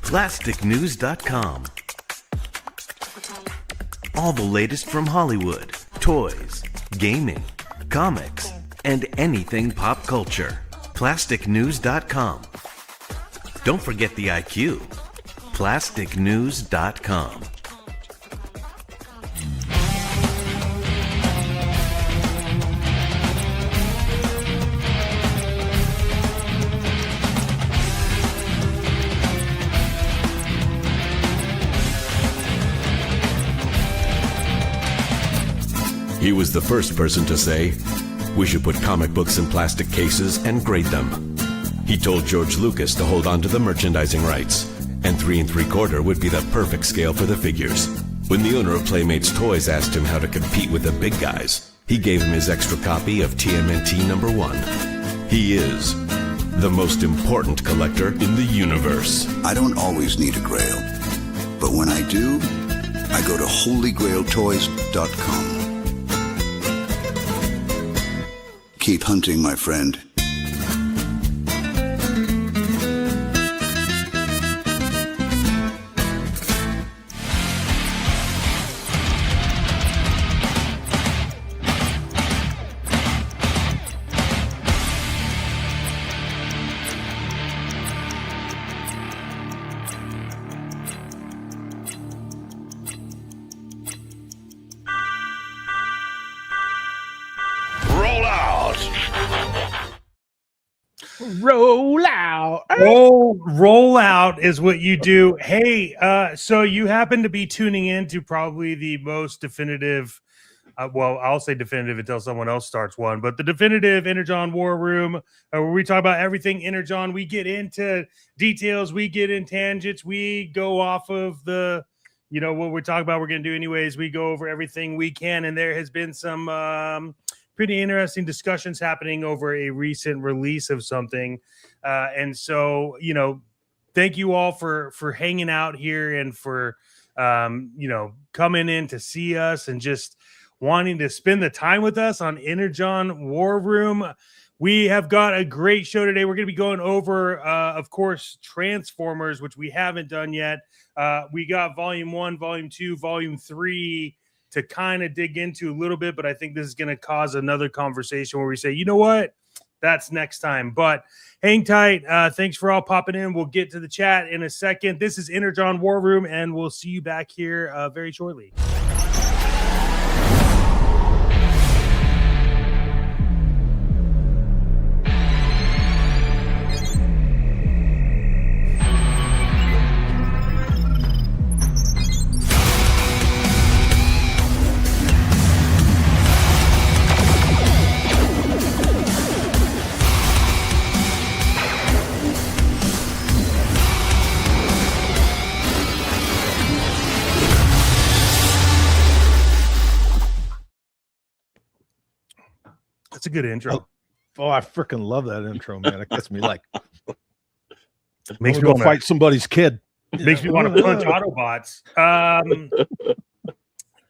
plasticnews.com. All the latest from Hollywood, toys, gaming, comics, and anything pop culture. plasticnews.com. Don't forget the IQ. plasticnews.com. He was the first person to say, we should put comic books in plastic cases and grade them. He told George Lucas to hold on to the merchandising rights, and 3 3/4 would be the perfect scale for the figures. When the owner of Playmates Toys asked him how to compete with the big guys, he gave him his extra copy of TMNT #1. He is the most important collector in the universe. I don't always need a grail, but when I do, I go to holygrailtoys.com. Keep hunting, my friend. Roll out. Roll out is what you do. Hey, so you happen to be tuning in to probably the most definitive, well, I'll say definitive until someone else starts one, but the definitive Energon War Room, where we talk about everything Energon. We get into details, we get in tangents, we go off of the, you know, what we're talking about, we're going to do anyways. We go over everything we can, and there has been some pretty interesting discussions happening over a recent release of something. And so, you know, thank you all for hanging out here and for, you know, coming in to see us and just wanting to spend the time with us on Energon War Room. We have got a great show today. We're going to be going over, of course, Transformers, which we haven't done yet. We got Volume 1, Volume 2, Volume 3 to kind of dig into a little bit, but I think this is going to cause another conversation where we say, you know what, that's next time. But hang tight. Thanks for all popping in. We'll get to the chat in a second. This is Energon War Room, and we'll see you back here very shortly. That's a good intro. Oh, I freaking love that intro, man. It gets me like Makes me go want to fight somebody's kid. Makes me want to punch Autobots.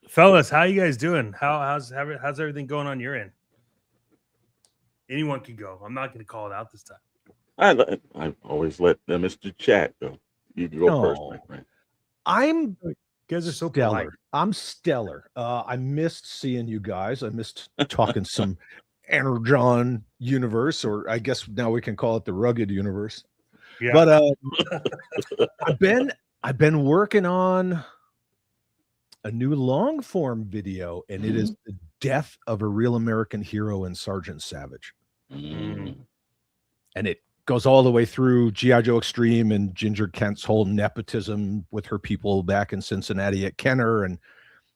Fellas, how you guys doing? How's everything going on your end? Anyone can go. I'm not going to call it out this time. I always let Mr. Chat go. You can go first, my friend. I'm You guys are so stellar. polite. I'm stellar. I missed seeing you guys. I missed talking some Energon Universe, or I guess now we can call it the Rugged Universe. Yeah. But I've been working on a new long form video, and it is the death of a real American hero in Sergeant Savage. And it goes all the way through G.I. Joe Extreme and Ginger Kent's whole nepotism with her people back in Cincinnati at Kenner, and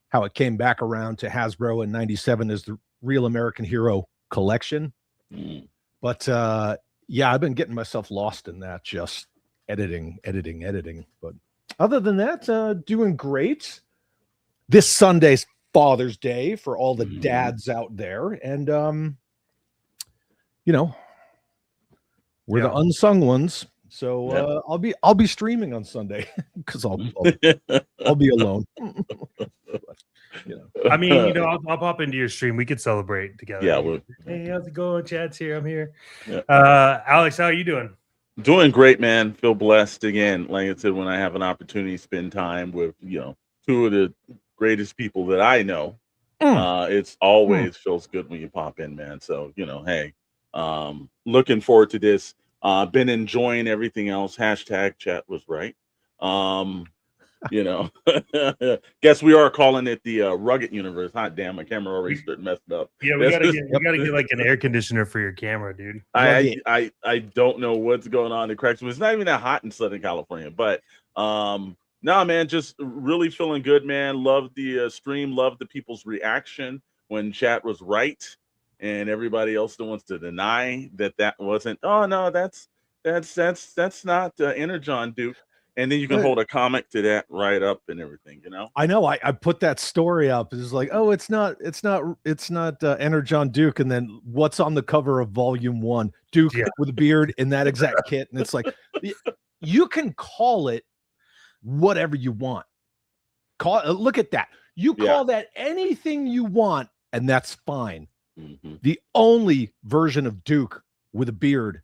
how it came back around to Hasbro in '97 as the Real American Hero collection. But yeah, I've been getting myself lost in that, just editing. But other than that, doing great. This Sunday's Father's Day for all the dads out there, and you know, we're the unsung ones. So I'll be streaming on Sunday because I'll be alone. You know. I mean, you know, I'll pop into your stream. We could celebrate together. Yeah. Hey, how's it going? Chad's here. I'm here. Yeah. Alex, how are you doing? Doing great, man. Feel blessed again. Like I said, when I have an opportunity to spend time with, two of the greatest people that I know, it's always feels good when you pop in, man. So, hey, looking forward to this. Been enjoying everything else. Hashtag chat was right. Um, guess we are calling it the rugged universe. Hot damn, my camera already started messing up. Yeah, we gotta get like an air conditioner for your camera, dude. I don't know what's going on in Craigslist. It's not even that hot in Southern California, but no, man, just really feeling good, man. Love the stream, love the people's reaction when chat was right, and everybody else that wants to deny that wasn't. Oh no, that's not Energon Duke. And then you can hold a comic to that right up and everything, I know. I put that story up. It's like, oh, it's not Energon Duke. And then what's on the cover of Volume 1? Duke with a beard in that exact kit. And it's like, you can call it whatever you want. Look at that. You call that anything you want, and that's fine. Mm-hmm. The only version of Duke with a beard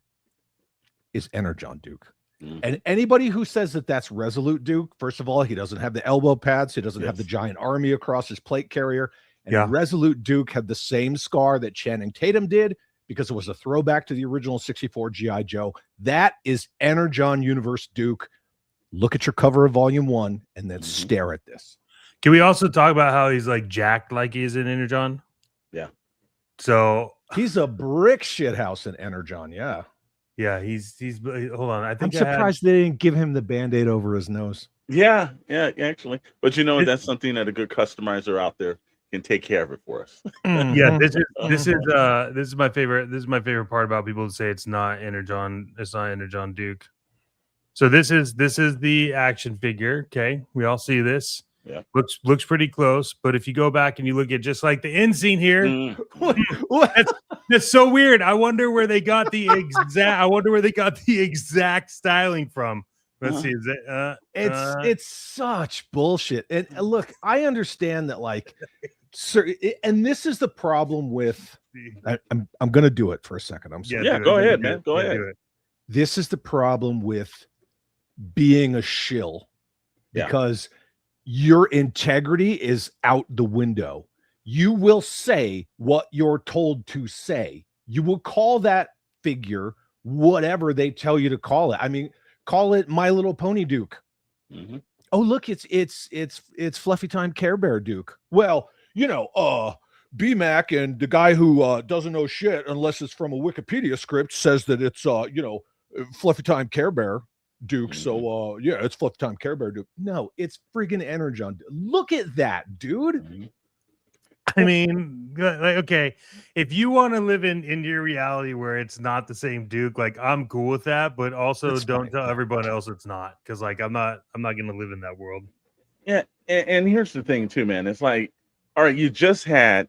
is Energon Duke. And anybody who says that that's Resolute Duke, first of all, he doesn't have the elbow pads. He doesn't have the giant army across his plate carrier. And Resolute Duke had the same scar that Channing Tatum did because it was a throwback to the original 64 G.I. Joe. That is Energon Universe Duke. Look at your cover of Volume 1 and then stare at this. Can we also talk about how he's like jacked like he's in Energon? Yeah. So he's a brick shit house in Energon. Yeah. Yeah, he's hold on. I think I'm surprised they didn't give him the Band-Aid over his nose. Yeah, actually. But that's something that a good customizer out there can take care of it for us. Yeah, this is my favorite. This is my favorite part about people who say it's not Energon Duke. So this is the action figure. Okay, we all see this. Yeah, looks pretty close. But if you go back and you look at just like the end scene here, that's so weird. I wonder where they got the exact styling from. Let's see. Is it, it's such bullshit. And look, I understand that, like, and this is the problem with. I'm going to do it for a second. I'm sorry. Yeah, go ahead, man. Go ahead. This is the problem with being a shill, because your integrity is out the window. You will say what you're told to say. You will call that figure whatever they tell you to call it. I mean, call it My Little Pony Duke. Mm-hmm. Oh, look, it's Fluffy Time Care Bear Duke. Well, B.M.A.K and the guy who doesn't know shit unless it's from a Wikipedia script says that it's Fluffy Time Care Bear Duke. So it's Fluffy Time Care Bear Duke. No, it's friggin' Energon. Look at that, dude. Mm-hmm. I mean, like, okay, if you want to live in your reality where it's not the same Duke, like, I'm cool with that, but also don't tell everyone else it's not, because like I'm not gonna live in that world. Yeah, and here's the thing too, man. It's like, all right, you just had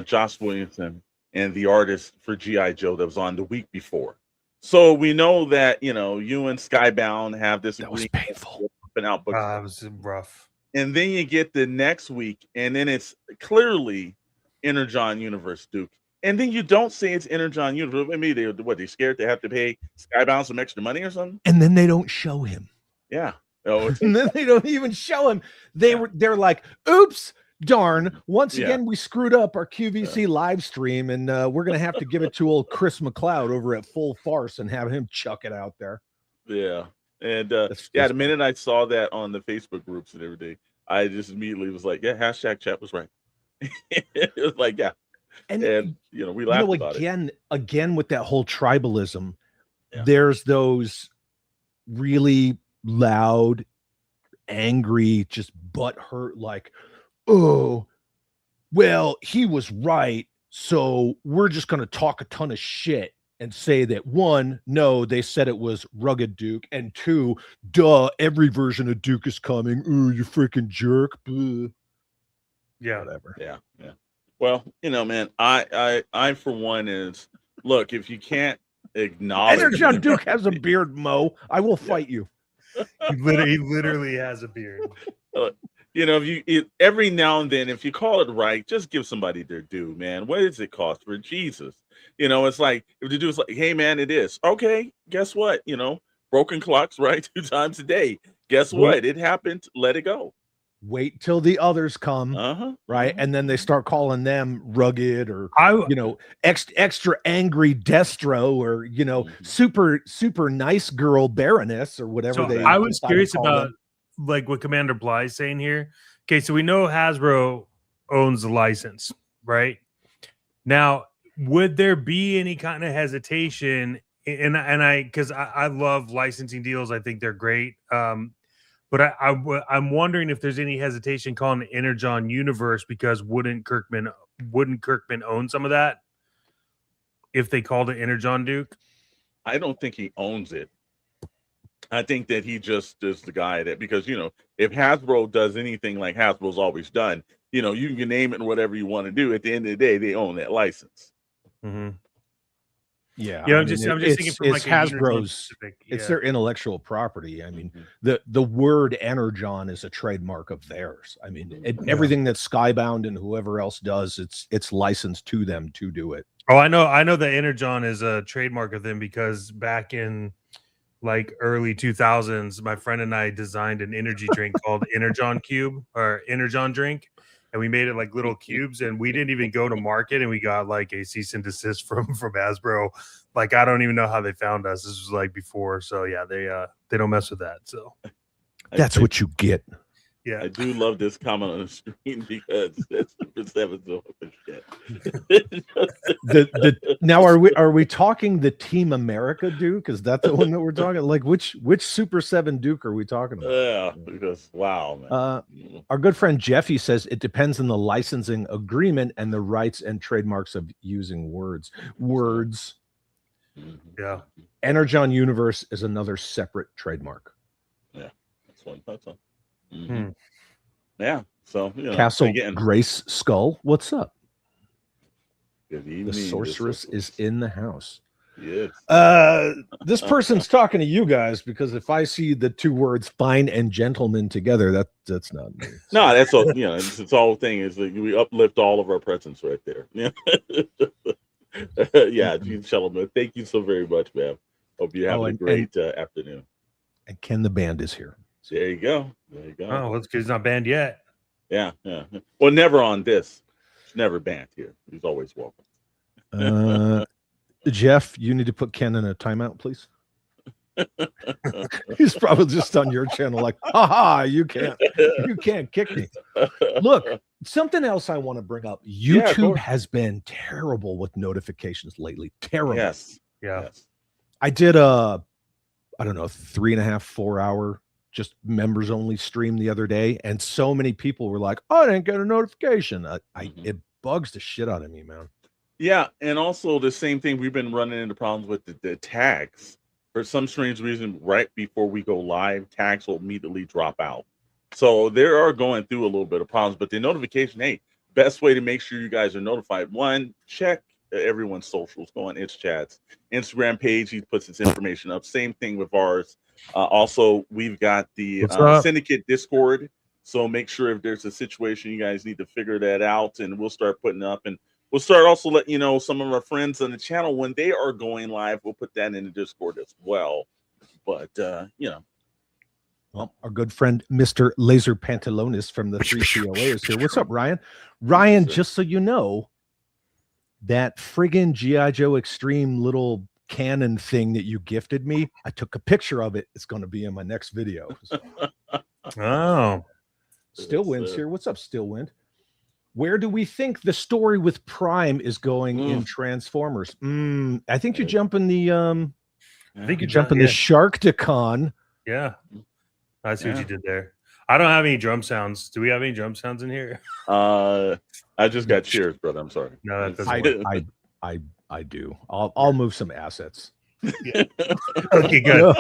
Josh Williamson and the artist for G.I. Joe that was on the week before. So we know that, you and Skybound have this. That was painful. Out books. It was rough. And then you get the next week, and then it's clearly Energon Universe Duke. And then you don't say it's Energon Universe. I mean, they're scared they have to pay Skybound some extra money or something? And then they don't show him. Yeah. And then they don't even show him. They're like, oops, darn. Once again, we screwed up our QVC live stream, and we're going to have to give it to old Chris McLeod over at Full Farce and have him chuck it out there. Yeah. And the minute I saw that on the Facebook groups and everything, I just immediately was like, hashtag chat was right. It was like, and we laughed about it. Again, with that whole tribalism, there's those really loud, angry, just butthurt, like, oh, well, he was right, so we're just going to talk a ton of shit and say that, one, no, they said it was Rugged Duke, and two, duh, every version of Duke is coming. Ooh, you freaking jerk. Blah. Yeah, whatever. Yeah. Well, man, I for one is, look, if you can't acknowledge Energon Duke has a beard, Mo. I will fight you. He literally has a beard. every now and then, if you call it right, just give somebody their due, man. What does it cost for Jesus? It's like if the dude's like, hey man, it is okay. Guess what? Broken clocks, right? 2 times a day. Guess what? It happened. Let it go. Wait till the others come, right? And then they start calling them rugged or extra angry Destro or super nice girl Baroness or whatever. So I was curious about like what Commander Bly is saying here. Okay, so we know Hasbro owns the license, right? Now, would there be any kind of hesitation? And I because I love licensing deals. I think they're great. But I'm wondering if there's any hesitation calling it Energon Universe, because wouldn't Kirkman own some of that if they called it Energon Duke? I don't think he owns it. I think that he just is the guy that, because if Hasbro does anything like Hasbro's always done, you can name it whatever you want to do. At the end of the day, they own that license. Mm-hmm. Yeah, I'm just thinking from like Hasbro's. It's their intellectual property. I mean, the word Energon is a trademark of theirs. I mean, everything that Skybound and whoever else does, it's licensed to them to do it. Oh, I know that Energon is a trademark of them, because back in like early 2000s, my friend and I designed an energy drink called Energon Cube or Energon drink. And we made it like little cubes, and we didn't even go to market, and we got like a cease and desist from Hasbro. Like, I don't even know how they found us. This was like before. So yeah, they don't mess with that. So that's what you get. Yeah, I do love this comment on the screen because that's Super 7's Now are we talking the Team America Duke? Is that the one that we're talking? Like which Super 7 Duke are we talking about? Yeah, because wow, man. Our good friend Jeffy says it depends on the licensing agreement and the rights and trademarks of using words. Yeah. Energon Universe is another separate trademark. Yeah, that's one. Yeah, so Castle Grace Skull, what's up? Good evening. The sorceress is in the house. Yes. This person's talking to you guys, because if I see the two words "fine" and "gentleman" together, that's not me. No, that's all. It's all thing is like we uplift all of our presence right there. Yeah, gentlemen, thank you so very much, man. Hope you have a great afternoon. And Ken the Band is here. There you go. Oh, that's because he's not banned yet. Yeah. Well, never on this. He's never banned here. He's always welcome. Jeff, you need to put Ken in a timeout, please. He's probably just on your channel like, haha, you can't kick me. Look, something else I want to bring up. YouTube has been terrible with notifications lately. Terrible. Yes. I did I don't know, 3.5, 4 hour just members only stream the other day, and so many people were like, I didn't get a notification. It bugs the shit out of me, man. Yeah, and also the same thing, we've been running into problems with the tags. For some strange reason, right before we go live, tags will immediately drop out. So they are going through a little bit of problems, but the notification, hey, best way to make sure you guys are notified, one, check everyone's socials, go on It's Chat's Instagram page. He puts his information up. Same thing with ours. Also, we've got the Syndicate Discord. So make sure if there's a situation you guys need to figure that out, and we'll start putting up, and we'll start also letting you know some of our friends on the channel when they are going live. We'll put that in the Discord as well. But well, our good friend Mr. Laser Pantalonis from the 3COA is here. What's up, Ryan? Ryan, just so you know, that friggin' G.I. Joe Extreme little cannon thing that you gifted me, I took a picture of it. It's going to be in my next video. So. Oh, Stillwind's here. What's up, Stillwind? Where do we think the story with Prime is going in Transformers? I think you're jumping the the Sharkticon. Yeah, I see what you did there. I don't have any drum sounds. Do we have any drum sounds in here? I just got cheers, brother. I'm sorry. No, that doesn't work. I do. I'll move some assets. Yeah. Okay, good.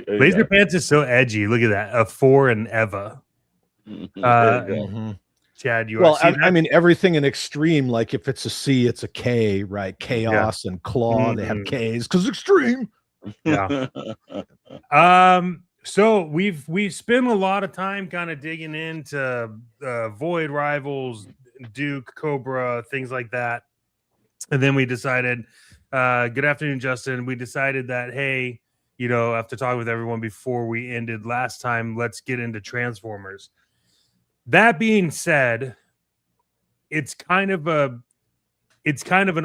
Laser Pants is so edgy. Look at that. A 4 and Eva. Chad, you well, I mean, everything in Extreme, like if it's a C, it's a K, right? Chaos and Claw, they have Ks because Extreme. Yeah. So we've spent a lot of time kind of digging into Void Rivals, Duke, Cobra, things like that, and then we decided. Good afternoon, Justin. We decided that hey, after talking with everyone before we ended last time, let's get into Transformers. That being said, it's kind of an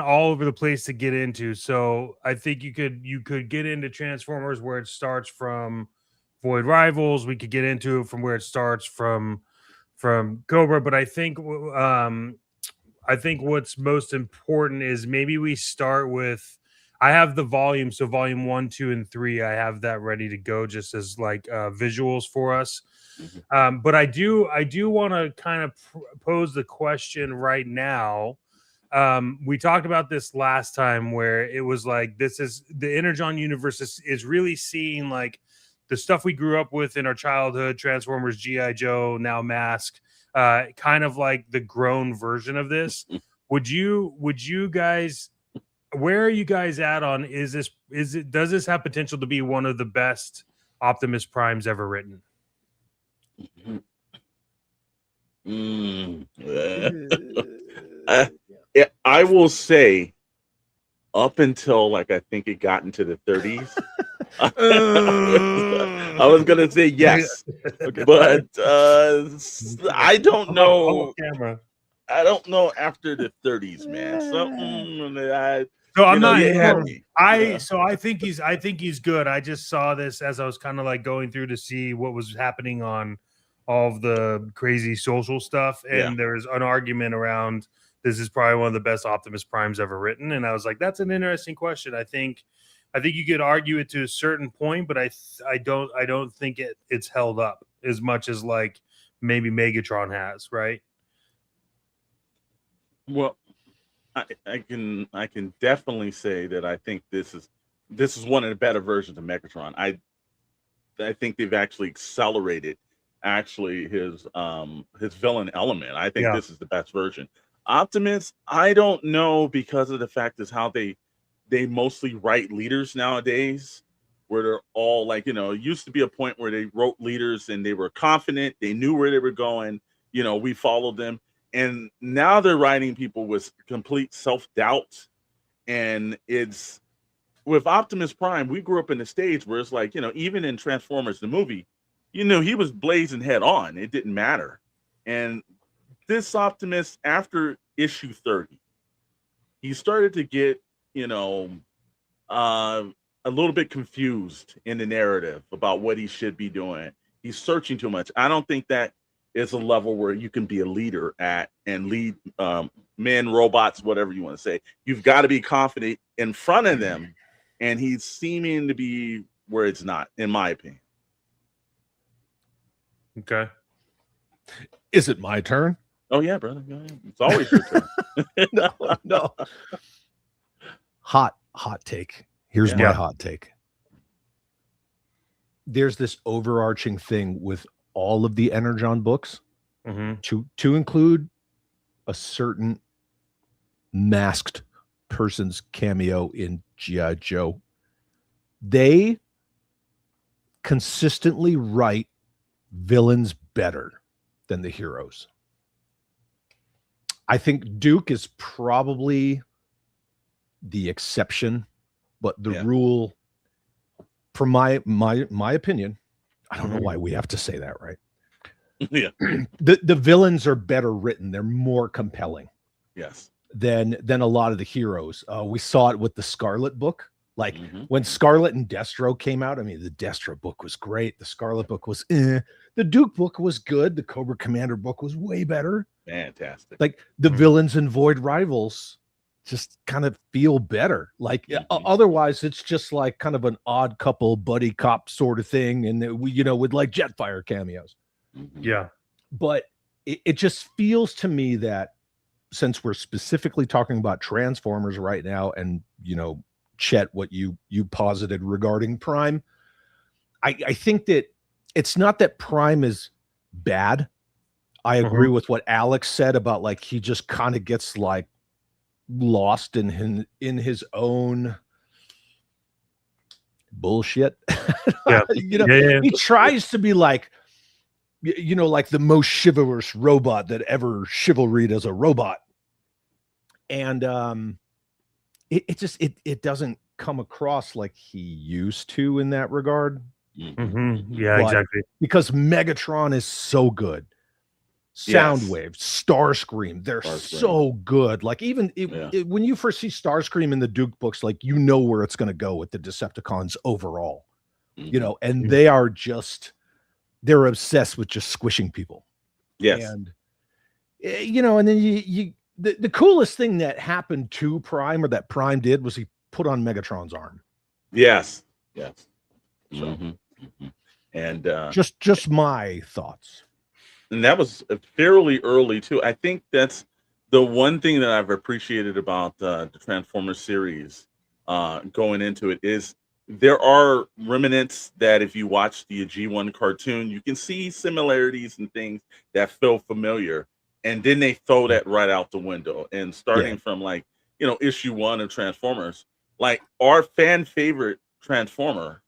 all over the place to get into. So I think you could get into Transformers where it starts from Void Rivals. We could get into it from where it starts from Cobra. But I think what's most important is maybe we start with. I have the volume, so volume 1, 2, and 3. I have that ready to go, just as like visuals for us. But I do want to kind of pose the question right now. We talked about this last time where it was like this is the Energon Universe is really seeing like the stuff we grew up with in our childhood, Transformers, G.I. Joe, now M.A.S.K, kind of like the grown version of this. Would you guys, where are you guys at on does this have potential to be one of the best Optimus Primes ever written? I will say up until like I think it got into the 30s. I was gonna say yes, but I don't know. I don't know after the 30s, man. So I'm not. So I think he's good. I just saw this as I was kind of like going through to see what was happening on all of the crazy social stuff, and there's an argument around this is probably one of the best Optimus Primes ever written, and I was like, that's an interesting question. I think you could argue it to a certain point, but I don't think it's held up as much as like maybe Megatron has, right? Well, I can definitely say that I think this is one of the better versions of Megatron. I think they've actually accelerated his villain element. I think this is the best version. Optimus, I don't know, because of the fact is how they mostly write leaders nowadays, where they're all like, it used to be a point where they wrote leaders and they were confident, they knew where they were going, we followed them. And now they're writing people with complete self-doubt. And it's with Optimus Prime, we grew up in the stage where it's like, even in Transformers, the movie, he was blazing head on. It didn't matter. And this Optimus, after issue 30, he started to get, a little bit confused in the narrative about what he should be doing. He's searching too much. I don't think that is a level where you can be a leader at and lead men, robots, whatever you want to say. You've got to be confident in front of them, and he's seeming to be where it's not, in my opinion. Okay. Is it my turn? Oh yeah, brother. Go ahead. It's always your turn. No. Hot take. Here's my hot take. There's this overarching thing with all of the Energon books, to include a certain masked person's cameo in G.I. Joe. They consistently write villains better than the heroes. I think Duke is probably the exception, but the rule, from my opinion, I don't know why we have to say that, right? Yeah. The villains are better written. They're more compelling. Yes. Than a lot of the heroes. We saw it with the Scarlet book. Like when Scarlet and Destro came out, I mean, the Destro book was great. The Scarlet book was The Duke book was good. The Cobra Commander book was way better. Fantastic. Like the villains in Void Rivals just kind of feel better. Like otherwise it's just like kind of an odd couple buddy cop sort of thing. And we, with like Jetfire cameos. Yeah. But it just feels to me that since we're specifically talking about Transformers right now, and, Chet, what you posited regarding Prime, I think that it's not that Prime is bad. I agree with what Alex said about like he just kind of gets like lost in his own bullshit. Yeah. He tries to be like, like the most chivalrous robot that ever chivalried as a robot. And it doesn't come across like he used to in that regard. Mm-hmm. Yeah, But exactly. because Megatron is so good. Soundwave, Starscream, they're so good. Like even when you first see Starscream in the Duke books, like where it's going to go with the Decepticons overall, and they are they're obsessed with just squishing people. Yes, and and then the coolest thing that happened to Prime, or that Prime did, was he put on Megatron's arm. Yes. So, and just my thoughts. And that was fairly early too. I think that's the one thing that I've appreciated about the Transformers series going into it is there are remnants that if you watch the G1 cartoon, you can see similarities and things that feel familiar. And then they throw that right out the window. And starting from like, issue 1 of Transformers, like our fan favorite Transformer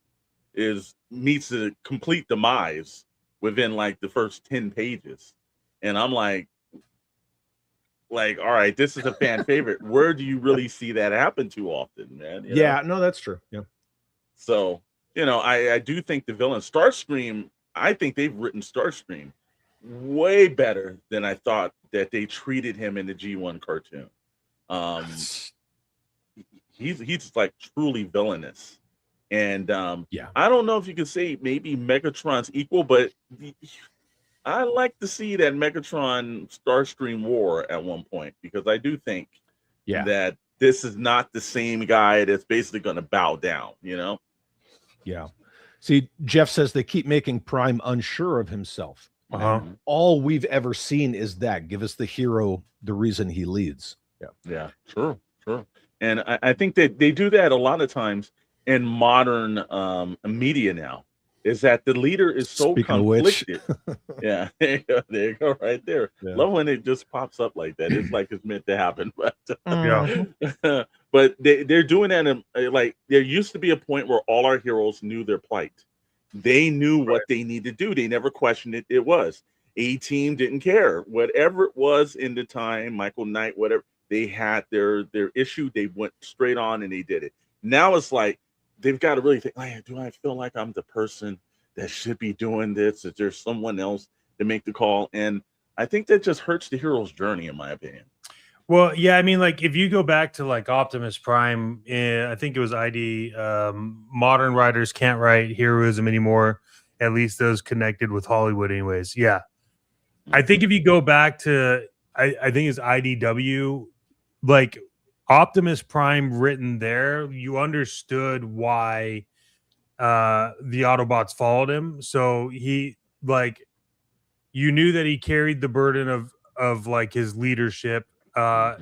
meets a complete demise within like the first 10 pages. And I'm like, all right, this is a fan favorite. Where do you really see that happen too often, man? No, that's true. Yeah. So, I do think the villain Starscream, I think they've written Starscream way better than I thought that they treated him in the G1 cartoon. He's like truly villainous. And I don't know if you could say maybe Megatron's equal, but I like to see that Megatron Starscream war at one point, because I do think that this is not the same guy that's basically going to bow down, Yeah. See, Jeff says they keep making Prime unsure of himself. All we've ever seen is that. Give us the hero, the reason he leads. Yeah, true. And I think that they do that a lot of times in modern media now, is that the leader is so Speaking conflicted. There you go right there. Love when it just pops up like that. It's like it's meant to happen. But but they're doing that in, like, there used to be a point where all our heroes knew their plight. They knew what they needed to do. They never questioned it. It was A-Team didn't care. Whatever it was in the time, Michael Knight, whatever, they had their issue. They went straight on and they did it. Now it's like they've got to really think, do I feel like I'm the person that should be doing this? Is there someone else to make the call? And I think that just hurts the hero's journey, in my opinion. Well, yeah, I mean, like if you go back to like Optimus Prime, I think it was ID, modern writers can't write heroism anymore, at least those connected with Hollywood anyways. Yeah. I think if you go back to, I think it's IDW, like Optimus Prime written there, you understood why the Autobots followed him. So he, like, you knew that he carried the burden of like his leadership.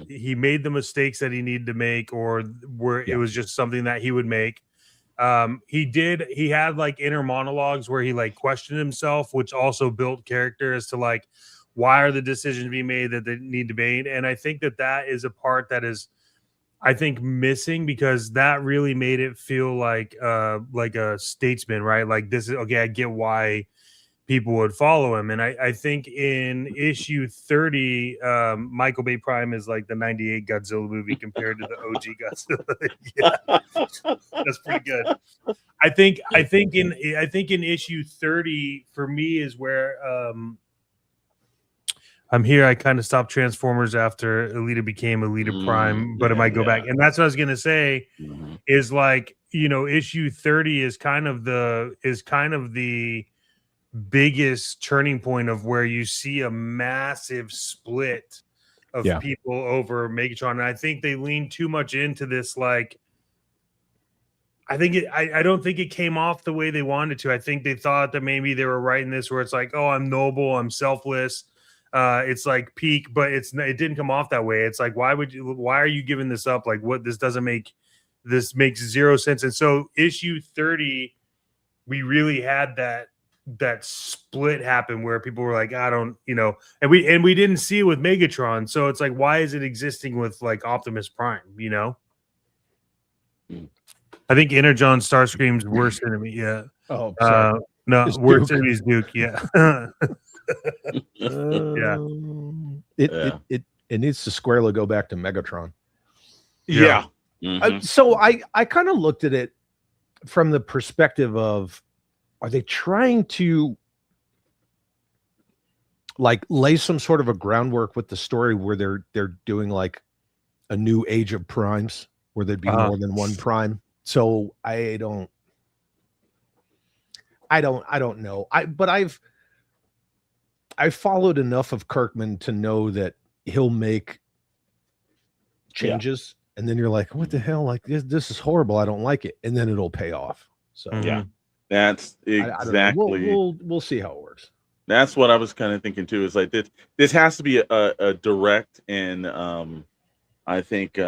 He made the mistakes that he needed to make, or where it was just something that he would make. He had like inner monologues where he like questioned himself, which also built character as to like, why are the decisions being made that they need to be made? And I think that is a part that is, I think, missing, because that really made it feel like a statesman, right? Like, this is okay. I get why people would follow him. And I think in issue 30, Michael Bay Prime is like the 98 Godzilla movie compared to the OG Godzilla. That's pretty good. I think in issue 30 for me is where I'm here. I kind of stopped Transformers after Elita became Elita Prime, but it might go back. And that's what I was gonna say. Is like, issue 30 is kind of the biggest turning point of where you see a massive split of people over Megatron. And I think they lean too much into this. Like, I don't think it came off the way they wanted to. I think they thought that maybe they were writing this where it's like, oh, I'm noble, I'm selfless. It's like peak, but it didn't come off that way. It's like, why are you giving this up? Like, this makes zero sense. And so issue 30, we really had that split happen where people were like, I don't, and we didn't see it with Megatron. So it's like, why is it existing with like Optimus Prime? I think Energon Starscream's worst enemy. Yeah. Oh, sorry. No, It's worst Duke. enemy is Duke. Yeah. Yeah. It needs to squarely go back to Megatron. Yeah. So I kind of looked at it from the perspective of, are they trying to like lay some sort of a groundwork with the story where they're doing like a new age of primes where there'd be more than one prime? So I don't know. I've followed enough of Kirkman to know that he'll make changes, and then you're like, what the hell? Like this is horrible. I don't like it, and then it'll pay off. So yeah, that's exactly. We'll see how it works. That's what I was kind of thinking too. Is like this has to be a direct and I think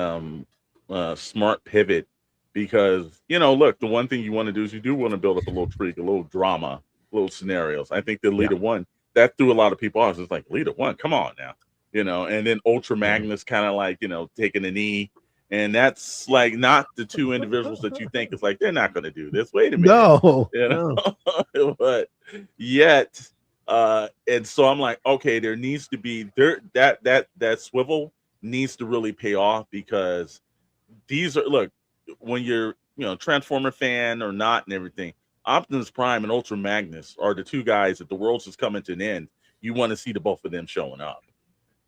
smart pivot, because look, the one thing you want to do is you do want to build up a little intrigue, a little drama, little scenarios. I think the Leader One that threw a lot of people off. It's like, Leader One, come on now, and then Ultra Magnus kind of like taking a knee. And that's like not the two individuals that you think is like, they're not going to do this. Wait a minute. No. But yet, and so I'm like, okay, there needs to be that swivel needs to really pay off, because these are, look, when you're, Transformer fan or not and everything, Optimus Prime and Ultra Magnus are the two guys that the world's just coming to an end. You want to see the both of them showing up.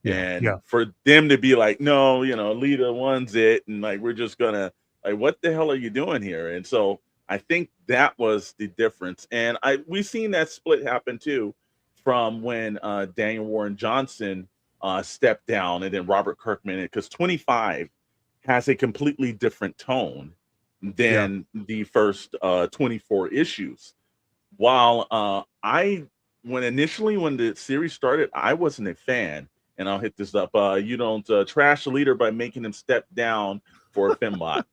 And for them to be like, no, Leader One's it, and like we're just gonna, like, what the hell are you doing here? And so I think that was the difference. And we've seen that split happen too, from when Daniel Warren Johnson stepped down, and then Robert Kirkman, because 25 has a completely different tone than the first 24 issues. While when the series started, I wasn't a fan. And I'll hit this up. You don't trash the leader by making him step down for a fembot.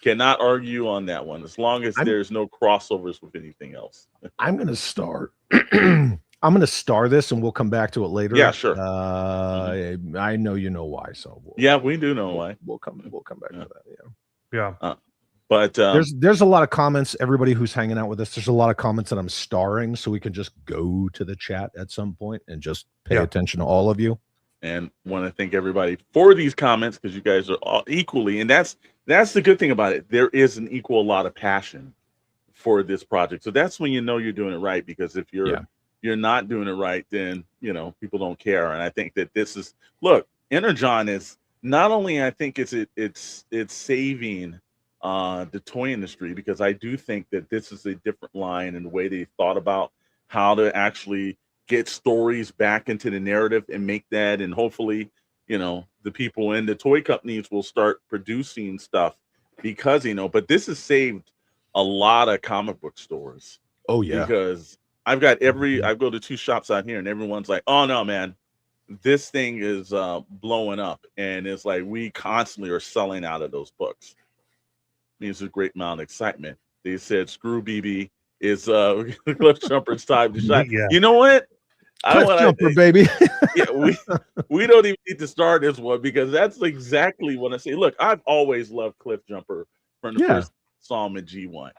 Cannot argue on that one, as long as there's no crossovers with anything else. I'm gonna start. I'm gonna star this, and we'll come back to it later. Yeah, sure. I know you know why, so we do know why. We'll come back to that. Yeah. But there's a lot of comments. Everybody who's hanging out with us, there's a lot of comments that I'm starring, so we can just go to the chat at some point and just pay attention to all of you. And want to thank everybody for these comments, because you guys are all equally, and that's the good thing about it. There is an equal lot of passion for this project, so that's when you're doing it right. Because if you're not doing it right, then people don't care. And I think that this is, look, Energon is not only, I think it's saving the toy industry, because I do think that this is a different line in the way they thought about how to actually get stories back into the narrative and make that, and hopefully the people in the toy companies will start producing stuff, because but this has saved a lot of comic book stores. Oh yeah, because I go to two shops out here, and everyone's like, oh no man, this thing is blowing up, and it's like we constantly are selling out of those books. Means a great amount of excitement. They said, "Screw BB, is Cliff Jumper's time to shine." Yeah. You know what? Cliff Jumper, baby. we don't even need to start this one, because that's exactly what I say. Look, I've always loved Cliff Jumper from the first saw him in G1,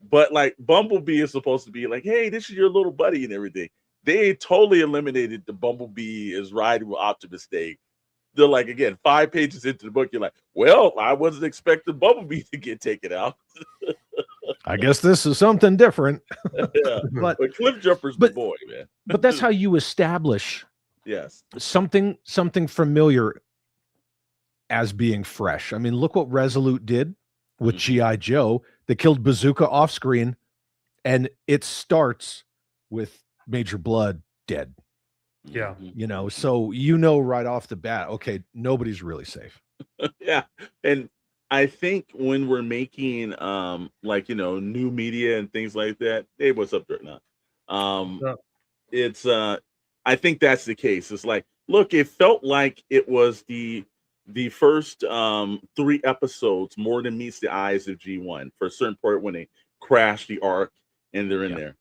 but like Bumblebee is supposed to be like, hey, this is your little buddy and everything. They totally eliminated the Bumblebee is riding with Optimus thing. They're like, again, 5 pages into the book, you're like, well, I wasn't expecting Bumblebee to get taken out. I guess this is something different. but Cliff Jumper's the boy, man. But that's how you establish something familiar as being fresh. I mean, look what Resolute did with G.I. Joe. They killed Bazooka off screen, and it starts with Major Blood dead. Yeah. So right off the bat, okay, nobody's really safe. Yeah. And I think when we're making new media and things like that, hey, what's up, Dirk? It's I think that's the case. It's like, look, it felt like it was the first 3 episodes more than meets the eyes of G1 for a certain part, when they crash the Ark and they're in there.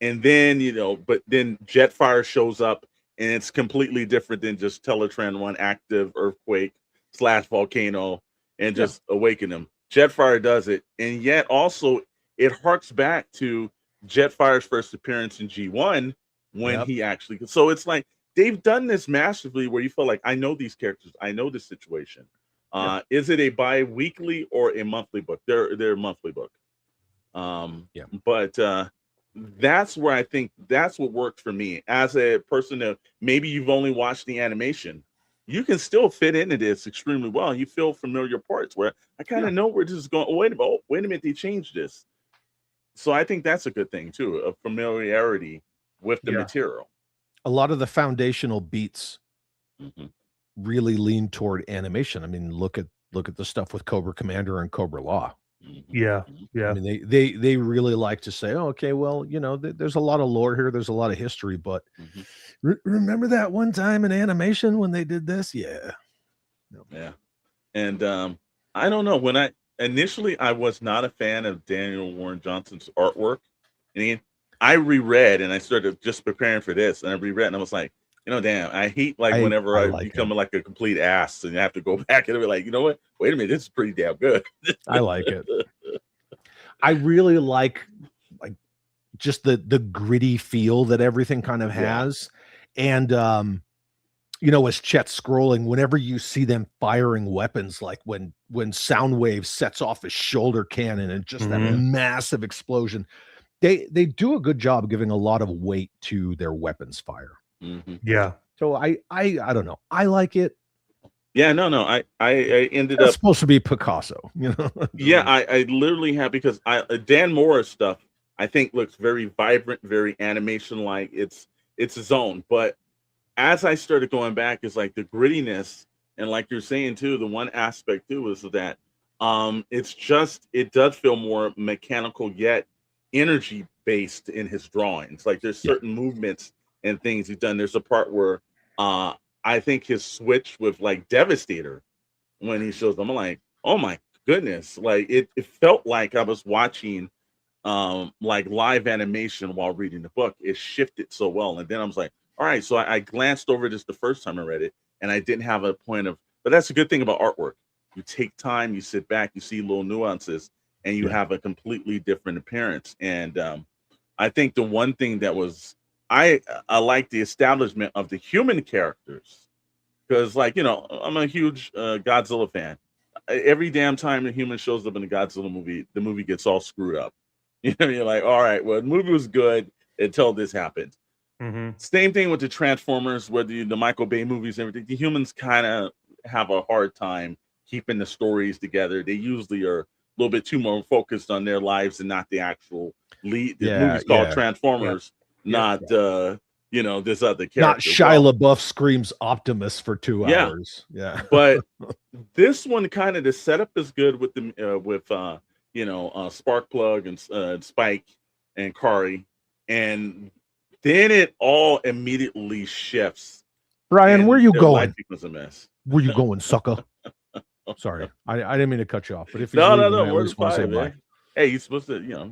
And then, but then Jetfire shows up, and it's completely different than just Teletran 1 active earthquake / volcano. and just awaken him. Jetfire does it, and yet also it harks back to Jetfire's first appearance in G1 when he actually. So it's like they've done this masterfully, where you feel like I know these characters, I know this situation. Is it a bi-weekly or a monthly book? They're a monthly book. But that's where I think that's what worked for me as a person that maybe you've only watched the animation. You can still fit into this extremely well. You feel familiar parts where I kind of know where this is going. Oh, wait a minute, they changed this. So I think that's a good thing too, a familiarity with the material. A lot of the foundational beats really lean toward animation. I mean, look at the stuff with Cobra Commander and Cobra Law. Yeah. I mean, they really like to say, oh, okay, well, you know, there's a lot of lore here, there's a lot of history, but remember that one time in animation when they did this? Yeah. And I don't know, when I was not a fan of Daniel Warren Johnson's artwork, and I reread, and I started just preparing for this, and I reread, and I was like, you know, damn, I hate whenever I like become like a complete ass and you have to go back and be like, you know what? Wait a minute, this is pretty damn good. I like it. I really like just the gritty feel that everything kind of has. And you know, as Chet's scrolling, whenever you see them firing weapons, like when Soundwave sets off his shoulder cannon and just that massive explosion, they do a good job giving a lot of weight to their weapons fire. So I don't know. I like it. I ended It's up supposed to be Picasso, you know. I literally have, because Dan Moore's stuff I think looks very vibrant, very animation like. It's his own. But as I started going back, it's like the grittiness, and like you're saying too, the one aspect too is that it does feel more mechanical yet energy based in his drawings. Like there's certain movements and things he's done. There's a part where I think his switch with like Devastator, when he shows them, I'm like, oh my goodness, like it felt like I was watching like live animation while reading the book. It shifted so well. And then I was like, all right, so I glanced over this the first time I read it, and I didn't have a point of, but that's a good thing about artwork. You take time, you sit back, you see little nuances, and you have a completely different appearance. And I think the one thing that was, I like the establishment of the human characters, because, like, you know, I'm a huge Godzilla fan. Every damn time a human shows up in a Godzilla movie, the movie gets all screwed up. You know, you're like, all right, well, the movie was good until this happened. Same thing with the Transformers, where the Michael Bay movies and everything. The humans kind of have a hard time keeping the stories together. They usually are a little bit too more focused on their lives and not the actual lead. The movie's called Transformers. Not you know, this other character. Not Shia LaBeouf screams Optimus for 2 hours. But this one, kind of the setup is good with the Sparkplug and Spike and Kari, and then it all immediately shifts. Brian, where you going? Life becomes a mess. Where you going, sucker? Sorry, I didn't mean to cut you off. But if no, I always want to say bye. Hey, you're supposed to, you know,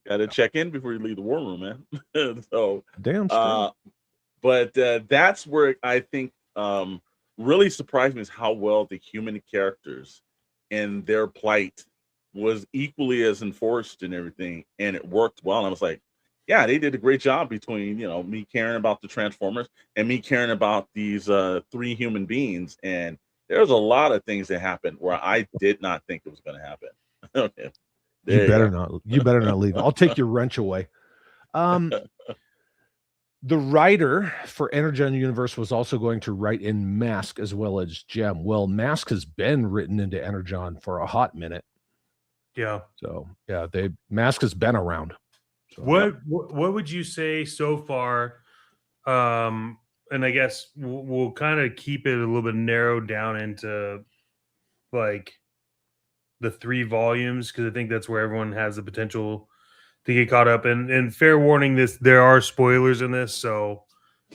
got to check in before you leave the war room, man. So damn straight. But that's where I think really surprised me is how well the human characters and their plight was equally as enforced and everything, and it worked well. And I was like, yeah, they did a great job between, you know, me caring about the Transformers and me caring about these 3 human beings. And there's a lot of things that happened where I did not think it was going to happen. Okay. You better not leave. I'll take your wrench away. The writer for Energon Universe was also going to write in M.A.S.K as well as Gem. Well, M.A.S.K has been written into Energon for a hot minute. Yeah. So yeah, M.A.S.K has been around. So, what would you say so far? And I guess we'll kind of keep it a little bit narrowed down into like the 3 volumes, because I think that's where everyone has the potential to get caught up. And fair warning, there are spoilers in this. So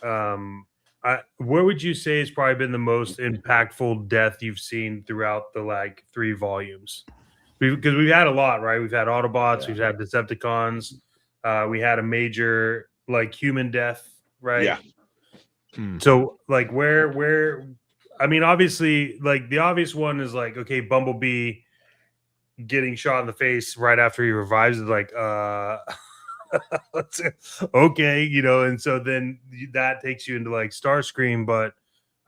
where would you say has probably been the most impactful death you've seen throughout the like 3 volumes? Because we've had a lot, right? We've had Autobots, we've had Decepticons, we had a major like human death, right? Yeah. So like where I mean, obviously, like the obvious one is like, okay, Bumblebee getting shot in the face right after he revives is like, okay, you know, and so then that takes you into like Starscream, but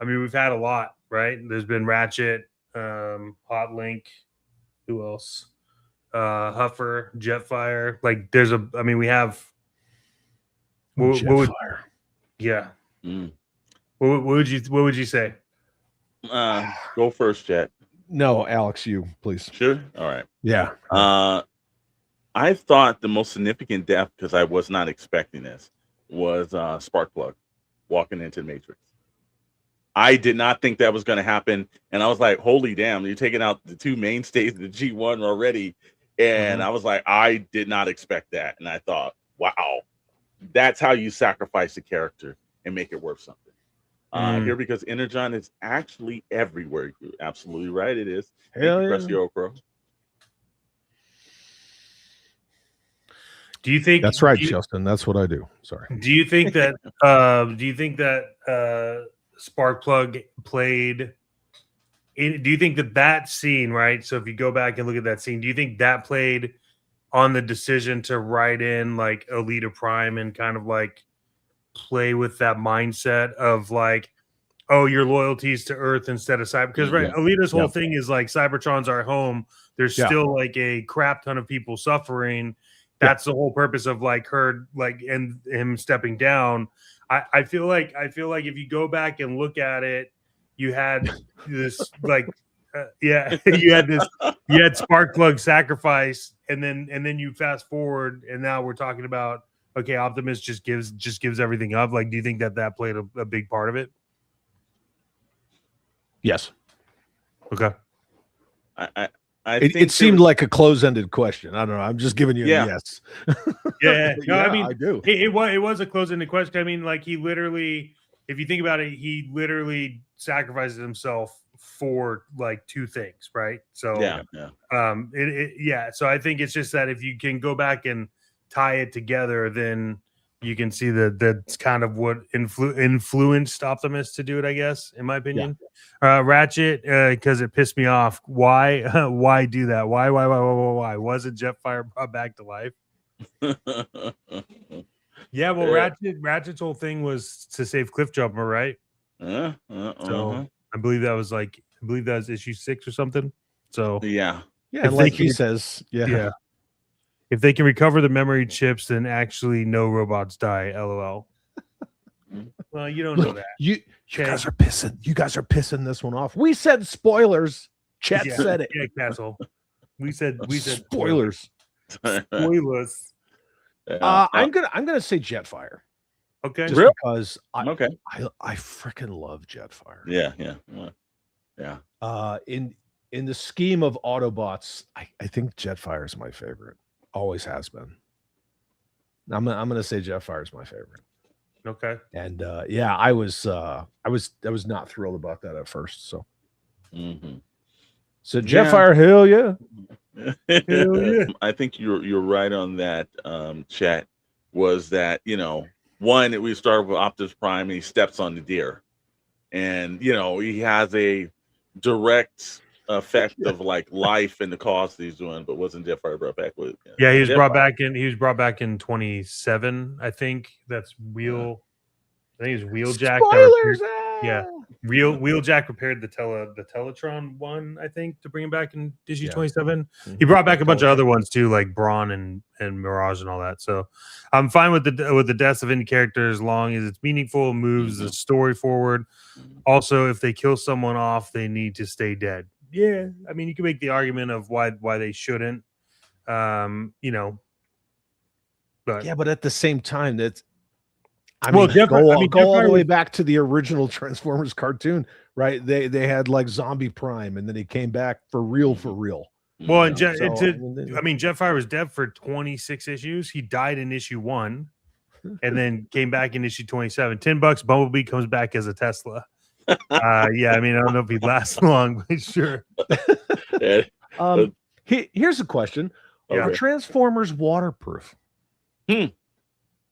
I mean, we've had a lot, right? There's been Ratchet, Hot Link, who else? Huffer, Jetfire. Like, I mean, we have. Jetfire. Yeah. Mm. What would you say? Go first, Jet. No, Alex, you please. Sure. All right. Yeah. I thought the most significant death, because I was not expecting this, was Sparkplug walking into the Matrix. I did not think that was going to happen, and I was like, "Holy damn! You're taking out the two mainstays of the G1 already." And I was like, I did not expect that, and I thought, "Wow, that's how you sacrifice a character and make it worth something." Here, because Energon is actually everywhere. You're absolutely right. It is. Hell yeah. Press your Okro. Do you think that's right, Justin? That's what I do. Sorry. Do you think that? Sparkplug played? Do you think that scene, right? So if you go back and look at that scene, do you think that played on the decision to write in like Alita Prime and kind of like play with that mindset of like, oh, your loyalties to Earth instead of Cyber? Because right, Alita's whole thing is like Cybertron's our home. There's still like a crap ton of people suffering. That's the whole purpose of like her, like, and him stepping down. I feel like if you go back and look at it, you had this like, you had Sparkplug sacrifice, and then you fast forward, and now we're talking about, okay, Optimus just gives everything up. Like, do you think that played a big part of it? Yes. Okay. It seemed like a close-ended question. I don't know. I'm just giving you a yes. No, I mean, I do. It was a close-ended question. I mean, like, he literally, if you think about it, he literally sacrifices himself for like two things, right? So so I think it's just that if you can go back and tie it together, then you can see that's kind of what influenced Optimus to do it, I guess, in my opinion. Ratchet, because it pissed me off. Why do that? Why? Wasn't Jetfire brought back to life? Yeah, well, Ratchet's whole thing was to save Cliffjumper, right? So I believe that was issue 6 or something. So like he says, if they can recover the memory chips, then actually no robots die. LOL. Well, you don't know that. You guys are pissing. You guys are pissing this one off. We said spoilers. Chet said it. Yeah, Castle. We said spoilers. Spoilers. I'm gonna say Jetfire. Okay. Just because I freaking love Jetfire. Yeah. In the scheme of Autobots, I think Jetfire is my favorite. Always has been. I'm gonna say Jetfire is my favorite. Okay. And I was not thrilled about that at first. So so Jetfire, hell yeah. Hell yeah. I think you're right on that, Chat. Was that, one, we started with Optimus Prime and he steps on the deer. And he has a direct effect of like life and the cause that he's doing, but wasn't Jetfire brought back with? Yeah, he was brought back in 27. I think that's Wheeljack. Spoilers. Wheeljack repaired the Teletron one, I think, to bring him back in issue 27. He brought back a bunch of other ones too, like Brawn and Mirage and all that. So I'm fine with the deaths of any character as long as it's meaningful, moves the story forward. Also, if they kill someone off, they need to stay dead. Yeah, I mean, you can make the argument of why they shouldn't, but but at the same time, that's go all the way back to the original Transformers cartoon, right? They had like Zombie Prime, and then he came back for real. Well, and Jetfire was dead for 26 issues. He died in issue 1, and then came back in issue 27. $10. Bumblebee comes back as a Tesla. I don't know if he'd last long, but sure. Here's a question: Are Transformers waterproof?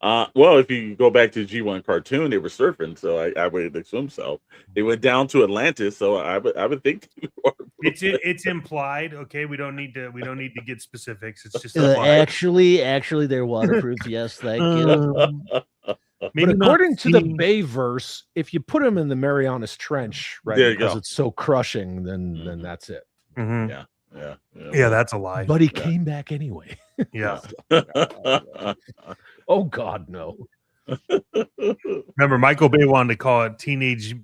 Well, if you go back to G1 cartoon, they were surfing, so I would assume so. They went down to Atlantis, so I would think it's implied. Okay, we don't need to get specifics. It's just implied. Actually, they're waterproof. Yes, thank you. But according to the Bayverse, if you put them in the Marianas Trench, right, There you because go. it's so crushing, then that's it. Mhm. Yeah, that's a lie. But he came back anyway. Yeah. Oh God, no. Remember, Michael Bay wanted to call it Teenage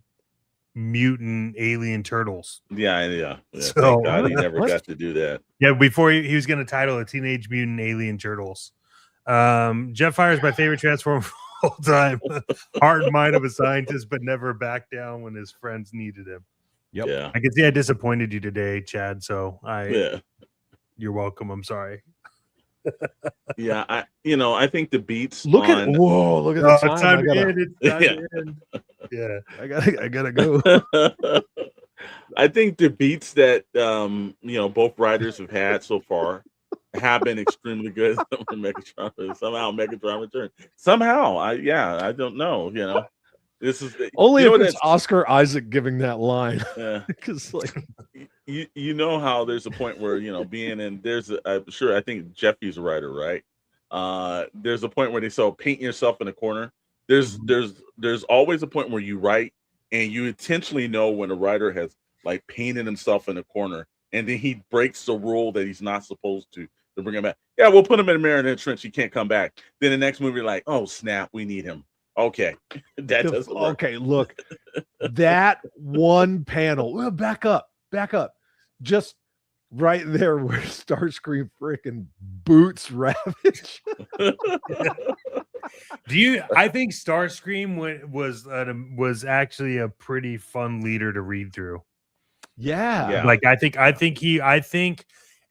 Mutant Alien Turtles. Yeah. So- Thank God he never What? got to do that. Yeah, before he was going to title it Teenage Mutant Alien Turtles. Jetfire is my favorite Transformer of all time. Heart and mind of a scientist, but never backed down when his friends needed him. Yep. Yeah. I can see I disappointed you today, Chad. So Yeah. you're welcome. I'm sorry. Yeah. I think the beats Look at on look at Oh, the it's time. time I to gotta, end. It's time Yeah. to end. Yeah. I gotta go. I think the beats that both writers have had so far have been extremely good for Megatron. Somehow Megatron returned. Somehow, I don't know. This is Only you know if it's that's- Oscar Isaac giving that line. Yeah. Because like you know how there's a point where being in I'm sure I think Jeffy's a writer, right? There's a point where they say paint yourself in a corner. There's always a point where you write and you intentionally know when a writer has like painted himself in a corner and then he breaks the rule that he's not supposed to bring him back. Yeah, we'll put him in a Mariana Trench. He can't come back. Then the next movie, like, oh snap, we need him. Okay, that doesn't work. okay, look, that one panel. Well, back up, just right there where Starscream freaking boots Ravage. I think Starscream was actually a pretty fun leader to read through. Yeah. Like I think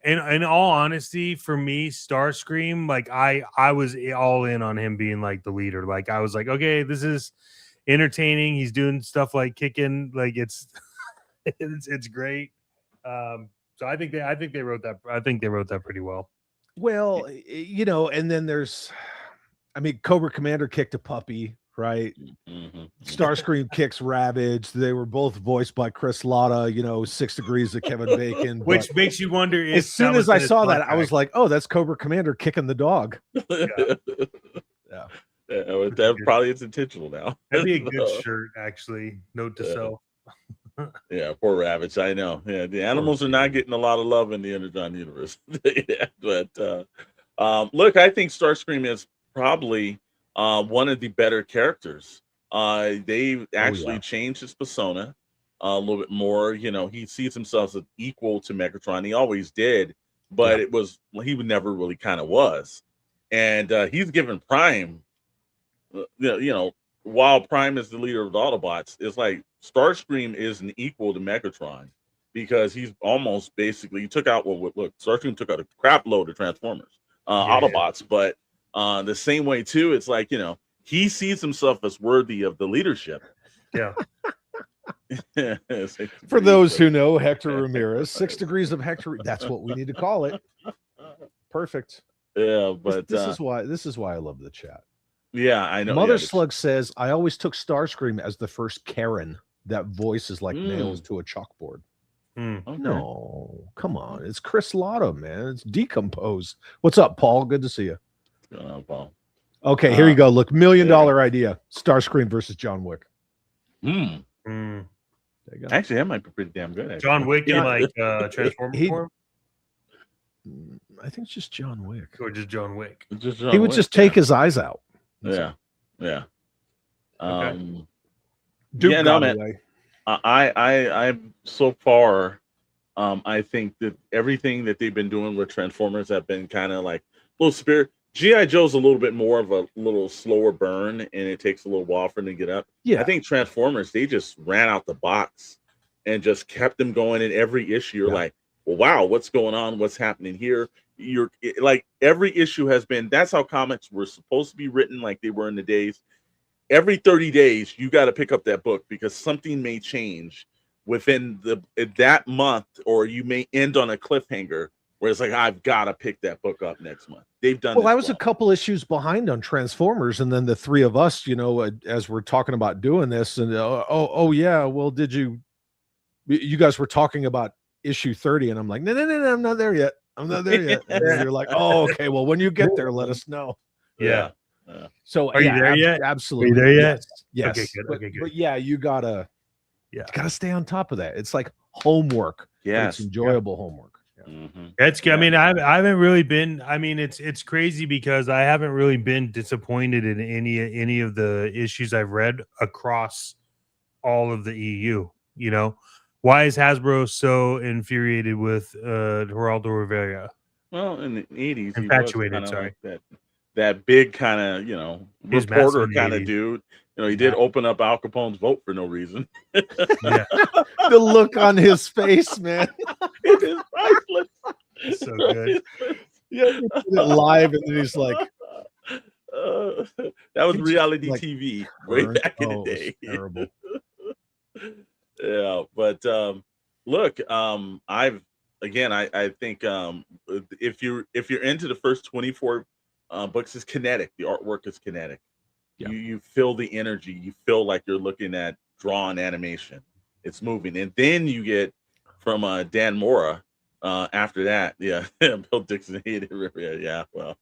in all honesty, for me, Starscream, like I was all in on him being like the leader. Like I was like, okay, this is entertaining. He's doing stuff like kicking, like it's it's great. So I think they wrote that pretty well. Well, and then there's, Cobra Commander kicked a puppy, right? Mm-hmm. Starscream kicks Ravage. They were both voiced by Chris Latta, 6 Degrees of Kevin Bacon. Which but makes you wonder if as soon as I saw that, I was like, oh, that's Cobra Commander kicking the dog. Yeah, that probably is intentional now. That'd be a good shirt, actually. Note to self. Yeah, poor Ravage. I know. Yeah, the animals are not getting a lot of love in the Energon Universe. But look, I think Starscream is probably one of the better characters. They've actually changed his persona a little bit more. He sees himself as equal to Megatron. He always did, but he never really kind of was. And he's given Prime, while Prime is the leader of the Autobots, it's like Starscream is an equal to Megatron because he's almost basically Starscream took out a crap load of Transformers, Autobots, but the same way too, it's like he sees himself as worthy of the leadership. Yeah. For those who know Hector Ramirez, 6 Degrees of Hector. That's what we need to call it. Perfect. Yeah, but this is why I love the chat. Yeah, I know. Mother Slug says, I always took Starscream as the first Karen. That voice is like nails to a chalkboard. Okay. No, come on. It's Chris Latta, man. It's Decompose. What's up, Paul? Good to see you. What's going on, Paul? Okay, here you go. Look, $1 million idea. Starscream versus John Wick. There you go. Actually, that might be pretty damn good. Actually. John Wick in like Transformer form? I think it's just John Wick. Or just John Wick. He would just take his eyes out. Yeah. Okay. Duke yeah, got no, man. away. I'm so far. I think that everything that they've been doing with Transformers have been kind of like a little spirit. G.I. Joe's a little bit more of a little slower burn, and it takes a little while for them to get up. Yeah, I think Transformers, they just ran out the box and just kept them going in every issue. You're like, well, wow, what's going on? What's happening here? You're like, every issue has been, that's how comics were supposed to be written, like they were in the days. Every 30 days, you got to pick up that book because something may change within that month, or you may end on a cliffhanger where it's like I've got to pick that book up next month. They've done. Well, this I was a couple issues behind on Transformers, and then the three of us, you know, as we're talking about doing this, and oh yeah, well, did you guys were talking about issue 30, and I'm like, no, I'm not there yet. I'm not there yet. And then you're like, oh, okay, well, when you get there, let us know. Yeah. So Are you there yet? Absolutely. Are you there yet? Yes. Okay, good. Okay, good. But yeah, you gotta stay on top of that. It's like homework. Yes. It's enjoyable homework. That's good. I mean, I haven't really been. I mean, it's crazy because I haven't really been disappointed in any of the issues I've read across all of the EU. You know, why is Hasbro so infuriated with Geraldo Rivera? Well, in the 80s, Infatuated. He was Sorry, like that big kind of His reporter massive kind of 80s. dude. You know, he did open up Al Capone's vote for no reason. Yeah, The look on his face, man. It is priceless. it's so good. Yeah, he did it live, and then he's like, that was He just, reality like, TV way burned. back in Oh, the it was day. terrible. Yeah, but look, I think if you're into the first 24 books, is kinetic. The artwork is kinetic. Yeah. You feel the energy. You feel like you're looking at drawn animation. It's moving, and then you get from Dan Mora. After that, yeah, Bill Dixon hated Rivera. Yeah, well,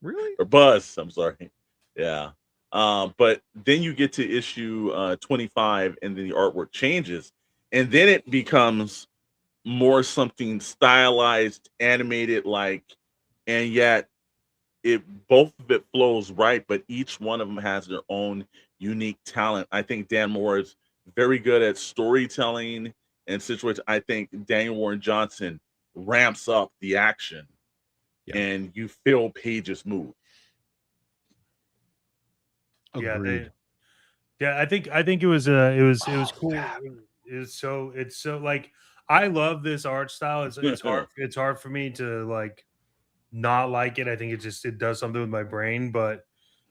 Really? or Buzz. I'm sorry. Yeah. But then you get to issue 25, and then the artwork changes, and then it becomes more something stylized, animated, like, and yet both of it flows right, but each one of them has their own unique talent. I think Dan Moore is very good at storytelling and situations. I think Daniel Warren Johnson ramps up the action, and you feel pages move. Agreed. I think it was cool. It's so like I love this art style. It's hard for me to like not like it. I think it does something with my brain, but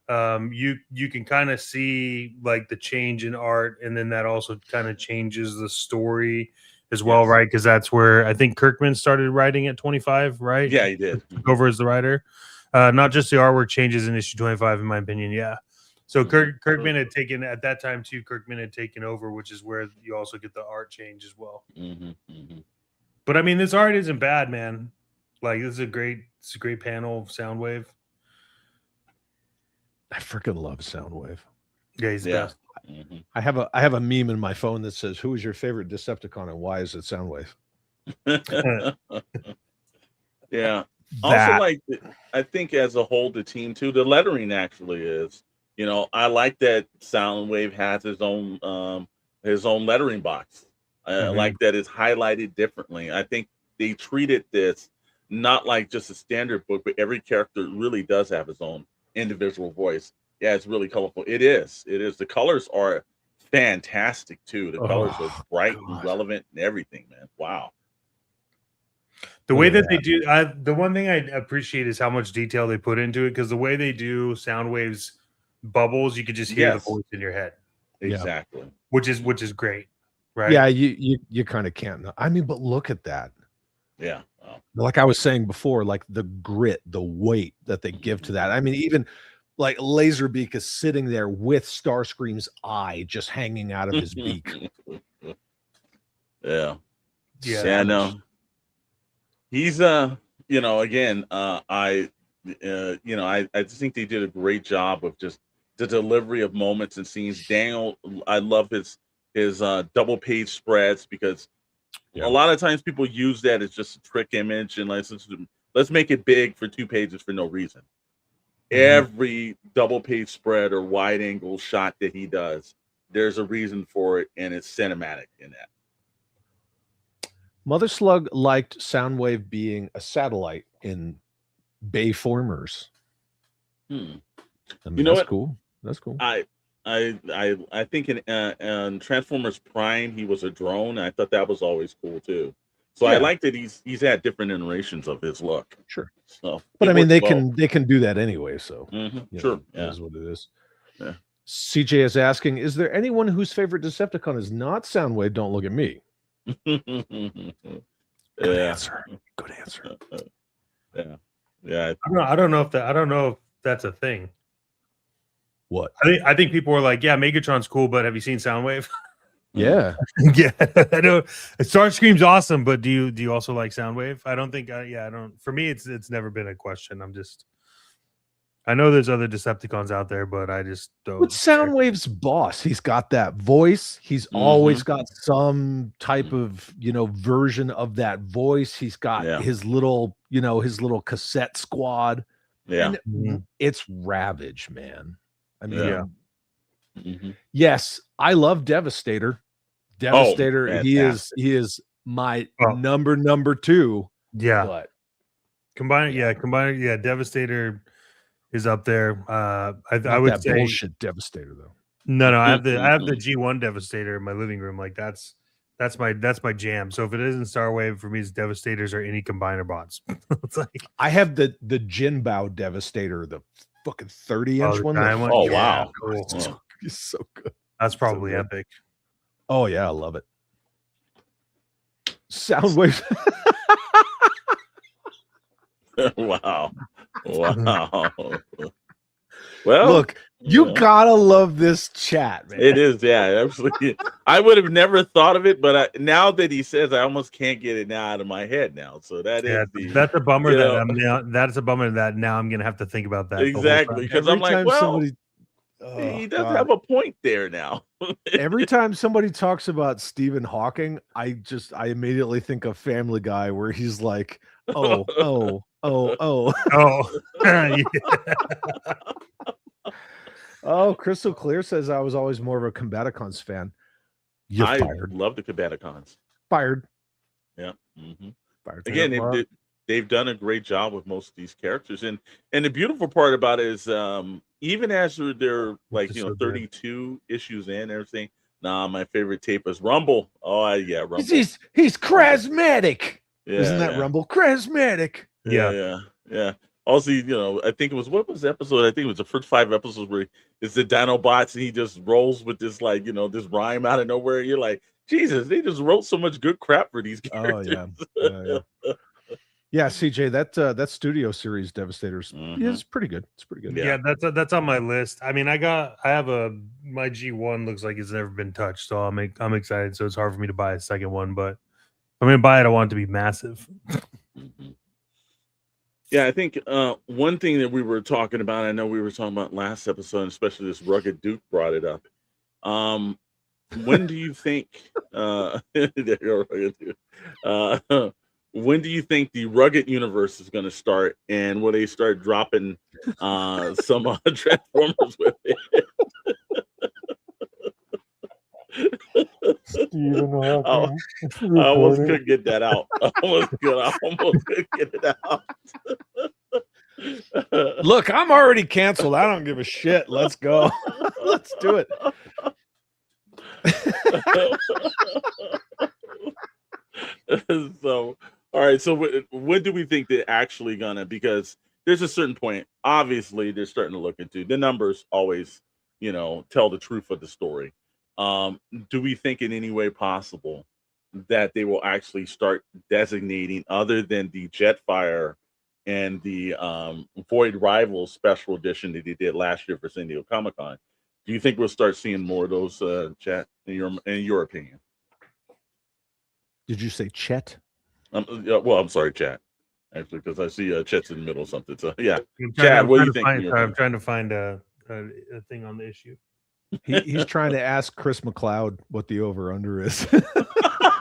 you can kind of see like the change in art, and then that also kind of changes the story as well, right? Because that's where I think Kirkman started writing at 25, right? Yeah, he did. Took over as the writer. Not just the artwork changes in issue 25, in my opinion. Yeah. So Kirkman had taken at that time too. Kirkman had taken over, which is where you also get the art change as well. But I mean, this art isn't bad, man. Like this is a great panel of Soundwave. I freaking love Soundwave. Yeah, he's the best. I have a meme in my phone that says, "Who is your favorite Decepticon and why is it Soundwave?" Yeah. Also, like, I think as a whole, the team too, the lettering actually is. You know, I like that Soundwave has his own lettering box. I like that it's highlighted differently. I think they treated this not like just a standard book, but every character really does have his own individual voice. Yeah, it's really colorful. It is. The colors are fantastic too. The colors are bright and relevant and everything, man. Wow. The way that they do, the one thing I appreciate is how much detail they put into it, because the way they do Soundwave's bubbles, you could just hear the voice in your head. Exactly. Which is great, right? Yeah, you kind of can't know. I mean, but look at that. Yeah. Like I was saying before, like the grit, the weight that they give to that. I mean, even like Laserbeak is sitting there with Starscream's eye just hanging out of his beak. Yeah. No. He's again, I just think they did a great job of just the delivery of moments and scenes. Daniel, I love his double page spreads, because a lot of times people use that as just a trick image and let's make it big for 2 pages for no reason. Every double page spread or wide angle shot that he does, there's a reason for it, and it's cinematic in that. Mother Slug liked Soundwave being a satellite in Bayformers. I mean, that's cool. That's cool. I think in Transformers Prime he was a drone. I thought that was always cool too. So I like that he's had different iterations of his look. Sure. So, but I mean, they can do that anyway. So sure, that is what it is. Yeah. CJ is asking, is there anyone whose favorite Decepticon is not Soundwave? Don't look at me. Good Yeah. answer. Good answer. Yeah. Yeah. I don't know if that's a thing. What? I think people were like, yeah, Megatron's cool, but have you seen Soundwave? Yeah. Yeah, I know. Starscream's awesome, but do you also like Soundwave? I don't think. I don't. For me, it's never been a question. I know there's other Decepticons out there, but I just don't. What's Soundwave's boss? He's got that voice. He's always got some type of, version of that voice. He's got his little, his little cassette squad. Yeah. And it's Ravage, man. I mean, yes, I love Devastator. Devastator, he is my number 2. Yeah. But combine, Devastator is up there. I would that say bullshit Devastator though. No, I have the G1 Devastator in my living room. Like that's my jam. So if it isn't Starwave, for me, it's Devastators or any combiner bots. It's like I have the Jinbao Devastator, the fucking 30-inch one. Oh wow, cool. He's so good. That's probably so epic. Oh yeah, I love it. Soundwave. Wow. Well, look, you gotta love this chat, man. It is, yeah, absolutely. I would have never thought of it, but now that he says, I almost can't get it now out of my head now. So that's a bummer that's a bummer that now I'm gonna have to think about that exactly because I'm like, well, he does have a point there now. Every time somebody talks about Stephen Hawking, I immediately think of Family Guy, where he's like, oh. Yeah. Oh, Crystal Clear says I was always more of a Combaticons fan. You're fired. Love the Combaticons. Fired. Yeah. Fired. Again, they've done a great job with most of these characters, and the beautiful part about it is, even as they're like 32 issues in, everything. Nah, my favorite tape is Rumble. Oh yeah, Rumble. He's charismatic. Yeah, isn't that Rumble? Charismatic. Yeah. Also, I think what was the episode? I think it was the first 5 episodes where it's the Dinobots and he just rolls with this this rhyme out of nowhere. You're like, Jesus, they just wrote so much good crap for these characters. Oh yeah. Yeah, CJ, that studio series Devastators is pretty good. It's pretty good. Yeah, that's on my list. I mean, my G1 looks like it's never been touched, so I'm excited. So it's hard for me to buy a second one, but if I'm gonna buy it, I want it to be massive. Yeah, I think one thing that we were talking about, I know we were talking about last episode, especially this Rugged Duke brought it up. When do you think when do you think the Rugged Universe is going to start, and will they start dropping some Transformers with it? I almost couldn't get that out. I almost couldn't get it out. Look, I'm already canceled. I don't give a shit. Let's go. Let's do it. So, all right. So, when do we think they're actually gonna? Because there's a certain point. Obviously, they're starting to look into the numbers. Always, tell the truth of the story. Do we think in any way possible that they will actually start designating, other than the Jetfire and the Void Rivals special edition that they did last year for San Diego Comic-Con? Do you think we'll start seeing more of those, Chet, in your opinion? Did you say Chet? Well, I'm sorry, Chet. Actually, because I see Chet's in the middle of something. So yeah, Chad, what do you think? I'm trying to find a thing on the issue. He's trying to ask Chris McLeod what the over/under is.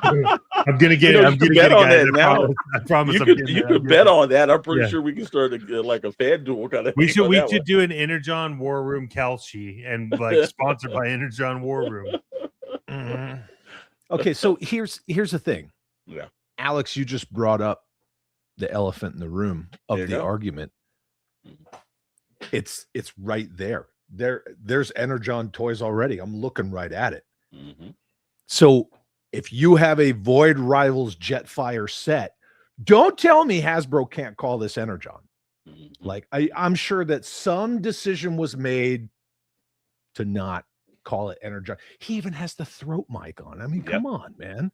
I'm gonna get it. I'm gonna get on that now. I promise. You could bet on that. I'm pretty sure we can start like a fan duel kind of. We should do an Energon War Room Kalshi and sponsored by Energon War Room. Okay, so here's the thing. Yeah, Alex, you just brought up the elephant in the room of the argument. It's right there. There's Energon toys already. I'm looking right at it. So if you have a Void Rivals Jetfire set, don't tell me Hasbro can't call this Energon. Like I'm sure that some decision was made to not call it Energon. He even has the throat mic on. I mean, come on, man.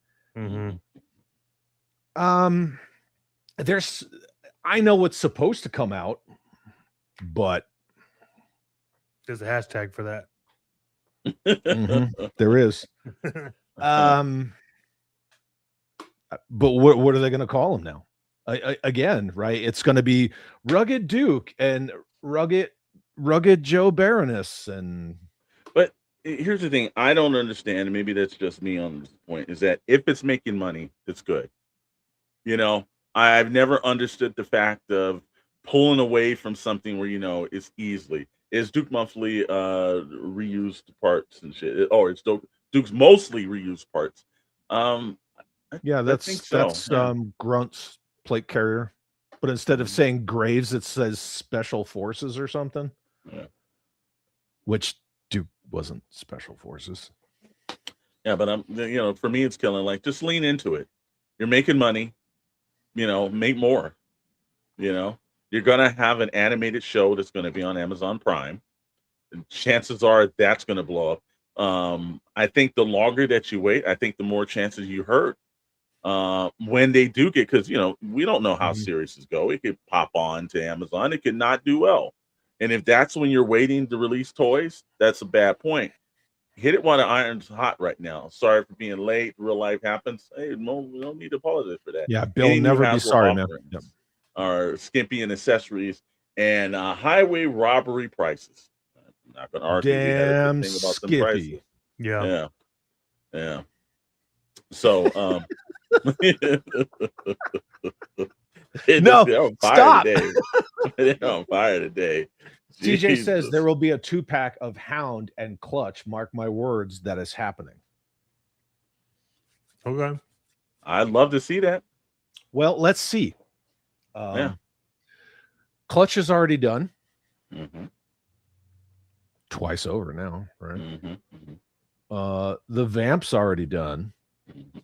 There's, I know what's supposed to come out, but There's a hashtag for that. there is. But what are they going to call him now? Again, right? It's going to be Rugged Duke and Rugged Joe Baroness. And But here's the thing: I don't understand, and maybe that's just me on this point. Is that if it's making money, it's good. You know, I've never understood the fact of pulling away from something where it's easily. Is Duke monthly reused parts and shit? Or it's Duke's mostly reused parts. yeah, I think so. that's Yeah. Grunt's plate carrier, but instead of saying Graves, it says Special Forces or something. Yeah. Which Duke wasn't Special Forces. Yeah, but for me, it's killing. Like, just lean into it. You're making money. Make more. You're gonna have an animated show that's gonna be on Amazon Prime. And chances are that's gonna blow up. I think the longer that you wait, I think the more chances you hurt. When they do get, because we don't know how series go. It could pop on to Amazon. It could not do well. And if that's when you're waiting to release toys, that's a bad point. Hit it while the iron's hot right now. Sorry for being late. Real life happens. Hey, no, we don't need to apologize for that. Yeah, Bill, Any new never be Hasbro sorry, man. offerings Yep. Are skimpy in accessories and highway robbery prices. I'm not going to argue. We had a Damn good thing about them skippy. prices. Yeah. Yeah. So, No, they're on fire stop. today. They're on fire today. TJ says Jesus. there will be a 2-pack of Hound and Clutch. Mark my words, that is happening. Okay. I'd love to see that. Well, let's see. Yeah. Clutch is already done. Mm-hmm. Twice over now, right? Mm-hmm. Mm-hmm. The Vamp's already done. Mm-hmm.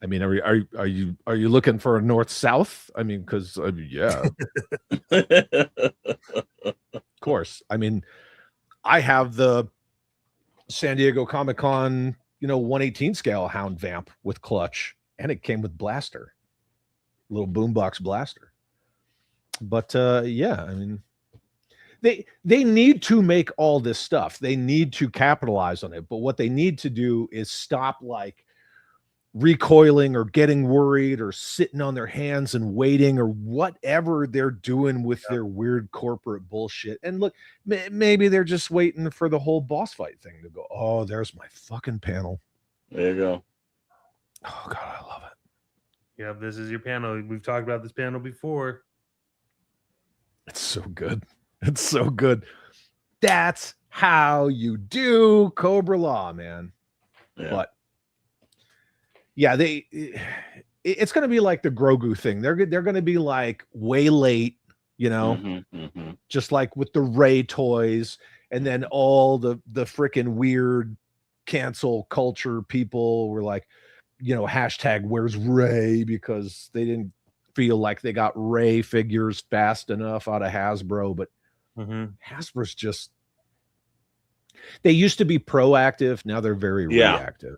I mean, are you looking for a north-south? I mean, because yeah, of course. I mean, I have the San Diego Comic-Con, 1/18 scale Hound Vamp with Clutch, and it came with blaster, little boombox blaster. But yeah, I mean, they need to make all this stuff. They need to capitalize on it. But what they need to do is stop like recoiling or getting worried or sitting on their hands and waiting or whatever they're doing with their weird corporate bullshit. And look, maybe they're just waiting for the whole boss fight thing to go. Oh, there's my fucking panel. There you go. Oh God, I love it. Yeah, this is your panel. We've talked about this panel before. It's so good. It's so good. That's how you do Cobra Law, man. Yeah. But yeah, it's going to be like the Grogu thing. They're going to be like way late, just like with the Ray toys, and then all the freaking weird cancel culture people were like, hashtag where's Ray, because they didn't feel like they got Ray figures fast enough out of Hasbro. But Hasbro's just, they used to be proactive. Now they're very reactive.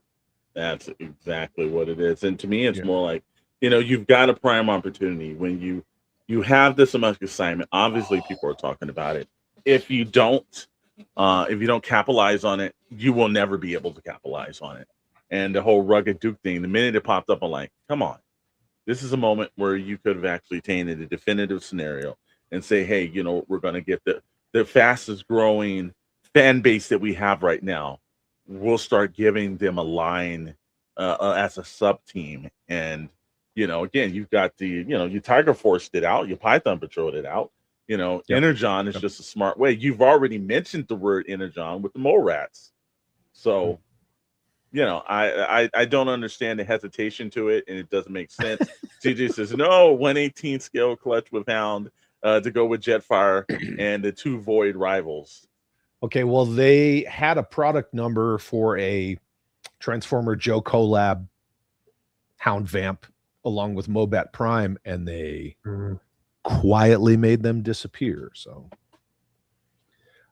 That's exactly what it is. And to me, it's more like, you've got a prime opportunity when you have this M.A.S.K assignment. Obviously, people are talking about it. If you don't capitalize on it, you will never be able to capitalize on it. And the whole Rugged Duke thing, the minute it popped up, I'm like, come on. This is a moment where you could have actually taken a definitive scenario and say, hey, we're going to get the fastest growing fan base that we have right now. We'll start giving them a line as a sub team. And, again, you've got you Tiger Forced it out, you Python Patrolled it out. Energon is just a smart way. You've already mentioned the word Energon with the mole rats. So, I don't understand the hesitation to it, and it doesn't make sense. TJ says, no, 1/18 scale Clutch with Hound to go with Jetfire and the 2 Void rivals. Okay, well, they had a product number for a Transformer Joe collab Hound Vamp along with Mobat Prime, and they quietly made them disappear. So,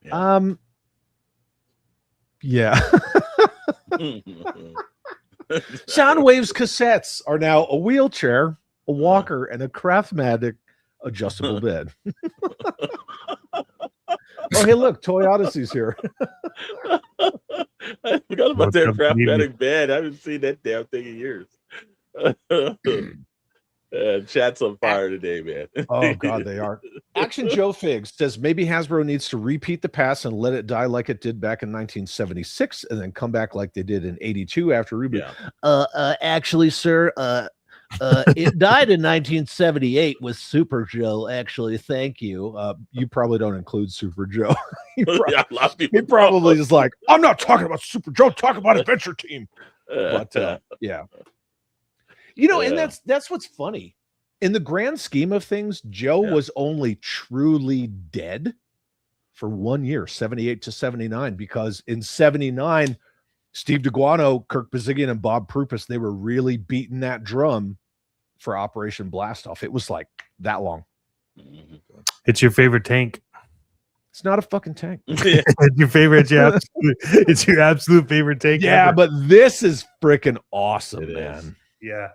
yeah. Soundwave's cassettes are now a wheelchair, a walker, and a Craftmatic adjustable bed. Oh, hey, look, Toy Odyssey's here. I forgot about What's that up, baby? Craftmatic bed. I haven't seen that damn thing in years. Chat's on fire today, man. Oh, God, they are. Action Joe Figs says maybe Hasbro needs to repeat the past and let it die like it did back in 1976 and then come back like they did in 82 after reboot. Yeah. Actually, sir, it died in 1978 with Super Joe. Actually, thank you. You probably don't include Super Joe. he Yeah, a lot of people he probably is like, I'm not talking about Super Joe, talk about Adventure Team. But yeah. You know, and that's what's funny. In the grand scheme of things, Joe was only truly dead for 1 year, 78 to 79, because in 79, Steve DeGuano, Kirk Bazigian, and Bob Prupus, they were really beating that drum for Operation Blastoff. It was like that long. It's your favorite tank. It's not a fucking tank. It's your favorite. It's your absolute favorite tank. Yeah, ever. but this is freaking awesome, It man. is. Yeah.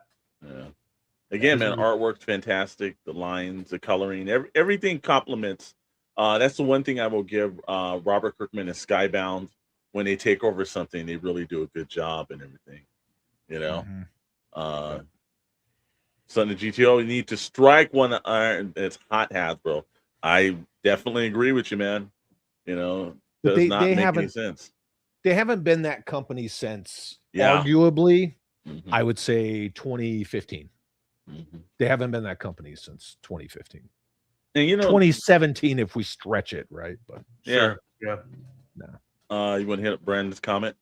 Again, man, artwork's fantastic. The lines, the coloring, everything complements. That's the one thing I will give Robert Kirkman and Skybound. When they take over something, they really do a good job and everything. You know, Son of GTO, you need to strike one iron. It's hot, Hasbro. I definitely agree with you, man. You know, But does not make any sense. They haven't been that company since arguably, I would say 2015. They haven't been that company since 2015. And you know, 2017 if we stretch it, right? But yeah. No. You want to hit up Brandon's comment?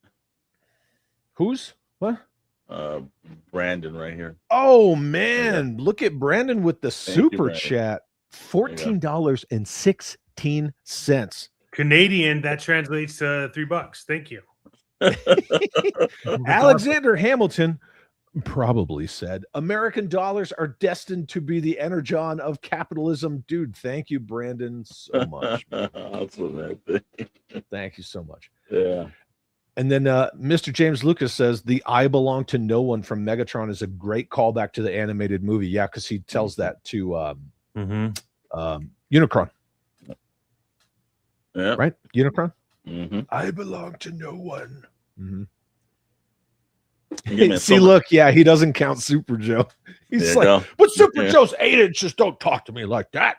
Who's what? Brandon right here. Oh man, look at Brandon with the super Brandon. chat. $14.16. Canadian, that translates to $3. Thank you. Alexander Hamilton probably said American dollars are destined to be the energon of capitalism. Dude, thank you, Brandon, so much. Awesome, man. Thank you so much. Yeah. And then Mr. James Lucas says the I belong to no one from Megatron is a great callback to the animated movie. Yeah, because he tells that to Unicron. Yeah. Right? Unicron? I belong to no one. See, look, he doesn't count Super Joe. He's like, but Super Joe's 8 inches. Don't talk to me like that.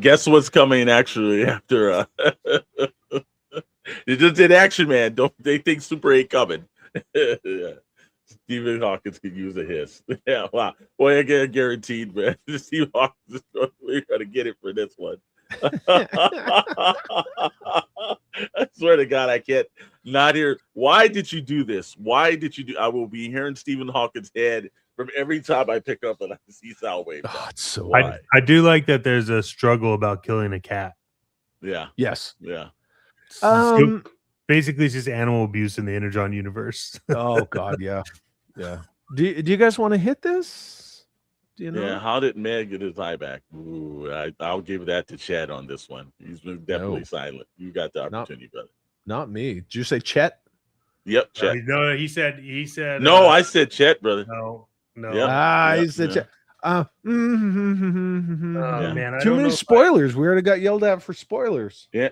Guess what's coming actually after it just did Action Man. Don't they think Super 8 coming? Stephen Hawkins could use a hiss. Yeah, wow. Boy, I get guaranteed, man. Stephen Hawkins, we're gonna get it for this one. I swear to God, I can't not hear. Why did you do this? Why did you do? I will be hearing Stephen Hawkins' head from every time I pick up and I see Soundwave. Oh, it's so I do like that there's a struggle about killing a cat. Yeah. Yes. Yeah. So basically, it's just animal abuse in the Energon universe. Oh God, yeah. Do you guys want to hit this? Do you know? Yeah. How did Meg get his eye back? Ooh, I'll give that to Chad on this one. He's been definitely silent. You got the opportunity, brother. Not me. Did you say Chet? Yep, Chet. No, he said. No, I said Chet, brother. No. Yep. He said Chet. Man, too many spoilers. We already got yelled at for spoilers. Yeah,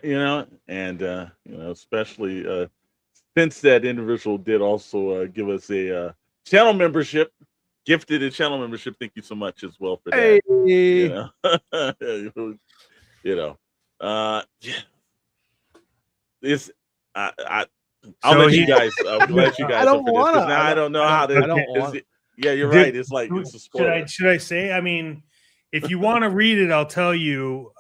and especially since that individual did also give us a channel membership, gifted a channel membership. Thank you so much as well for that. This I'll let you guys. I don't want to. I don't know how to. I don't want. Yeah, you're right. It's like it's a spoiler. Should I say? I mean, if you want to read it, I'll tell you.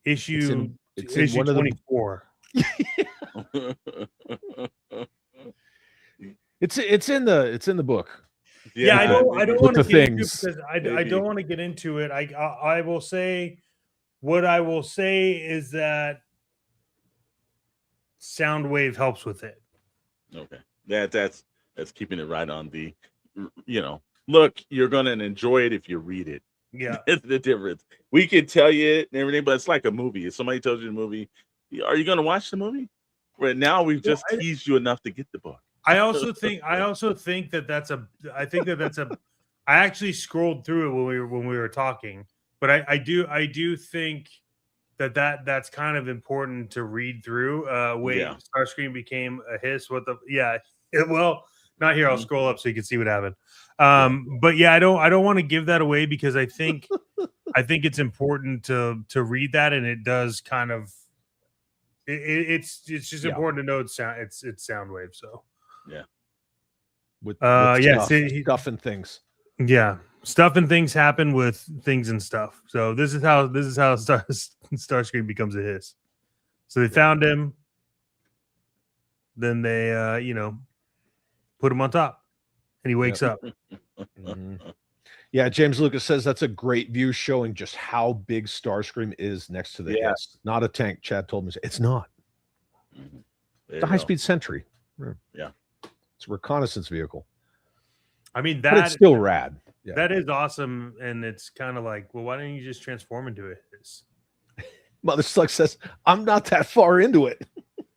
Issue issue 24. It's in the book. Yeah, I don't want to get into it because I don't want to get into it. I will say what I will say is that Soundwave helps with it. Okay, that's keeping it right on the, look, you're gonna enjoy it if you read it. Yeah, it's the difference. We can tell you it and everything, but it's like a movie. If somebody tells you the movie, are you gonna watch the movie? Right now, we've just teased you enough to get the book. I also think that that's a. I actually scrolled through it when we were talking, but I do think that's kind of important to read through. Starscream became a hiss. Well, not here. I'll scroll up so you can see what happened. But yeah, I don't want to give that away because I think it's important to read that, and it does kind of. It's just important to know it's Soundwave. So yeah, with stuff and things. Yeah, stuff and things happen with things and stuff. So this is how Starscream becomes a hiss. So they found him, then they put him on top, and he wakes up. Mm-hmm. Yeah, James Lucas says that's a great view showing just how big Starscream is next to the hiss. Not a tank. Chad told me it's not. It's a high-speed sentry. Yeah, it's a reconnaissance vehicle. I mean, but it's still rad. Yeah. That is awesome, and it's kind of like, well, why don't you just transform into a hiss? Mother Slug says, I'm not that far into it.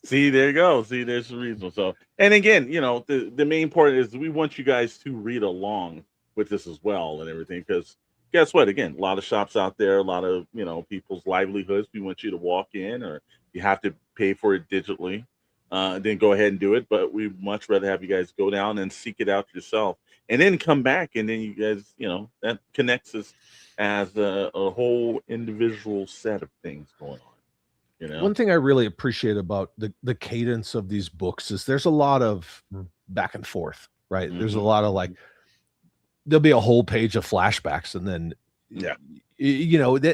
See, there you go. See, there's the reason. So, and again, the main part is we want you guys to read along with this as well and everything, because guess what? Again, a lot of shops out there, a lot of people's livelihoods. We want you to walk in, or you have to pay for it digitally, then go ahead and do it. But we'd much rather have you guys go down and seek it out yourself, and then come back, and then you guys, that connects us as a whole individual set of things going on. One thing I really appreciate about the cadence of these books is there's a lot of back and forth, right? Mm-hmm. There's a lot of there'll be a whole page of flashbacks, and then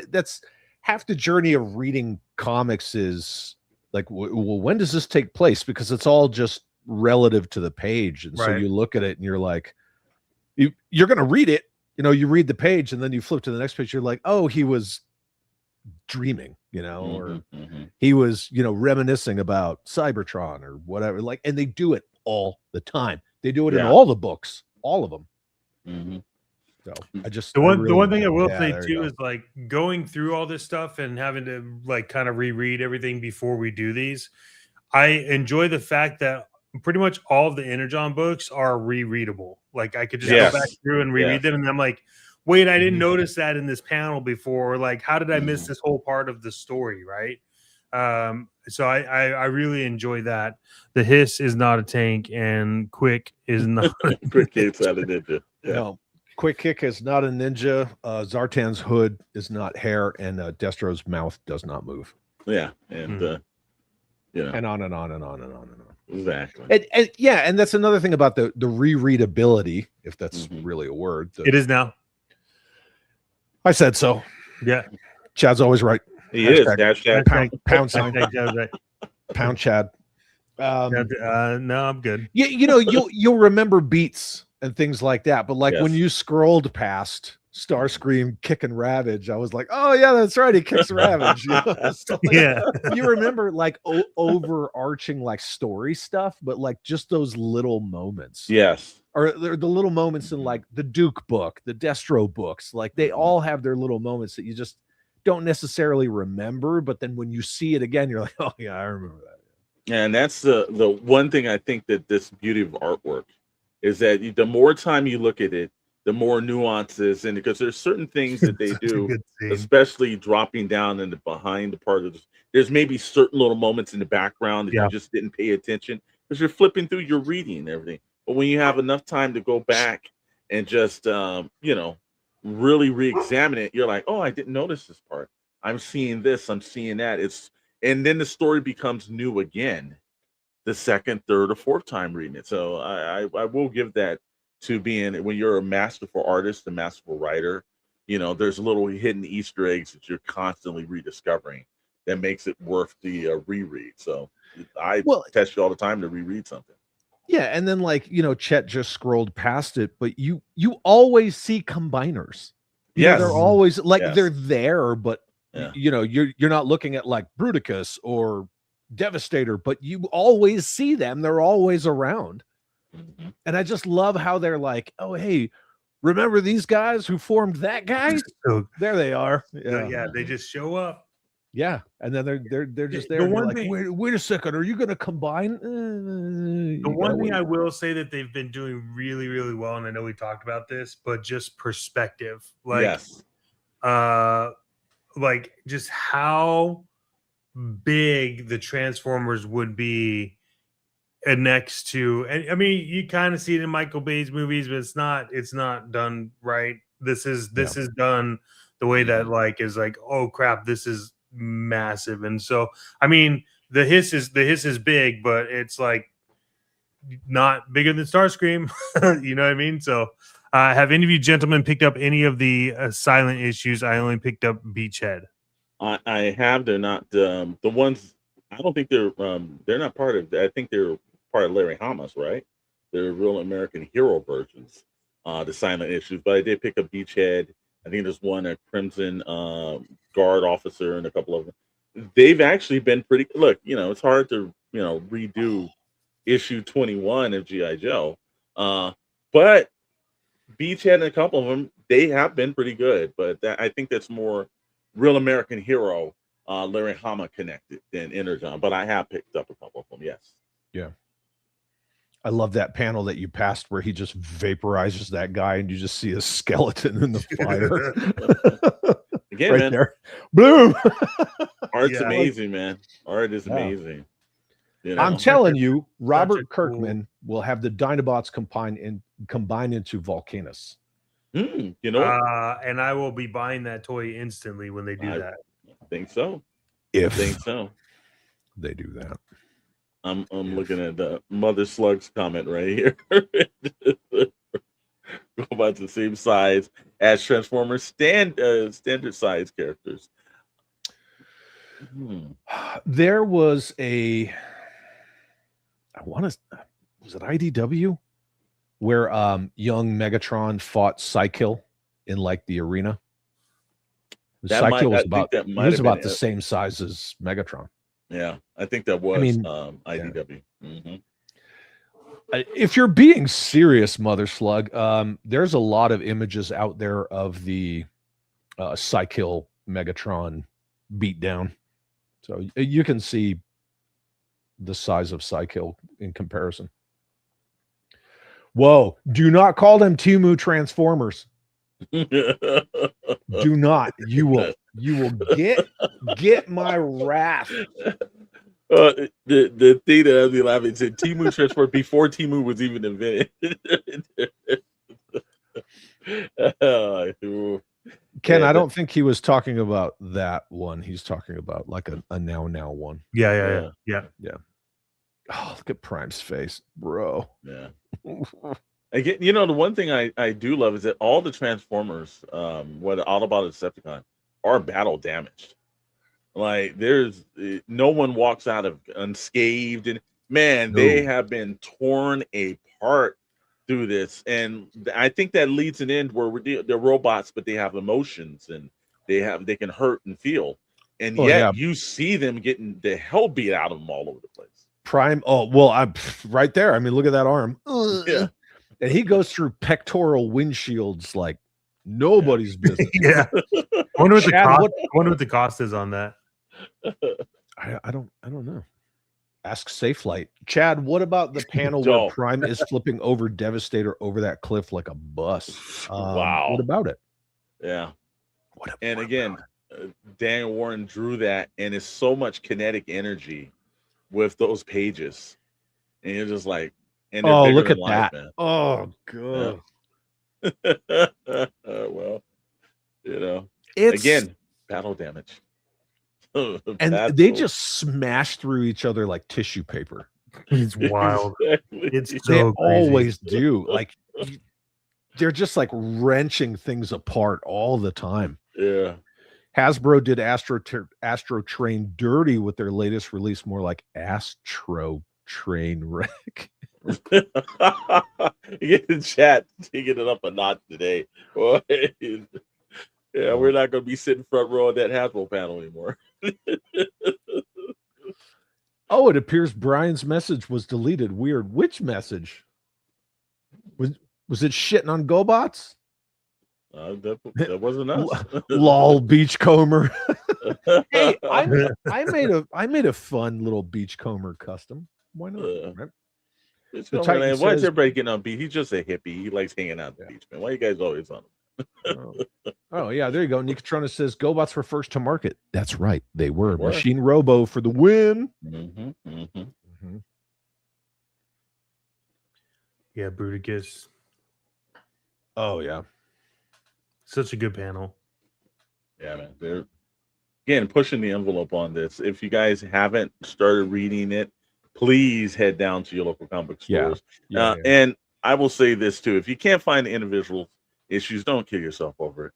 that's half the journey of reading comics is like, well, when does this take place? Because it's all just relative to the page, and so you look at it and you're like, you're gonna read it, you read the page, and then you flip to the next page, you're like, oh, he was dreaming, or he was reminiscing about Cybertron or whatever, and they do it all the time. They do it in all the books, all of them. Mm-hmm. So I just the one thing I will say too is going through all this stuff and having to kind of reread everything before we do these. I enjoy the fact that pretty much all of the Energon books are rereadable. Like I could just go back through and reread them, and I'm like, wait, I didn't notice that in this panel before. Like, how did I miss this whole part of the story? Right. So I really enjoy that. The hiss is not a tank, and Quick is not. Quick Kick's not a ninja. Yeah. No, Quick Kick is not a ninja. Zartan's hood is not hair, and Destro's mouth does not move. Yeah, and and on and on and on and on and on. Exactly. And that's another thing about the rereadability, if that's really a word. It is now. I said so. Yeah. Chad's always right. He is. Pound sign. Pound Chad. No, I'm good. You'll remember beats and things like that, but when you scrolled past Starscream kicking Ravage, I was like, oh yeah, that's right, he kicks Ravage. You remember overarching story stuff, but just those little moments. Yes. Or the little moments in the Duke book, the Destro books, they all have their little moments that you just don't necessarily remember, but then when you see it again, you're like, oh yeah, I remember that. And that's the one thing I think that this beauty of artwork is, that the more time you look at it, the more nuances, and because there's certain things that they do, especially dropping down in the behind the part of there's maybe certain little moments in the background that you just didn't pay attention because you're flipping through, you're reading and everything. But when you have enough time to go back and just really re-examine it, you're like, oh, I didn't notice this part. I'm seeing this, I'm seeing that. And then the story becomes new again the second, third, or fourth time reading it. So I will give that to being, when you're a masterful artist, a masterful writer, there's little hidden Easter eggs that you're constantly rediscovering that makes it worth the reread. So I test you all the time to reread something. Yeah, and then Chet just scrolled past it, but you always see combiners. They're always they're there, but you're not looking at Bruticus or Devastator, but you always see them. They're always around. And I just love how they're like, oh, hey, remember these guys who formed that guy? There they are. Yeah, they just show up. Yeah, and then they're just there. The And one like, thing- wait a second, are you going to combine? The one thing I will say that they've been doing really, really well, and I know we talked about this, but just perspective, like, like just how big the Transformers would be next to, and I mean, you kind of see it in Michael Bay's movies, but it's not done right. This is done the way that like is like, oh crap, this is massive. And so I mean, the hiss is big, but it's like not bigger than Starscream. You know what I mean? So have any of you gentlemen picked up any of the silent issues? I only picked up Beachhead. I have. They're not the ones. I don't think they're not part of. I think they're part of Larry Hama's, right? They're real American hero versions, the silent issues. But I did pick up Beachhead. I think there's one, a Crimson Guard officer, and a couple of them. They've actually been pretty. Look, it's hard to redo issue 21 of G.I. Joe, but Beachhead and a couple of them, they have been pretty good. But I think that's more real American hero, Larry Hama connected than Energon. But I have picked up a couple of them. Yes. Yeah. I love that panel that you passed where he just vaporizes that guy and you just see a skeleton in the fire. Again, right man. there. Boom. Art's amazing, man. Art is amazing. I'm telling you, Robert Kirkman will have the Dinobots combine into Volcanus. You know what? And I will be buying that toy instantly when they do that. I think so. I think so. They do that. I'm looking at the Mother Slug's comment right here. Go about the same size as Transformers standard size characters. There was was it IDW where young Megatron fought Psykill in like the arena? Psykill was about the same size as Megatron. Yeah, I think that was IDW. Yeah. If you're being serious, Mother Slug, there's a lot of images out there of the Psykill Megatron beatdown. So you can see the size of Psykill in comparison. Whoa, do not call them Timu Transformers. Do not. You will get my wrath. The thing that I was laughing said Timu Transformer before Timu was even invented. Ken, I don't think he was talking about that one. He's talking about like a now one. Yeah. Oh, look at Prime's face, bro. Yeah. Again, the one thing I do love is that all the Transformers, whether Autobot or Decepticon, are battle damaged. Like there's no one walks out of unscathed, and man, they have been torn apart through this. And I think that leads an end where they're robots, but they have emotions and they can hurt and feel. And you see them getting the hell beat out of them all over the place. Prime, I'm right there. I mean, look at that arm. Yeah. And he goes through pectoral windshields like nobody's business. Yeah. I wonder what the cost is on that. I don't know. Ask Safelight. Chad, what about the panel where Prime is flipping over Devastator over that cliff like a bus? Wow. What about it? Yeah. And again, Daniel Warren drew that, and it's so much kinetic energy with those pages. And you're just like, and look at life, that. Man. Oh, good. Yeah. Well, it's again, battle damage. And they just smash through each other like tissue paper. It's wild. Exactly. It's so they crazy. Always do. Like they're just like wrenching things apart all the time. Yeah. Hasbro did Astro Train dirty with their latest release, more like Astro Train Wreck. You get the chat taking it up a notch today. Boy. Yeah, we're not going to be sitting front row of that Hasbro panel anymore. Oh, it appears Brian's message was deleted. Weird. Which message? Was it shitting on GoBots? That wasn't us. Lol, Beachcomber. Hey, I made a fun little beachcomber custom. Why not? Right? The Titan man, why is says- everybody getting on beat? He's just a hippie. He likes hanging out at the beach, man. Why you guys always on him? Oh yeah, there you go. Nicotrona says GoBots were first to market. That's right, they were. Machine Robo for the win. Yeah, Bruticus. Oh yeah, such a good panel. Yeah, man. They're again pushing the envelope on this. If you guys haven't started reading it, please head down to your local comic stores. And I will say this too: if you can't find the individual issues, don't kill yourself over it.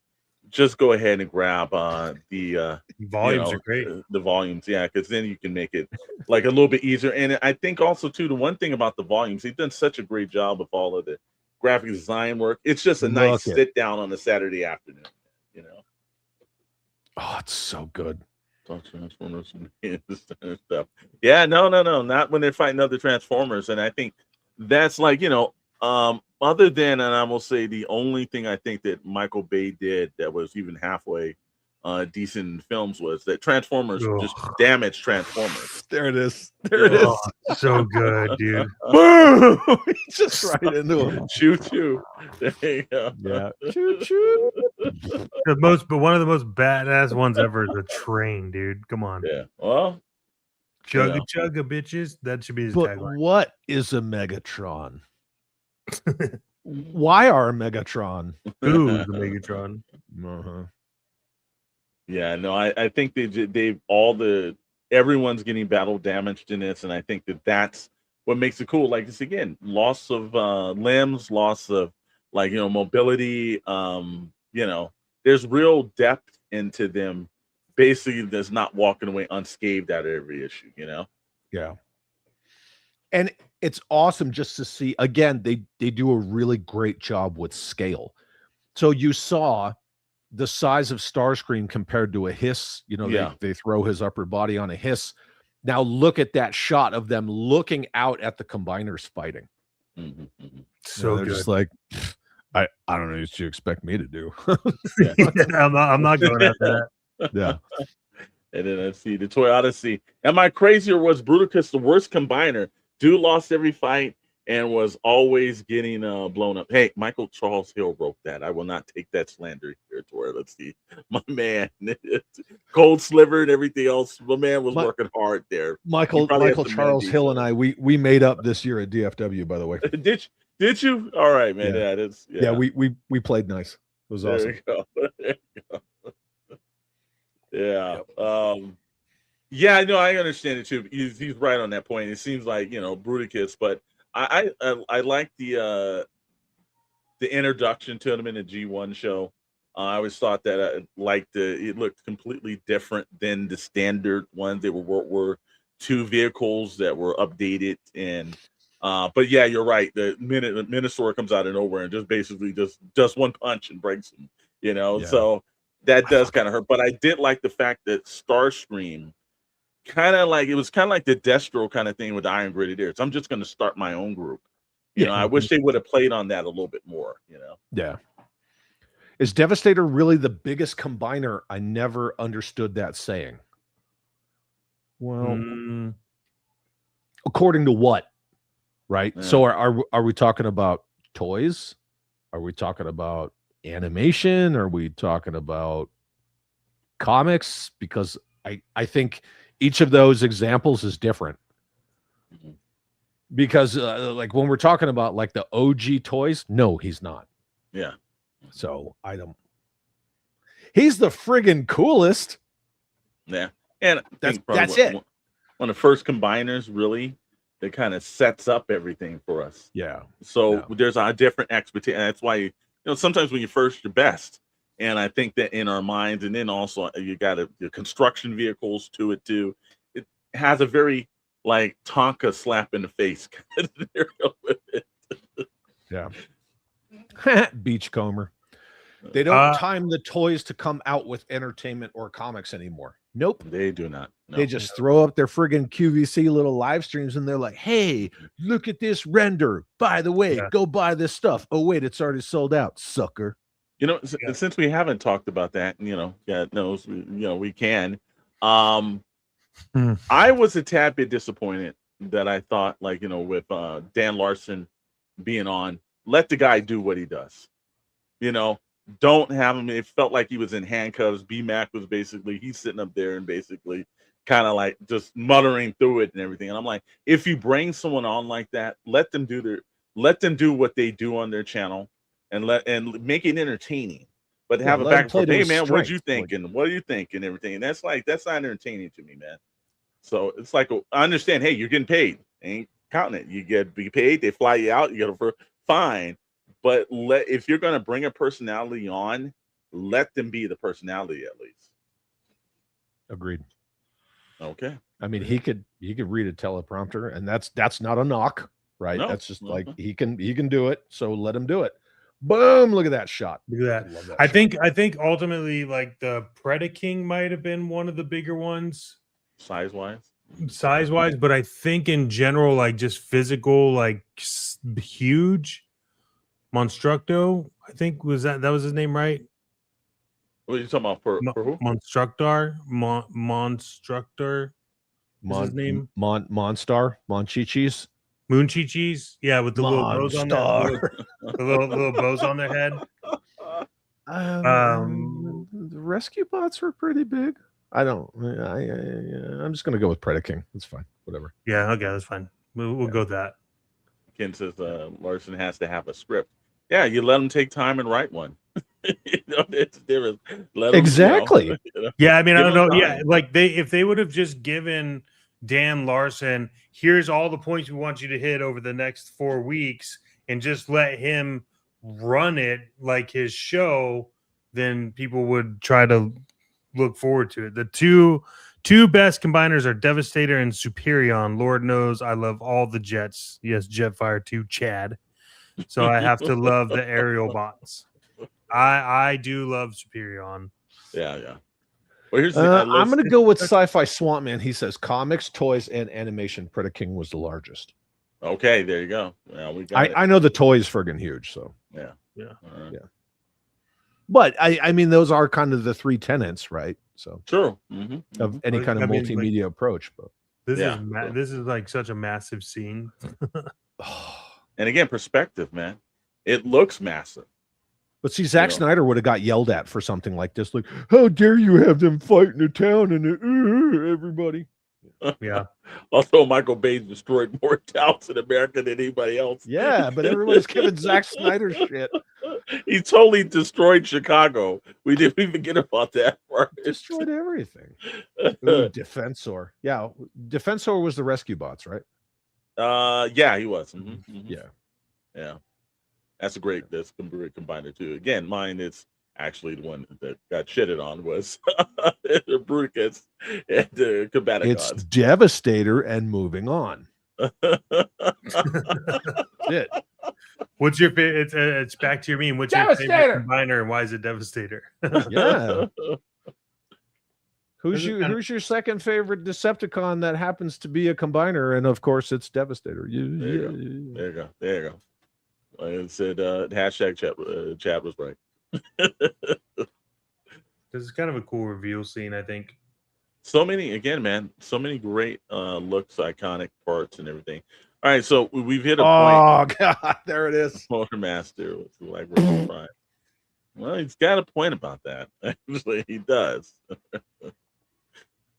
Just go ahead and grab the volumes are great. The volumes, yeah, because then you can make it like a little bit easier. And I think also too, the one thing about the volumes, he's done such a great job of all of the graphic design work. It's just a nice sit down on a Saturday afternoon, you know. Oh, it's so good. Transformers and stuff. Yeah, no, not when they're fighting other Transformers. And I think that's like, you know, other than, and I will say the only thing I think that Michael Bay did that was even halfway decent in films was that Transformers just damaged Transformers. There it is. There it is. So good, dude. Boom! Just right into him. Choo choo. There you go. Yeah. Choo choo. But one of the most badass ones ever is a train, dude. Come on. Yeah. Well, chugga chugga, bitches. That should be his tagline. What is a Megatron? Why are a Megatron? Ooh, the Megatron. Yeah, no, I think they've everyone's getting battle damaged in this, and I think that's what makes it cool. Like this again, loss of limbs, loss of mobility. There's real depth into them. Basically, there's not walking away unscathed out of every issue. Yeah, and it's awesome just to see. Again, they do a really great job with scale. So you saw the size of Starscream compared to a Hiss. They throw his upper body on a Hiss. Now look at that shot of them looking out at the combiners fighting. So they're just like, I don't know what you expect me to do. I'm not going after that. Yeah. And then let's see the Toy Odyssey. Am I crazy or was Bruticus the worst combiner? Dude lost every fight and was always getting blown up. Hey, Michael Charles Hill wrote that. I will not take that slander here to where, let's see, my man, cold sliver and everything else. My man was working hard there. Michael Charles Hill and I, we made up this year at DFW, by the way. Did you? All right, man. Yeah, we played nice. It was awesome. There you go. Yeah. Yeah, no, I understand it too. He's right on that point. It seems like Bruticus, but I like the introduction to him in the G1 show. I always thought that it looked completely different than the standard ones. They were two vehicles that were updated and but yeah, you're right. The minute Minosaur comes out of nowhere and just basically just one punch and breaks him, so that does kind of hurt. But I did like the fact that Starscream it was kind of like the Destro kind of thing with the Iron Grenadiers. I'm just going to start my own group. I wish they would have played on that a little bit more. Yeah. Is Devastator really the biggest combiner? I never understood that saying. Well, according to what? Right. Yeah. So are we talking about toys? Are we talking about animation? Are we talking about comics? Because I think each of those examples is different. Because like when we're talking about like the OG toys, no, he's not. Yeah. So he's the friggin' coolest. Yeah. And that's it. One of the first combiners really that kind of sets up everything for us. Yeah. So there's a different expertise. And that's why, sometimes when you're first, you're best. And I think that in our minds, and then also you got the construction vehicles to it too. It has a very Tonka slap in the face. Yeah. Beachcomber. They don't time the toys to come out with entertainment or comics anymore. Nope. They do not. No. They just throw up their friggin' QVC little live streams and they're like, hey, look at this render. By the way, go buy this stuff. Oh, wait, it's already sold out, sucker. Since we haven't talked about that, God knows, we can. I was a tad bit disappointed that I thought, with Dan Larson being on, let the guy do what he does. Don't have him. It felt like he was in handcuffs. B-Mac was basically, he's sitting up there and basically kind of like just muttering through it and everything. And I'm like, if you bring someone on like that, let them do what they do on their channel and make it entertaining. But have a back and forth. Hey man, what you thinking? What do you think? And everything. And that's not entertaining to me, man. So it's like, I understand, hey, you're getting paid. Ain't counting it. You get be paid, they fly you out, you get a fine. But if you're gonna bring a personality on, let them be the personality at least. Agreed. Okay. I mean, he could read a teleprompter, and that's not a knock, right? No. That's just like he can do it, so let him do it. Boom! Look at that shot. Look at that. I think ultimately, like the Predaking might have been one of the bigger ones, size wise, but I think in general, like just physical, like huge. Monstructo, I think that was his name, right? What are you talking about for who? Monstructor. What's his name? Monstar, Monchichis. Moonchichis, yeah, with the little bows on the little bows on their head. The rescue bots were pretty big. I'm just gonna go with Predaking. That's fine. Whatever. Yeah, okay, that's fine. We'll go with that. Ken says Larson has to have a script. Yeah, you let him take time and write one. Exactly. Yeah, I mean, I don't know. Yeah, like if they would have just given Dan Larson, here's all the points we want you to hit over the next 4 weeks, and just let him run it like his show, then people would try to look forward to it. The two best combiners are Devastator and Superion. Lord knows I love all the jets. Yes, Jetfire 2, Chad. So I have to love the aerial bots. I do love Superion. Yeah. Well, here's I'm going to go with Sci-Fi Swamp Man. He says comics, toys, and animation. Predaking was the largest. Okay, there you go. Yeah, I know the toys friggin' huge. So yeah. Right. Yeah. But I mean, those are kind of the three tenets, right? So true. Of any kind of multimedia approach. But this is like such a massive scene. And again, perspective, man. It looks massive. But see, Zack Snyder would have got yelled at for something like this. Like, how dare you have them fight in a town and everybody? Yeah. Also, Michael Bay destroyed more towns in America than anybody else. Yeah, but everybody's giving Zack Snyder shit. He totally destroyed Chicago. We didn't even forget about that part. Destroyed everything. Ooh, Defensor. Yeah, Defensor was the rescue bots, right? Yeah, he was. Yeah. That's a great combiner too. Again, mine is actually the one that got shitted on was the Bruticus and the Combaticons. It's Devastator and moving on. It. What's your favorite? It's back to your meme. What's your favorite combiner and why is it Devastator? Yeah. Who's your second favorite Decepticon that happens to be a combiner? And of course, it's Devastator. There you go. Like I said, hashtag chat was right. This is kind of a cool reveal scene, I think. So many great looks, iconic parts, and everything. All right, so we've hit a point. Oh God, there it is. Motormaster with like Prime. Well, he's got a point about that. Actually, he does.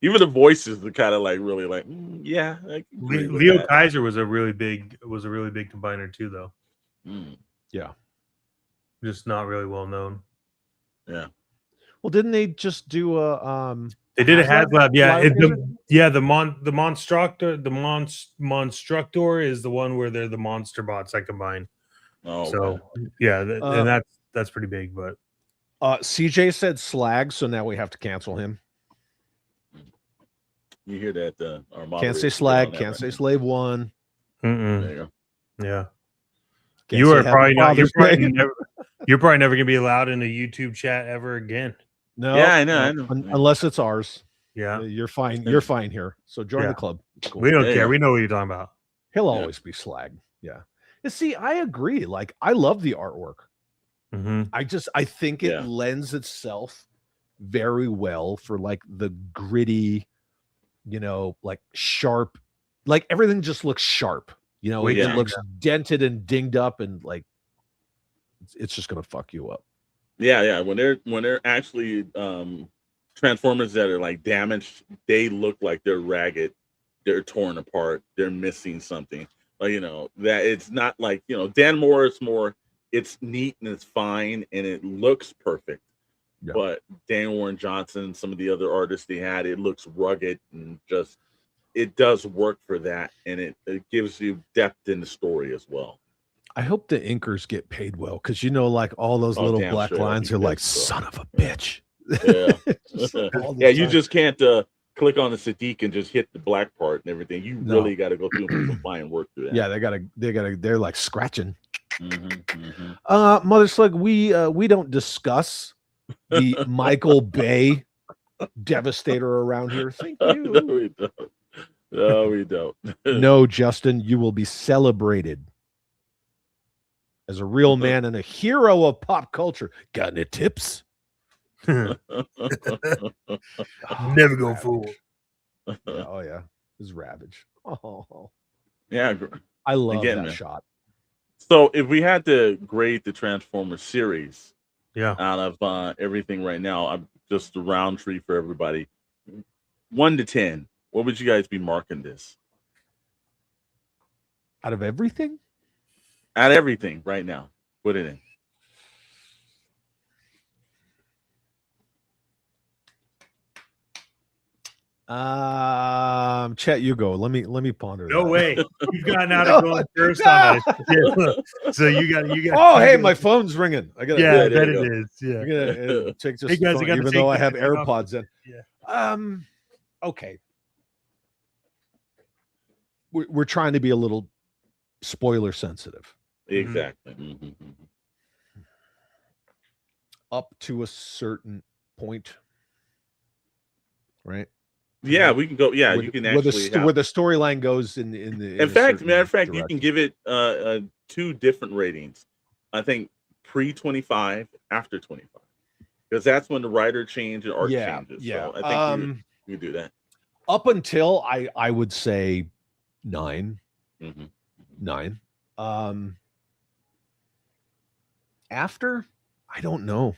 Even the voices are kind of like really like, yeah. Leo Kaiser was a really big combiner too, though. Yeah, just not really well known. Yeah. Well, didn't they just do a They did a HasLab, yeah. The Monstructor is the one where they're the monster bots that combine. Oh, so okay. yeah, and that's pretty big. But CJ said slag, so now we have to cancel him. You hear that? Can't say slag. Can't say slave one. There you go. Yeah. Can't you are probably not. You're probably never gonna be allowed in a YouTube chat ever again. No. Yeah, I know. Unless it's ours. Yeah. You're fine. You're fine here. So join the club. Cool. We don't care. We know what you're talking about. He'll always be slag. Yeah. And see, I agree. Like, I love the artwork. I think it Yeah. lends itself very well for like the gritty, like sharp, like everything just looks sharp. It Yeah. looks dented and dinged up, and like it's just gonna fuck you up. Yeah. When they're actually Transformers that are like damaged, they look like they're ragged, they're torn apart, they're missing something. Like that it's not like Dan Morris more. It's neat and it's fine and it looks perfect. Yeah. But Dan Warren Johnson, some of the other artists they had, it looks rugged and just it does work for that, and it gives you depth in the story as well. I hope the inkers get paid well, because like all those little damn black sure, that'd lines be are like, good stuff. son of a bitch. Yeah. Just like all the Yeah, you time. just can't click on the Sadiq and just hit the black part and everything. You No. really got to go through and put some fine work through that. Yeah, they're like scratching. Mm-hmm. Mother Slug, we don't discuss the Michael Bay Devastator around here. Thank No, you. we don't. No, we don't. No, Justin, you will be celebrated as a real man and a hero of pop culture. Got any tips? Never go fool. Oh yeah, it's Ravage. Oh, Yeah, I love Again, that man. shot. So if we had to grade the Transformers series Yeah. out of everything right now, I'm just a round tree for everybody. 1 to 10, what would you guys be marking this? Out of everything, At everything right now, put it in. Chet, you go. Let me ponder. No that. way. You've gotten out of going first on it. So you got. Oh, hey, my phone's ringing. I gotta. Yeah, I there bet you it go. is. Yeah. I'm gonna take just Hey, the guys, I phone, gotta even take though I that have thing off. AirPods in. Yeah. Okay. We're trying to be a little spoiler sensitive. Exactly. Mm-hmm. Up to a certain point, right? Yeah, we can go. Yeah, Where you can where the actually. where the storyline goes in In a fact, certain matter of fact, you direction. can give it 2 different ratings. I think pre-25, after 25, because that's when the writer change and art changes. Yeah. So I think you do that. Up until I would say 9. Mm-hmm. 9. After, I don't know.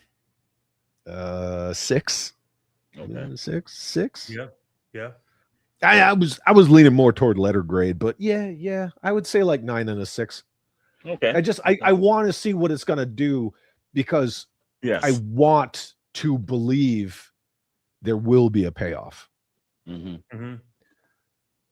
6. Okay. 6. Yeah. I was leaning more toward letter grade, but yeah, I would say like 9 and a 6. Okay. I want to see what it's gonna do, because Yes. I want to believe there will be a payoff. Mm-hmm.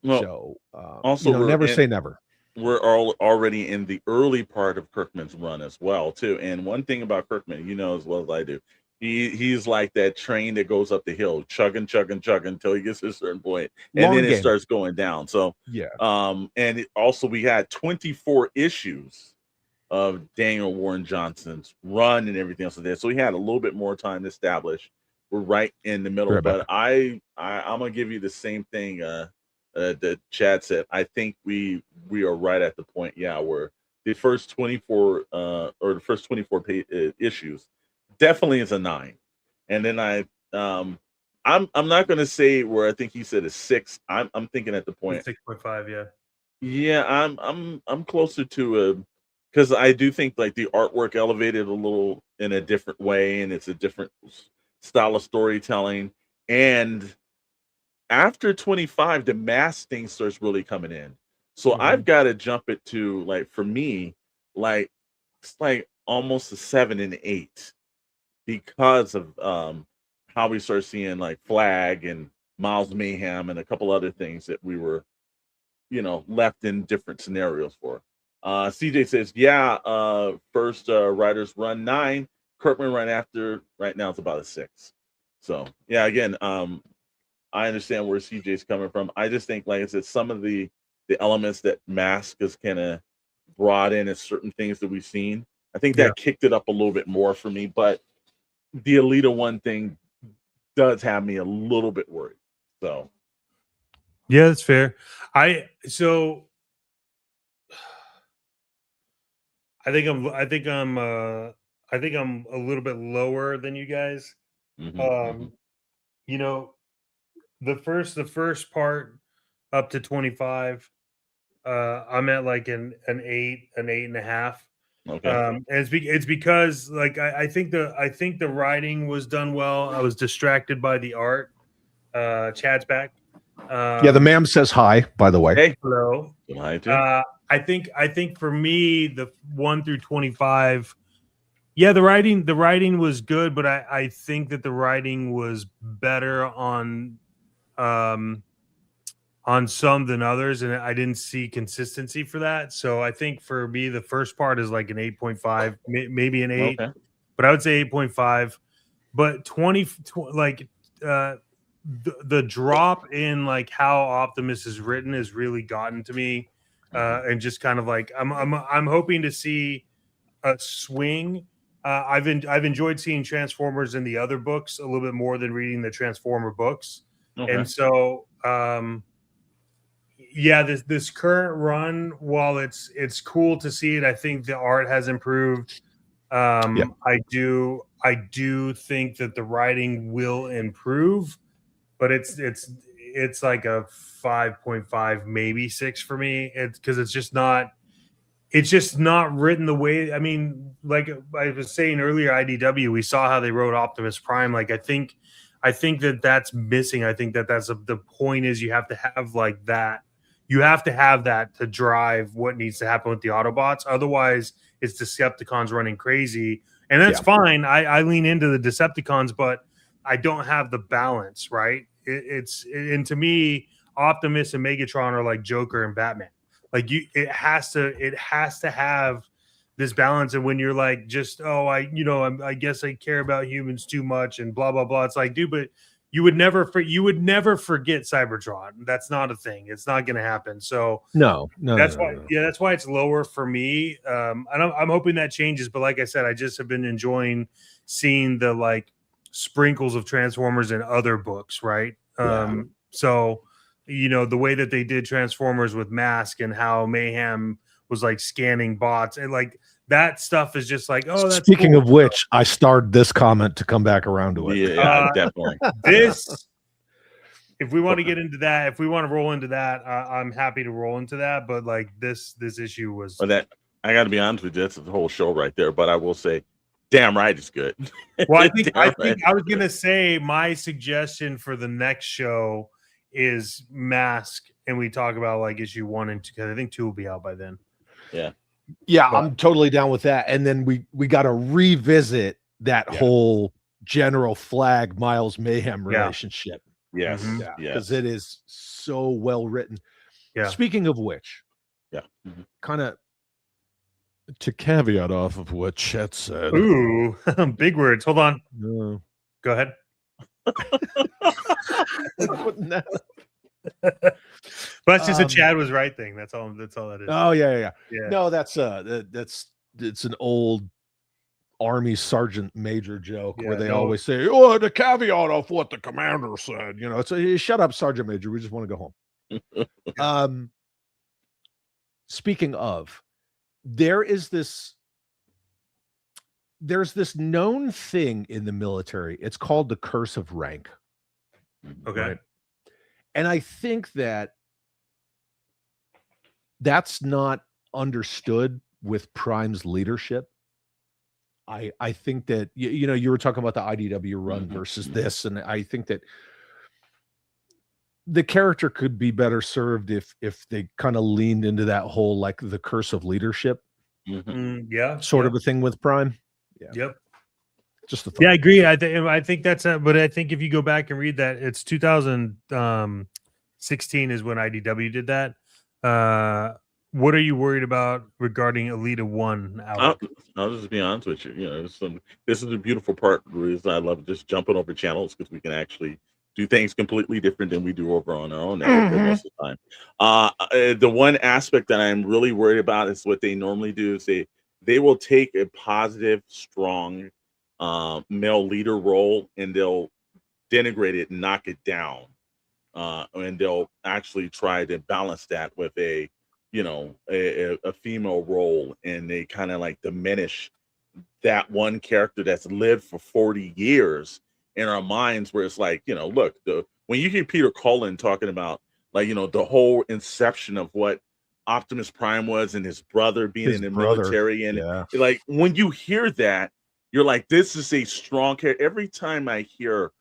Well, So also never say never. We're all already in the early part of Kirkman's run as well, too. And one thing about Kirkman, you know as well as I do, he's like that train that goes up the hill, chugging until he gets to a certain point, and Long then it game. starts going down. So Yeah. and also we had 24 issues of Daniel Warren Johnson's run and everything else like that. So we had a little bit more time to establish. We're right in the middle, Right back. but I'm gonna give you the same thing that Chad said. I think we are right at the point, where the first 24 or the first 24 issues definitely is a 9, and then I'm not gonna say where I think he said a 6. I'm thinking at the point 6.5. Yeah. Yeah, I'm closer to because I do think like the artwork elevated a little in a different way, and it's a different style of storytelling. And after 25, the mass thing starts really coming in. So I've got to jump it to, like, for me, like it's like almost a 7 and 8 because of how we start seeing like Flag and Miles Mayhem and a couple other things that we were left in different scenarios for. CJ says, first writers run 9, Kirkman run after right now it's about a 6. So yeah, again, I understand where CJ's coming from. I just think, like I said, some of the elements that M.A.S.K has kind of brought in as certain things that we've seen, I think that kicked it up a little bit more for me. But the Alita One thing does have me a little bit worried. So yeah, that's fair. I think I'm I'm a little bit lower than you guys. You know, the first part up to 25, I'm at like an 8.5. Okay. And it's because like I think the writing was done well. I was distracted by the art. Chad's back. Yeah, the ma'am says hi, by the way. Hey. Hello. Hi, too. I think for me, the 1 through 25, yeah, the writing was good, but I think that the writing was better on some than others, and I didn't see consistency for that. So I think for me, the first part is like an 8.5, maybe an 8, Okay. but I would say 8.5. But 20 like the drop in like how Optimus is written has really gotten to me, and just kind of like I'm hoping to see a swing. I've enjoyed seeing Transformers in the other books a little bit more than reading the Transformer books, and so yeah, this current run, while it's cool to see it, I think the art has improved. I do think that the writing will improve, but it's like a 5.5, maybe 6 for me. It's because it's just not written the way. I mean, like I was saying earlier, IDW, we saw how they wrote Optimus Prime. Like I think that's missing. I think that's the point is you have to have like that. You have to have that to drive what needs to happen with the Autobots. Otherwise, it's Decepticons running crazy, and that's fine. I lean into the Decepticons, but I don't have the balance, right? And to me, Optimus and Megatron are like Joker and Batman. Like it has to have this balance. And when you're like, just I guess I care about humans too much and blah blah blah. It's like, dude, but you would never forget Cybertron. That's not a thing. It's not going to happen. So No. that's why it's lower for me. And I'm hoping that changes. But like I said, I just have been enjoying seeing the like sprinkles of Transformers in other books, right? So the way that they did Transformers with M.A.S.K and how Mayhem was like scanning bots and like that stuff is just like, oh, that's Speaking cool. of which, I starred this comment to come back around to it. Yeah, definitely. If we want to get into that, if we want to roll into that, I'm happy to roll into that. But like this issue was. Well, that I got to be honest with you, that's the whole show right there. But I will say, damn right, it's good. Well, I think I was gonna say my suggestion for the next show is M.A.S.K, and we talk about like issue 1 and 2 because I think 2 will be out by then. Yeah, I'm totally down with that. And then we got to revisit that whole General Flag Miles Mayhem relationship. Yes, because it is so well written. Yeah. Speaking of which, kind of to caveat off of what Chet said. Ooh, big words. Hold on. No. Go ahead. But that's just a Chad was right thing. That's all that is. Oh yeah. No, that's it's an old Army sergeant major joke where they always say, "Oh, the caveat of what the commander said." It's a shut up, Sergeant Major. We just want to go home. Speaking of, there's this known thing in the military. It's called the curse of rank. Okay. Right? And I think that's not understood with Prime's leadership. I think that, you were talking about the IDW run versus this, and I think that the character could be better served if they kind of leaned into that whole, like, the curse of leadership sort of a thing with Prime. Yep. Just the thought. Yeah, I agree. I think that's but I think if you go back and read that, it's 2016 is when IDW did that. What are you worried about regarding Elita 1? I'll just be honest with you. This is a beautiful part. The reason I love just jumping over channels because we can actually do things completely different than we do over on our own network most of the time. The one aspect that I'm really worried about is what they normally do is they will take a positive, strong male leader role and they'll denigrate it and knock it down. And they'll actually try to balance that with a female role, and they kind of like diminish that one character that's lived for 40 years in our minds, where it's like, you know, look, when you hear Peter Cullen talking about, like, you know, the whole inception of what Optimus Prime was and his brother being in the military, and like when you hear that, you're like, this is a strong character. Every time I hear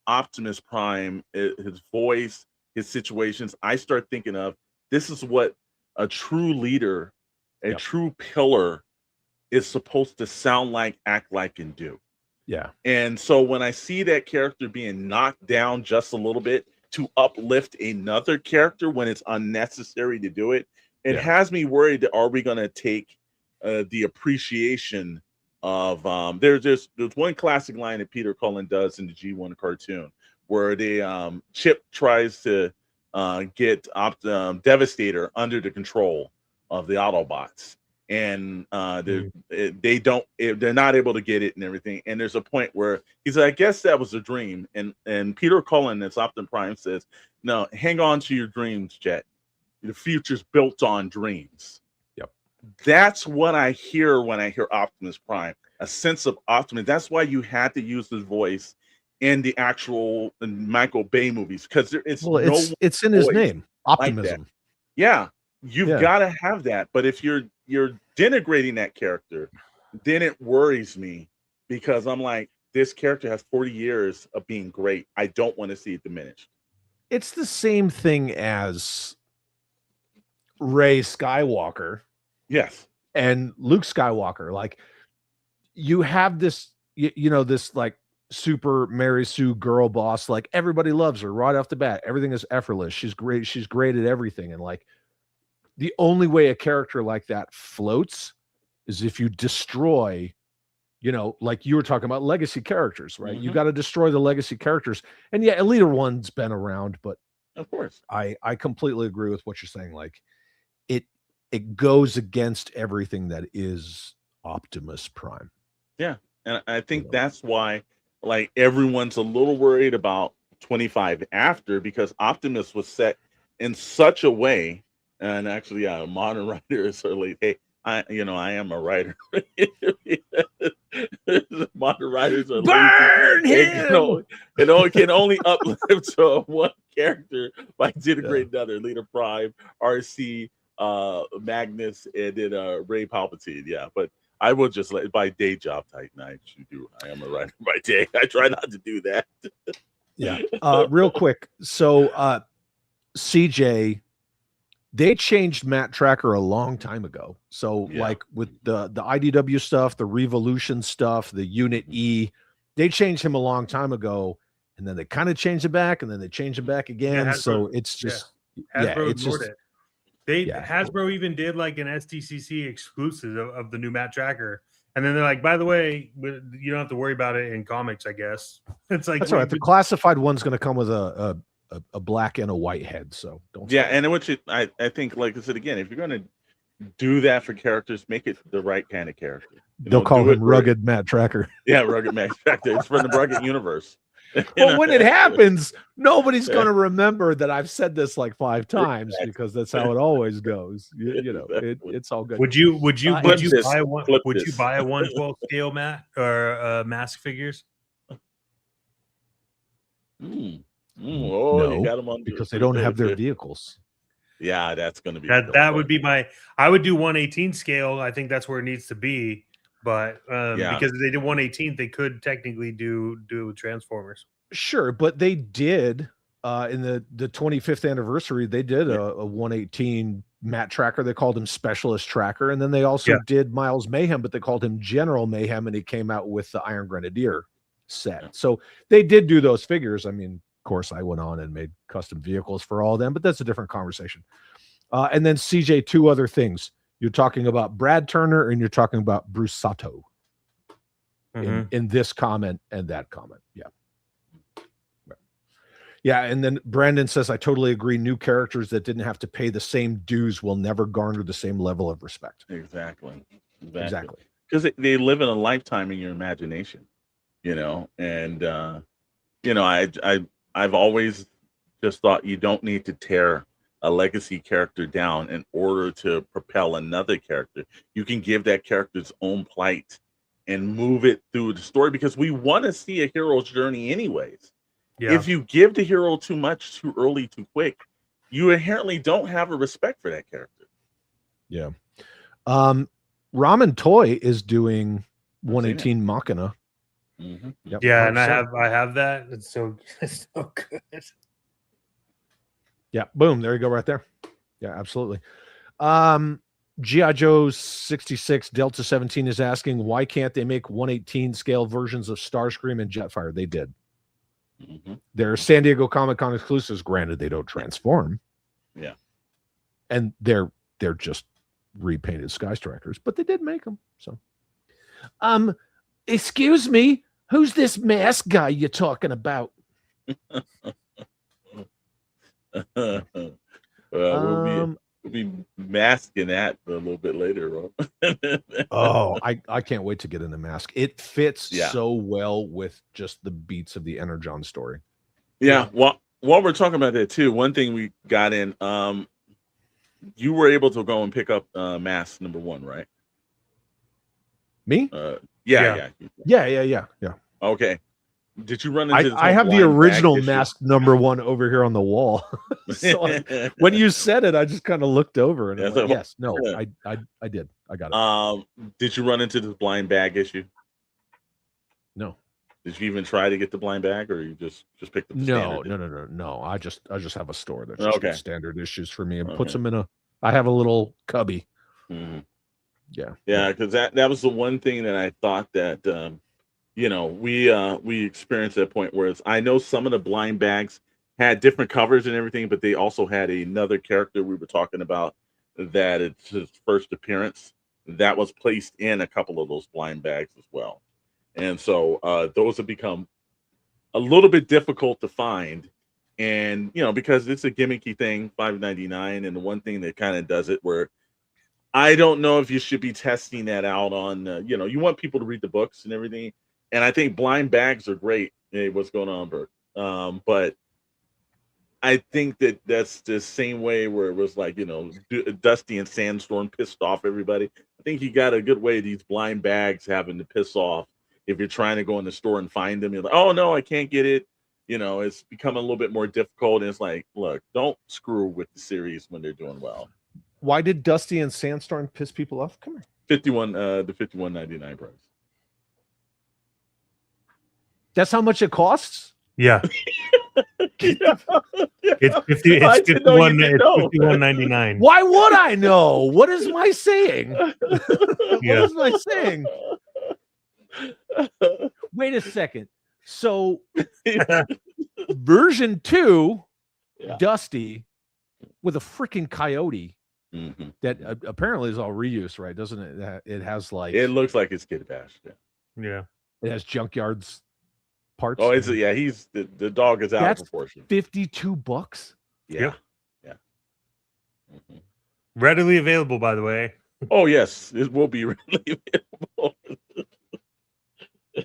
Optimus Prime, his voice, his situations, I start thinking of, this is what a true leader, a true pillar is supposed to sound like, act like, and do. Yeah. And so when I see that character being knocked down just a little bit to uplift another character when it's unnecessary to do it, it has me worried that, are we going to take the appreciation of there's one classic line that Peter Cullen does in the G1 cartoon where Chip tries to get Devastator under the control of the Autobots, and they're not able to get it and everything. And there's a point where he's like, I guess that was a dream, and Peter Cullen, as Optimus Prime, says, no, hang on to your dreams, Jet. The future's built on dreams. That's what I hear when I hear Optimus Prime, a sense of optimism. That's why you had to use his voice in the actual Michael Bay movies, because it's in his name, optimism. Like yeah, you've got to have that. But if you're denigrating that character, then it worries me, because I'm like, this character has 40 years of being great. I don't want to see it diminished. It's the same thing as Rey Skywalker. Yes. And Luke Skywalker. Like, you have this, you know, this like super Mary Sue girl boss, like everybody loves her right off the bat. Everything is effortless. She's great. She's great at everything. And like, the only way a character like that floats is if you destroy, you know, like you were talking about legacy characters, right? You got to destroy the legacy characters. And yeah, Elite One's been around, but of course, I completely agree with what you're saying. Like, it goes against everything that is Optimus Prime. Yeah. And I think that's why, like, everyone's a little worried about 25 after, because Optimus was set in such a way. And actually, modern writers are like, hey, I am a writer. Modern writers are burn him. It can only uplift to one character by denigrating another. Leader Prime, RC, Magnus, and then Ray Palpatine. Yeah, but I will just let, by day job Titan, I am a writer by day. I try not to do that. Yeah. Real quick. So CJ, they changed Matt Tracker a long time ago. So like with the IDW stuff, the Revolution stuff, the Unit E, they changed him a long time ago, and then they kind of changed it back, and then they changed it back again. Hasbro, so it's just Hasbro it's just it. Hasbro even did like an SDCC exclusive of the new Matt Tracker, and then they're like, by the way, you don't have to worry about it in comics, I guess. It's like, that's all right. The classified one's going to come with a black and a white head, so don't. Yeah, and I think, like I said again, if you're going to do that for characters, make it the right kind of character. They'll call him Rugged Matt Tracker. Yeah, Rugged Matt Tracker. It's from the Rugged Universe. Well, when it happens, nobody's going to remember that I've said this like 5 times, because that's how it always goes. You know, it's all good. Would you buy one? Would you buy a 1/12 scale M.A.S.K figures? No, you got them on, because they don't have their vehicles. Yeah, that's going to be that would be my. I would do 1/18 scale. I think that's where it needs to be. But because if they did 1/18, they could technically do Transformers. Sure, but they did in the 25th anniversary. They did a 1/18 Matt Tracker. They called him Specialist Tracker, and then they also did Miles Mayhem, but they called him General Mayhem, and he came out with the Iron Grenadier set. So they did do those figures. I mean, of course, I went on and made custom vehicles for all of them, but that's a different conversation. And then CJ, 2 other things. You're talking about Brad Turner, and you're talking about Bruce Sato in this comment and that comment. Yeah. And then Brandon says, I totally agree. New characters that didn't have to pay the same dues will never garner the same level of respect. Exactly. Because they live in a lifetime in your imagination, you know. And you know, I've always just thought you don't need to tear a legacy character down in order to propel another character. You can give that character its own plight and move it through the story, because we want to see a hero's journey anyways. Yeah. If you give the hero too much, too early, too quick, you inherently don't have a respect for that character. Yeah. Ramen Toy is doing 118 Machina. Mm-hmm. Yep, Yeah, and 100%. I have that. It's so good. Yeah, boom, there you go right there. Yeah, absolutely. G.I. Joe 66 Delta 17 is asking, why can't they make 118 scale versions of Starscream and Jetfire? They did. Mm-hmm. They're San Diego Comic-Con exclusives. Granted, they don't transform. Yeah. And they're just repainted Sky Strikers, but they did make them. So excuse me, who's this mask guy you're talking about? We'll be masking that a little bit later. Oh, I can't wait to get in the mask. It fits Yeah. so well with just the beats of the Energon story. Yeah. Well, while we're talking about that too, one thing we got in, you were able to go and pick up mask number 1, right? Me? Yeah. Yeah. Okay. Did you run into? I have the original mask number 1 over here on the wall. So when you said it, I just kind of looked over and Yeah, yes, no, I did. I got it. Did you run into the blind bag issue? No. Did you even try to get the blind bag, or you just picked up the standard? No. I just have a store that just Okay. gets standard issues for me and puts them in a. I have a little cubby. Mm-hmm. Yeah, because that was the one thing that I thought that we experienced that point where I know some of the blind bags had different covers and everything, but they also had another character we were talking about that it's his first appearance that was placed in a couple of those blind bags as well. And so those have become a little bit difficult to find. And, because it's a gimmicky thing, $5.99. And the one thing that kind of does it where I don't know if you should be testing that out on, you want people to read the books and everything. And I think blind bags are great. Hey, what's going on, Bert? But I think that's the same way where it was like, Dusty and Sandstorm pissed off everybody. I think you got a good way these blind bags having to piss off. If you're trying to go in the store and find them, you're like, oh, no, I can't get it. It's become a little bit more difficult. And it's like, look, don't screw with the series when they're doing well. Why did Dusty and Sandstorm piss people off? Come here. The $51.99 price. That's how much it costs? Yeah. It's $51.99. Why would I know? What is my saying? What is my saying? Wait a second. So version 2, Dusty with a freaking coyote that apparently is all reuse, right? Doesn't it? It has like, it looks like it's Kid Bash. Yeah. It has junkyards parts. Oh, he's the dog is out of proportion. $52. Yeah. Readily available, by the way. Oh yes, it will be readily available.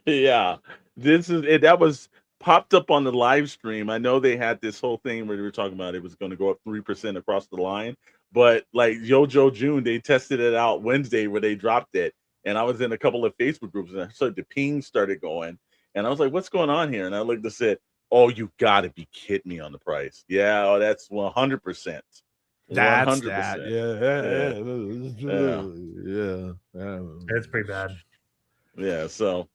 Yeah, that was popped up on the live stream. I know they had this whole thing where they were talking about it was going to go up 3% across the line, but like Yojo June, they tested it out Wednesday where they dropped it, and I was in a couple of Facebook groups and I started the ping started going, and I was like, "What's going on here?" And I looked and said, "Oh, you got to be kidding me on the price." Yeah, oh, that's 100%. That's 100%. that. Yeah. That's pretty bad. Yeah, so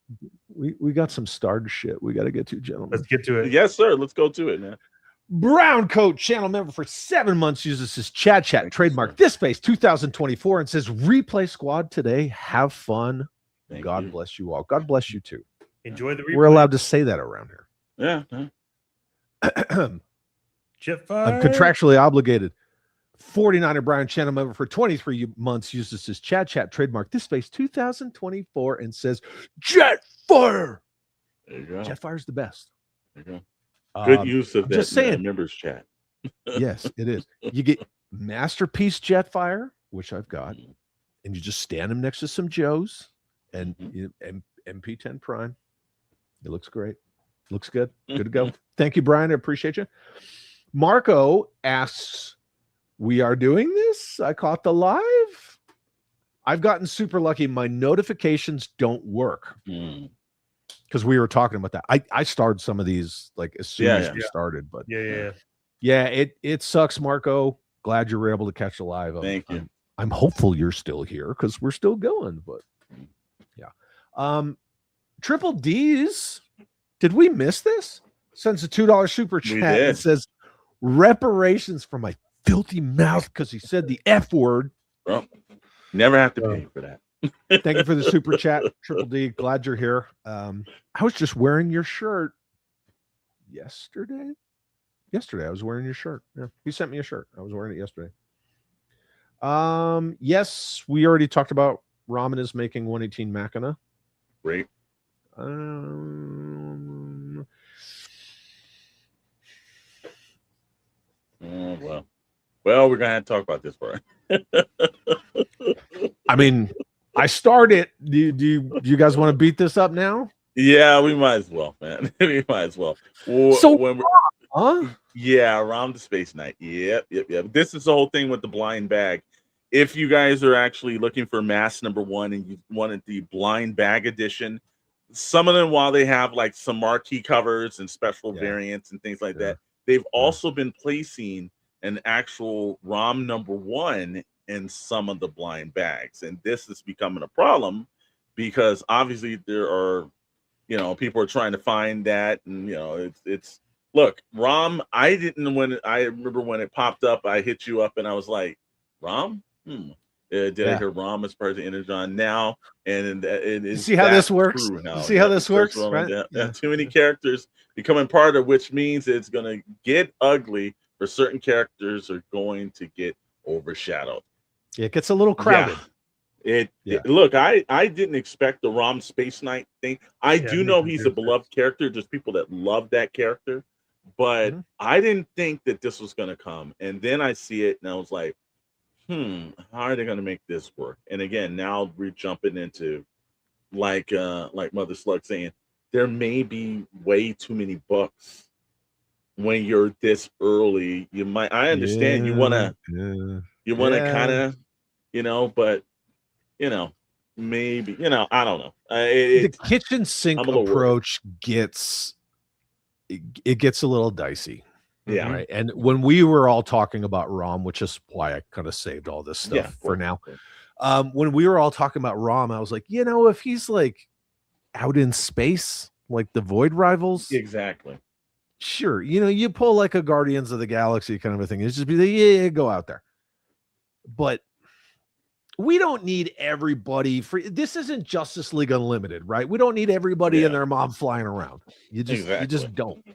we got some starred shit we got to get to, gentlemen. Let's get to it. Yes, sir. Let's go to it, man. Brown Coat channel member for 7 months uses his chat trademark this face 2024 and says replay squad today. Have fun. God bless you all. God bless you too. Enjoy the replay. We're allowed to say that around here. Yeah. Jetfire. I'm contractually obligated. 49er Brian channel member for 23 months uses his chat trademark this space 2024 and says Jetfire. There you go. Jetfire's the best. There you go. Good use of that just saying. members chat. Yes, it is. You get Masterpiece Jetfire, which I've got, and you just stand them next to some Joes and MP10 Prime. It looks great. Looks good. Good to go. Thank you, Brian. I appreciate you. Marco asks, we are doing this? I caught the live. I've gotten super lucky. My notifications don't work Mm. because we were talking about that. I started some of these like as soon as we started, but Yeah. it sucks, Marco. Glad you were able to catch a live. Thank you. I'm hopeful you're still here because we're still going, but yeah. Triple D's. Did we miss this? Sends a $2 super chat and says reparations for my filthy mouth because he said the F word. Well, never have to pay for that. Thank you for the super chat, Triple D. Glad you're here. I was just wearing your shirt yesterday. Yesterday, I was wearing your shirt. Yeah, he sent me a shirt. I was wearing it yesterday. Yes, we already talked about Ramen is making 118 Machina. Great. Well, we're gonna have to talk about this part. I mean, I started. Do you guys want to beat this up now? Yeah, we might as well, man. We might as well. So when yeah, around the Space Knight. Yep. This is the whole thing with the blind bag. If you guys are actually looking for M.A.S.K #1 and you wanted the blind bag edition, some of them, while they have like some marquee covers and special variants and things like that, they've also been placing an actual ROM #1 in some of the blind bags, and this is becoming a problem because obviously there are, people are trying to find that, and it's look, ROM. I remember when it popped up, I hit you up and I was like, ROM. Did I hear ROM as part of the Energon now? And it is. See how this works? See how this works? Right? Too many characters becoming part of, which means it's going to get ugly. For certain characters are going to get overshadowed. It gets a little crowded. Look, I didn't expect the ROM Space Knight thing. I do know he's a beloved character. Just people that love that character, but I didn't think that this was going to come. And then I see it, and I was like, how are they going to make this work? And again, now we're jumping into like Mother Slug saying, there may be way too many books. When you're this early, you might. I understand you want to kind of, but maybe I don't know. The kitchen sink approach gets a little dicey. Yeah. Right. And when we were all talking about ROM, which is why I kind of saved all this stuff for now. When we were all talking about ROM, I was like, if he's like out in space, like the Void Rivals, exactly. Sure, you pull like a Guardians of the Galaxy kind of a thing. It's just be like, go out there. But we don't need everybody free. This isn't Justice League Unlimited, right? We don't need everybody and their mom flying around. You just don't.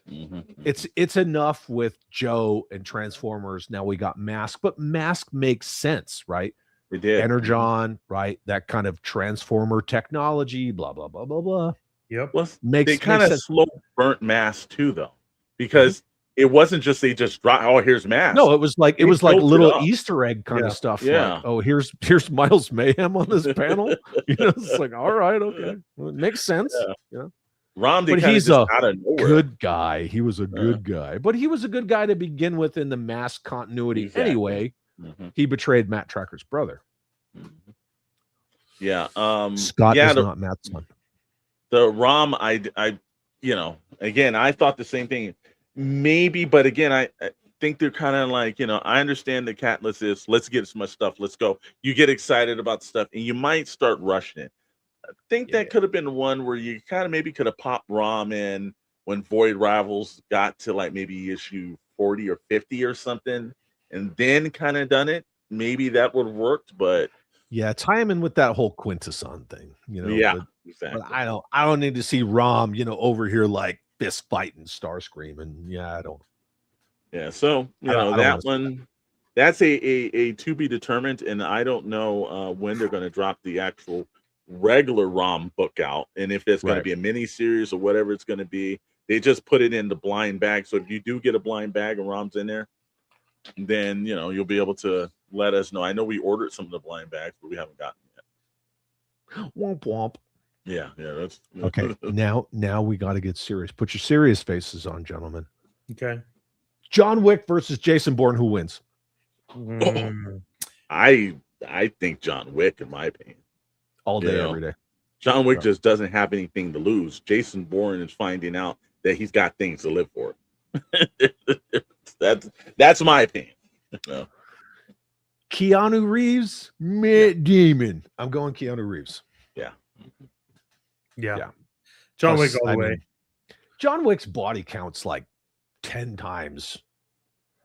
It's enough with Joe and Transformers. Now we got M.A.S.K, but M.A.S.K makes sense, right? It did. Energon, right? That kind of Transformer technology, blah blah blah blah blah. Yep. Well, they kind of slow burnt M.A.S.K too, though, because it wasn't just they just dropped. Oh, here's M.A.S.K. No, it was like little Easter egg kind of stuff. Yeah. Like, oh, here's Miles Mayhem on this panel. It's like, all right, okay, well, it makes sense. Rom, but he's a out of nowhere. Good guy. He was a good guy, but he was a good guy to begin with in the M.A.S.K continuity. Anyway, he betrayed Matt Tracker's brother. Yeah. Scott is not Matt's son. The ROM, again, I thought the same thing. Maybe, but again, I think they're kind of like, I understand the catalyst is let's get as much stuff, let's go. You get excited about stuff, and you might start rushing it. I think that could have been one where you kind of maybe could have popped ROM in when Void Rivals got to like maybe issue 40 or 50 or something, and then kind of done it. Maybe that would have worked, but tie him in with that whole Quintesson thing, exactly. But I don't need to see ROM, over here like fist fighting Starscream, and I don't. Yeah, so that one, that's a to be determined, and I don't know when they're going to drop the actual regular ROM book out, and if it's going to be a mini series or whatever it's going to be. They just put it in the blind bag, so if you do get a blind bag and ROM's in there, then you'll be able to let us know. I know we ordered some of the blind bags, but we haven't gotten them yet. Womp womp. Yeah, that's okay. Now we got to get serious. Put your serious faces on, gentlemen. Okay. John Wick versus Jason Bourne. Who wins? I I think John Wick, in my opinion. All day, You know? every day. John Wick Right. just doesn't have anything to lose. Jason Bourne is finding out that he's got things to live for. That's my opinion. You know? Keanu Reeves, Matt Damon. I'm going Keanu Reeves. Yeah. Yeah. John Wick all I the way. mean, John Wick's body counts like 10 times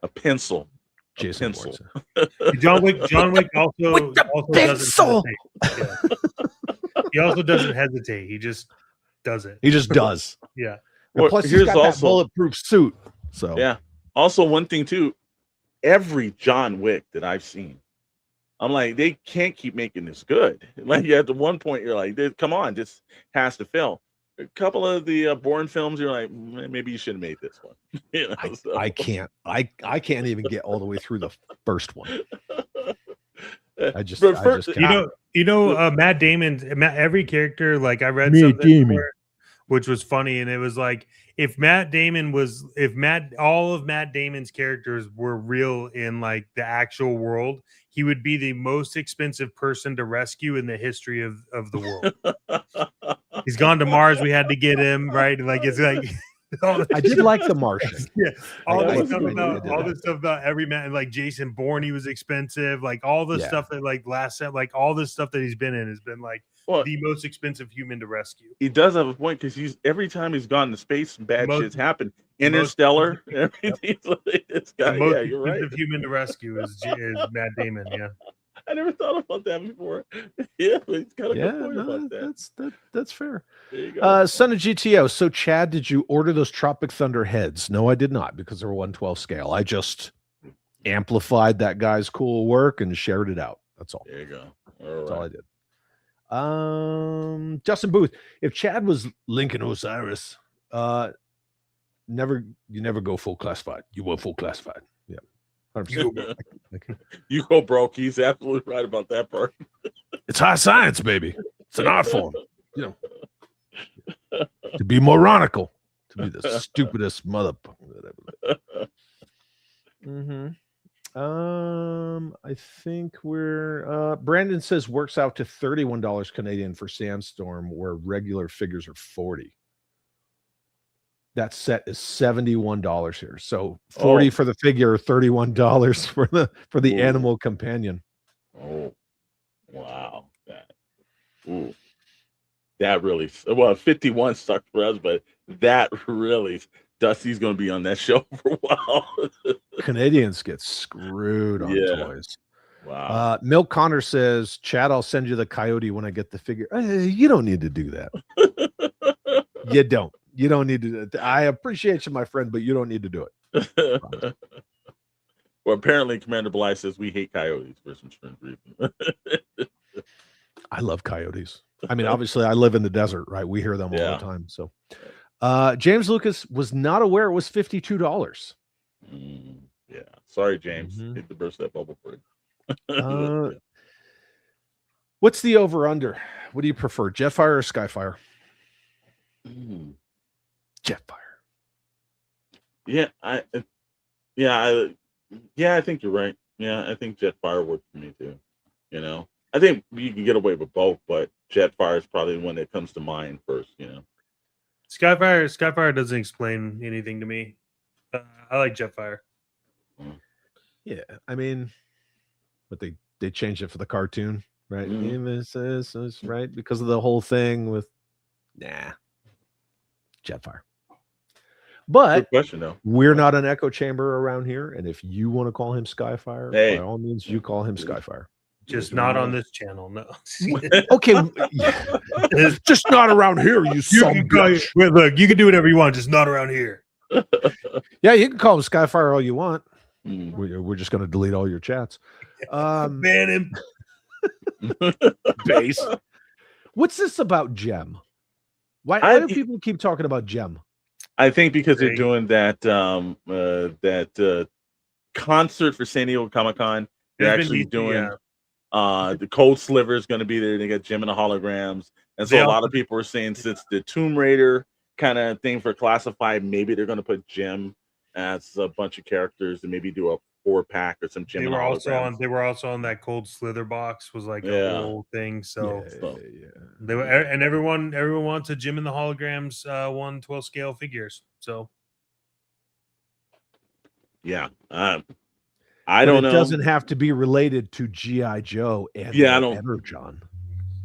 A pencil. Jason pencil. Bourne's. John Wick also doesn't pencil! hesitate. Yeah. He also doesn't hesitate. He just does it. He just does. Yeah. And Well, plus, he's here's got that also- bulletproof suit. So Yeah. Also, one thing too, every John Wick that I've seen, I'm like, they can't keep making this good. Like, at the one point, you're like, come on, this has to fail. A couple of the Bourne films, you're like, maybe you should have made this one. You know, so. I can't even get all the way through the first one. I just can't. Matt Damon, every character, like I read Matt something Damon. before, which was funny, and it was like if all of Matt Damon's characters were real in like the actual world, he would be the most expensive person to rescue in the history of the world. He's gone to Mars. We had to get him right. Like it's like I did like The Martian. Yeah, all I this stuff did about every man, like Jason Bourne, he was expensive. Like all the stuff that like like all this stuff that he's been in has been like the most expensive human to rescue. He does have a point because every time he's gone to space, bad shit's happened. Interstellar, everything. This guy, the most yeah, you're right. expensive human to rescue is Matt Damon. Yeah, I never thought about that before. Yeah, but he's got a good point about that. That's fair. There you go. Son of GTO. So, Chad, did you order those Tropic Thunder heads? No, I did not, because they're 1/12 scale. I just amplified that guy's cool work and shared it out. That's all. There you go. That's all I did. Justin Booth. If Chad was Lincoln Osiris, you never go full classified. You went full classified. Yeah. 100%. You go broke. He's absolutely right about that part. It's high science, baby. It's an art form. You know, to be moronical, to be the stupidest motherfucker. I think we're Brandon says works out to $31 Canadian for Sandstorm, where regular figures are $40. That set is $71 here. So $40 for the figure, $31 for the animal companion. Oh, wow. That really 51 sucked for us, but that really Dusty's going to be on that show for a while. Canadians get screwed on toys. Wow. Milk Connor says, Chad, I'll send you the coyote when I get the figure. You don't need to do that. You don't. You don't need to. I appreciate you, my friend, but you don't need to do it. Well, apparently Commander Bly says we hate coyotes for some strange reason. I love coyotes. I mean, obviously, I live in the desert, right? We hear them all the time. So, James Lucas was not aware it was $52. Yeah, sorry, James. Hate to burst that bubble for you. What's the over/under? What do you prefer, Jetfire or Skyfire? Jetfire. Yeah, I think you're right. Yeah, I think Jetfire works for me too. You know, I think you can get away with both, but Jetfire is probably the one that comes to mind first. You know, Skyfire doesn't explain anything to me. I like Jetfire. Yeah, I mean, but they changed it for the cartoon, right? Right, because of the whole thing with Jetfire. But good question, though. We're not an echo chamber around here, and if you want to call him Skyfire, by all means, you call him Skyfire. Just not on this channel, no. Okay, just not around here. You look, you can do whatever you want, just not around here. Yeah, you can call him Skyfire all you want. We're just going to delete all your chats. Ban him. Base. What's this about Gem? Why do people keep talking about Gem? I think because they're doing that concert for San Diego Comic-Con. They're actually doing the Cold Sliver is going to be there. They got Gem and the holograms, and so a lot of people are saying since the Tomb Raider kind of thing for classified, maybe they're going to put Gem as a bunch of characters and maybe do a 4-pack or some They Gemini were also holograms. on. They were also on that Cold Slither box. Was like a whole thing. So they were, and everyone wants a Jim in the Holograms 1/12 scale figures. So yeah, But I don't it know. doesn't have to be related to G.I. Joe and I don't. Energon.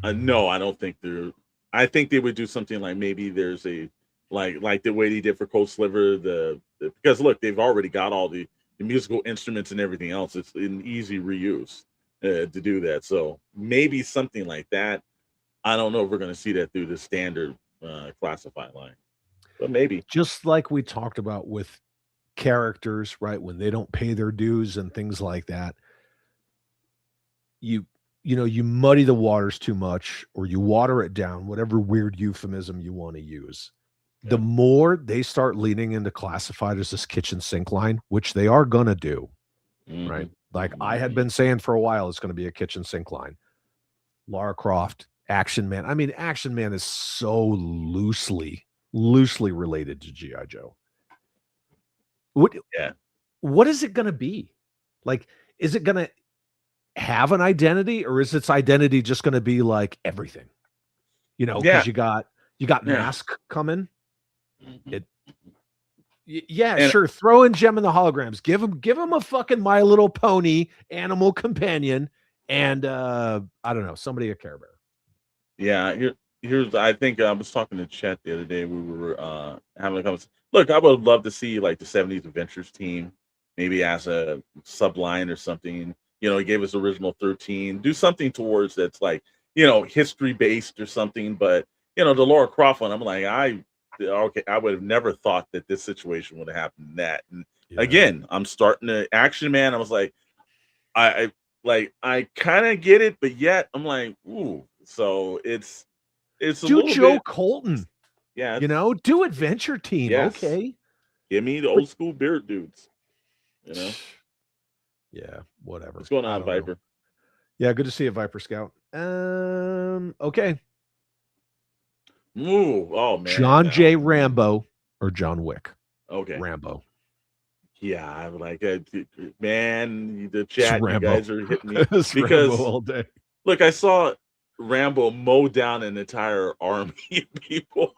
No, I don't think they're. I think they would do something like maybe there's a like the way they did for Cold Sliver. Because look, they've already got all the musical instruments and everything else. It's an easy reuse to do that. So maybe something like that. I don't know if we're going to see that through the standard classified line, but maybe. Just like we talked about with characters, right? When they don't pay their dues and things like that, you muddy the waters too much, or you water it down, whatever weird euphemism you want to use. The more they start leaning into classified as this kitchen sink line, which they are going to do, right? Like I had been saying for a while, it's going to be a kitchen sink line. Lara Croft, Action Man. I mean, Action Man is so loosely related to G.I. Joe. What is it going to be? Like, is it going to have an identity, or is its identity just going to be like everything? Because you got M.A.S.K coming. Sure. Throw in Gem and the Holograms. Give him a fucking My Little Pony animal companion, and I don't know, somebody a Care Bear. Yeah, here's. I think I was talking to Chet the other day. We were having a conversation. Look, I would love to see like the '70s Adventures team, maybe as a subline or something. He gave us original 13. Do something towards that's like history based or something. But the Lara Croft one, I'm like, I would have never thought that this situation would have happened. And again, I'm starting to Action Man. I was like, I kind of get it, but yet I'm like, ooh. So it's do Joe Colton. Yeah, do Adventure Team. Yes. Okay, give me the old school beard dudes. Yeah, whatever. What's going on, Viper? Know. Yeah, good to see you, Viper Scout. Okay. Ooh, oh man. John J. Rambo or John Wick? Okay. Rambo. Yeah, I'm like, man, the chat, you guys are hitting me because Rambo all day. Look, I saw Rambo mow down an entire army of people.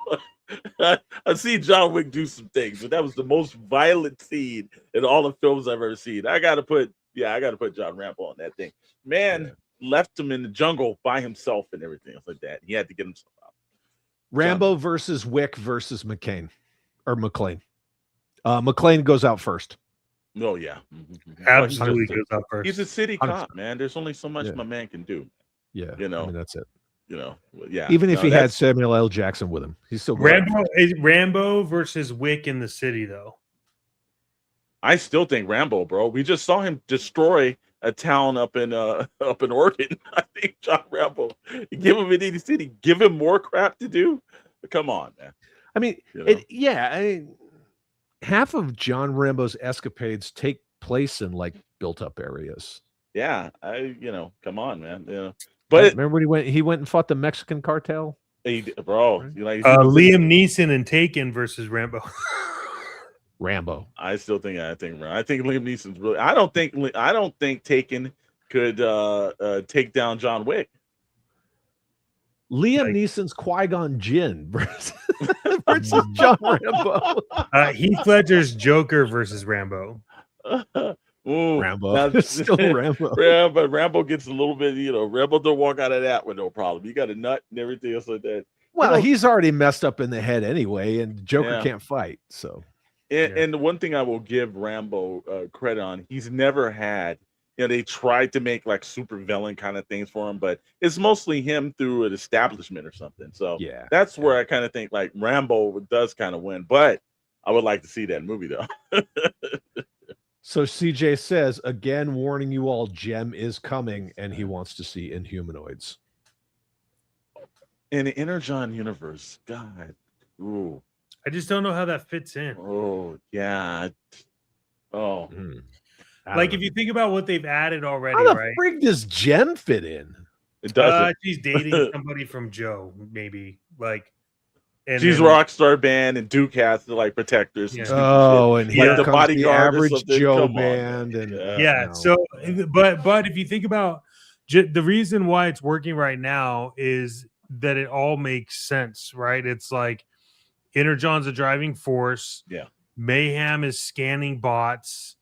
I've seen John Wick do some things, but that was the most violent scene in all the films I've ever seen. I gotta put John Rambo on that thing. Man, left him in the jungle by himself and everything else like that. He had to get himself out. Rambo versus Wick versus McClane. McClane goes out first. Oh yeah, absolutely goes out first. He's a city cop, man. There's only so much my man can do. Yeah, I mean, that's it. Yeah. Even if he had Samuel L. Jackson with him, he's still Rambo versus Wick in the city, though. I still think Rambo, bro. We just saw him destroy a town up in Oregon. I think John Rambo. Give him in any city. Give him more crap to do. Come on, man. I mean, half of John Rambo's escapades take place in like built-up areas. Yeah, come on, man. But remember when he went and fought the Mexican cartel? Bro, Liam Neeson and Taken versus Rambo. Rambo. I think Liam Neeson's really. I don't think Taken could take down John Wick. Liam Neeson's Qui-Gon Jinn versus John Rambo. Heath Ledger's Joker versus Rambo. Ooh, Rambo. Still Rambo. But Rambo gets a little bit, Rambo don't walk out of that with no problem. You got a nut and everything else like that. Well, he's already messed up in the head anyway, and Joker can't fight. So, and the one thing I will give Rambo credit on, he's never had. They tried to make like super villain kind of things for him, but it's mostly him through an establishment or something. So that's where I kind of think like Rambo does kind of win. But I would like to see that movie though. So CJ says, again, warning you all, Jem is coming, and he wants to see Inhumanoids. In the Energon Universe, God. Ooh. I just don't know how that fits in. Oh, yeah. Oh. Like, if you think about what they've added already, how the frig does Jem fit in? It doesn't. She's dating somebody from Joe, maybe. Like, And she's then, Rockstar Band, and Duke has to like protect her. Yeah. Some stupid Oh, shit. and here Like the comes the bodyguard or average something. Joe Come on, band, man. and yeah. no. So, but if you think about the reason why it's working right now is that it all makes sense, right? It's like Energon's a driving force. Yeah. Mayhem is scanning bots.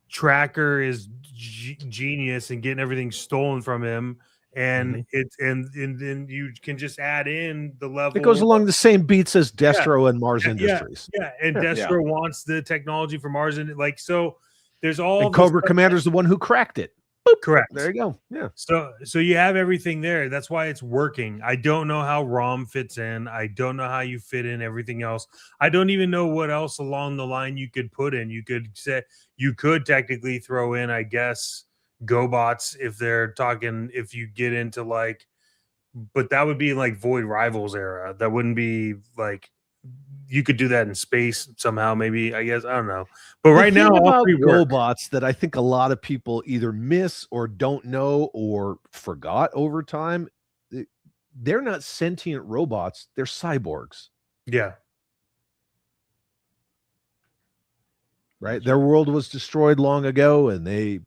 Tracker is genius and getting everything stolen from him. And it's and then you can just add in the level. It goes along the same beats as Destro and Mars Industries. Yeah, and Destro wants the technology from Mars, and like so. There's all And Cobra Commander's the one who cracked it. Boop. Correct. There you go. Yeah. So you have everything there. That's why it's working. I don't know how ROM fits in. I don't know how you fit in everything else. I don't even know what else along the line you could put in. You could say you could technically throw in, I guess, GoBots if they're talking. If you get into like, but that would be like Void Rivals era. That wouldn't be like. You could do that in space somehow, maybe. I guess I don't know, but right now, all three work. GoBots that I think a lot of people either miss or don't know or forgot over time. They're not sentient robots; they're cyborgs. Yeah, right. Their world was destroyed long ago, and they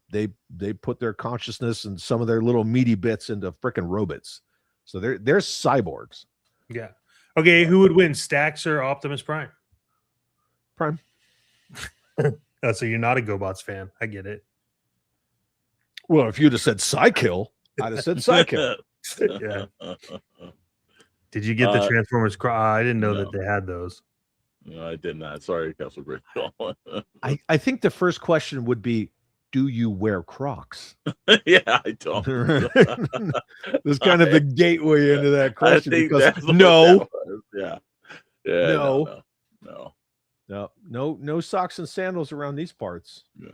put their consciousness and some of their little meaty bits into freaking robots. So they're cyborgs. Yeah. Okay, who would win, Stax or Optimus Prime? Prime. Oh, so you're not a GoBots fan. I get it. Well, if you'd have said Psykill, I'd have said Psykill. Yeah. Did you get the Transformers? I didn't know that they had those. No, I did not. Sorry, Castle Gray. I think the first question would be, do you wear Crocs? Yeah, I don't. There's kind of the gateway into that question because no. No socks and sandals around these parts. Yeah.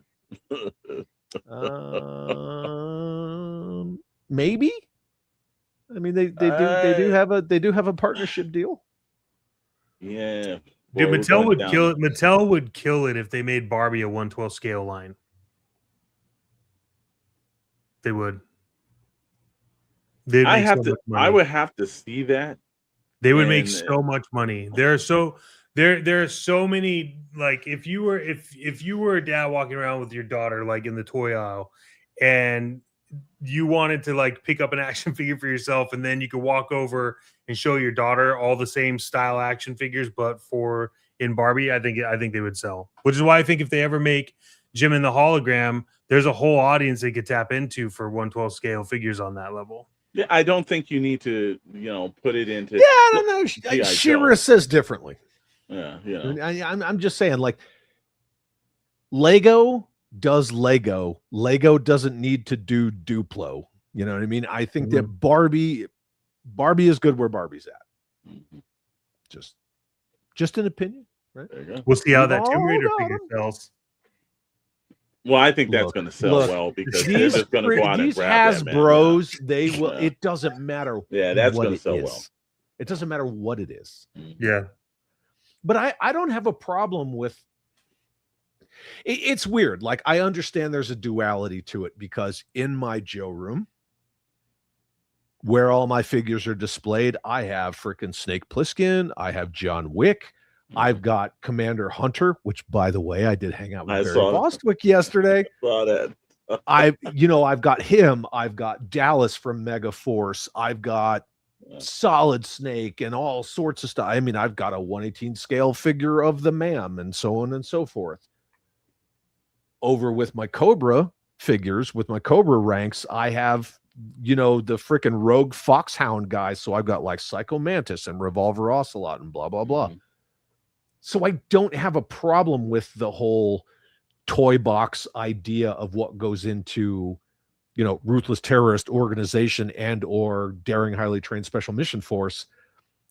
Maybe. I mean, they do have a partnership deal. Yeah. Dude, Mattel would kill it. Mattel would kill it if they made Barbie a 1/12 scale line. They would. I would have to see that. They would make so much money. There are so many, like if you were a dad walking around with your daughter like in the toy aisle and you wanted to like pick up an action figure for yourself, and then you could walk over and show your daughter all the same style action figures, but for in Barbie, I think they would sell. Which is why I think if they ever make Jim and the Hologram, there's a whole audience they could tap into for 1/12 scale figures on that level. Yeah, I don't think you need to, put it into. Yeah, I don't know. Shira says differently. Yeah, I'm just saying, like, Lego does Lego. Lego doesn't need to do Duplo. You know what I mean? I think that Barbie is good where Barbie's at. Just an opinion, right? There you go. We'll see how that Tomb Raider figure sells. Well, I think that's going to sell well because they're just going to go out and grab Hasbros, that, man. They will. It doesn't matter. Yeah, that's going to sell well. It doesn't matter what it is. Yeah, but I don't have a problem with. It's weird. Like, I understand there's a duality to it because in my Joe room, where all my figures are displayed, I have freaking Snake Plissken. I have John Wick. I've got Commander Hunter, which, by the way, I did hang out with Barry Bostwick yesterday. Saw that. I've got him. I've got Dallas from Megaforce. I've got Solid Snake and all sorts of stuff. I mean, I've got a 1/18 scale figure of the MAM and so on and so forth. Over with my Cobra figures, with my Cobra ranks, I have, the freaking Rogue Foxhound guys. So I've got like Psycho Mantis and Revolver Ocelot and blah, blah, blah. Mm-hmm. So I don't have a problem with the whole toy box idea of what goes into, Ruthless Terrorist Organization and or Daring Highly Trained Special Mission Force.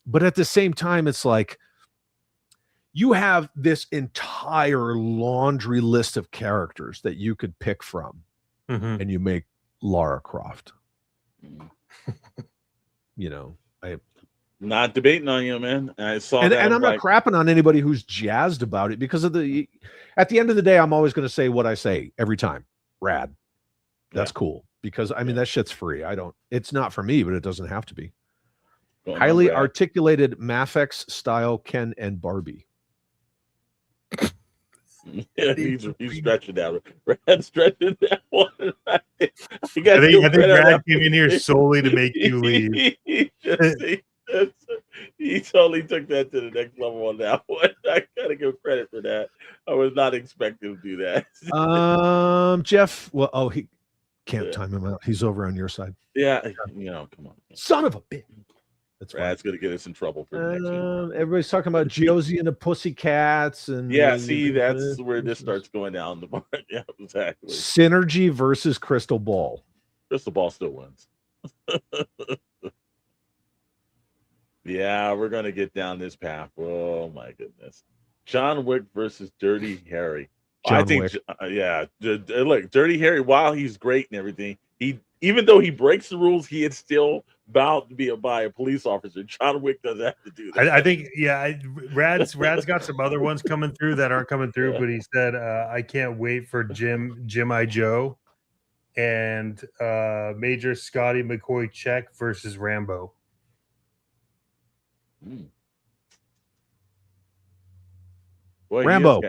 But at the same time, it's like you have this entire laundry list of characters that you could pick from, and you make Lara Croft. Not debating on you, man. I saw and, that. And I'm not crapping on anybody who's jazzed about it because at the end of the day, I'm always going to say what I say every time. Rad. That's cool. Because I mean, that shit's free. It's not for me, but it doesn't have to be. Highly articulated Mafex style Ken and Barbie. Yeah, he's stretching that. Brad stretching that one. I think Brad came in here solely to make you leave. He totally took that to the next level on that one. I gotta give credit for that. I was not expecting to do that. Jeff. Well, he can't time him out. He's over on your side. Yeah, come on, son of a bitch. That's going to get us in trouble for the next one. Everybody's talking about Josie and the Pussycats, and see, that's where this starts going down the bar. Yeah, exactly. Synergy versus Crystal Ball. Crystal Ball still wins. Yeah, we're going to get down this path. Oh my goodness, John Wick versus Dirty Harry. Look, Dirty Harry. While he's great and everything, even though he breaks the rules, he is still bound to be by a police officer. John Wick doesn't have to do that. I think, Rad's got some other ones coming through that aren't coming through, but he said, I can't wait for Jim I. Joe and Major Scotty McCoy Czech versus Rambo. Boy, Rambo.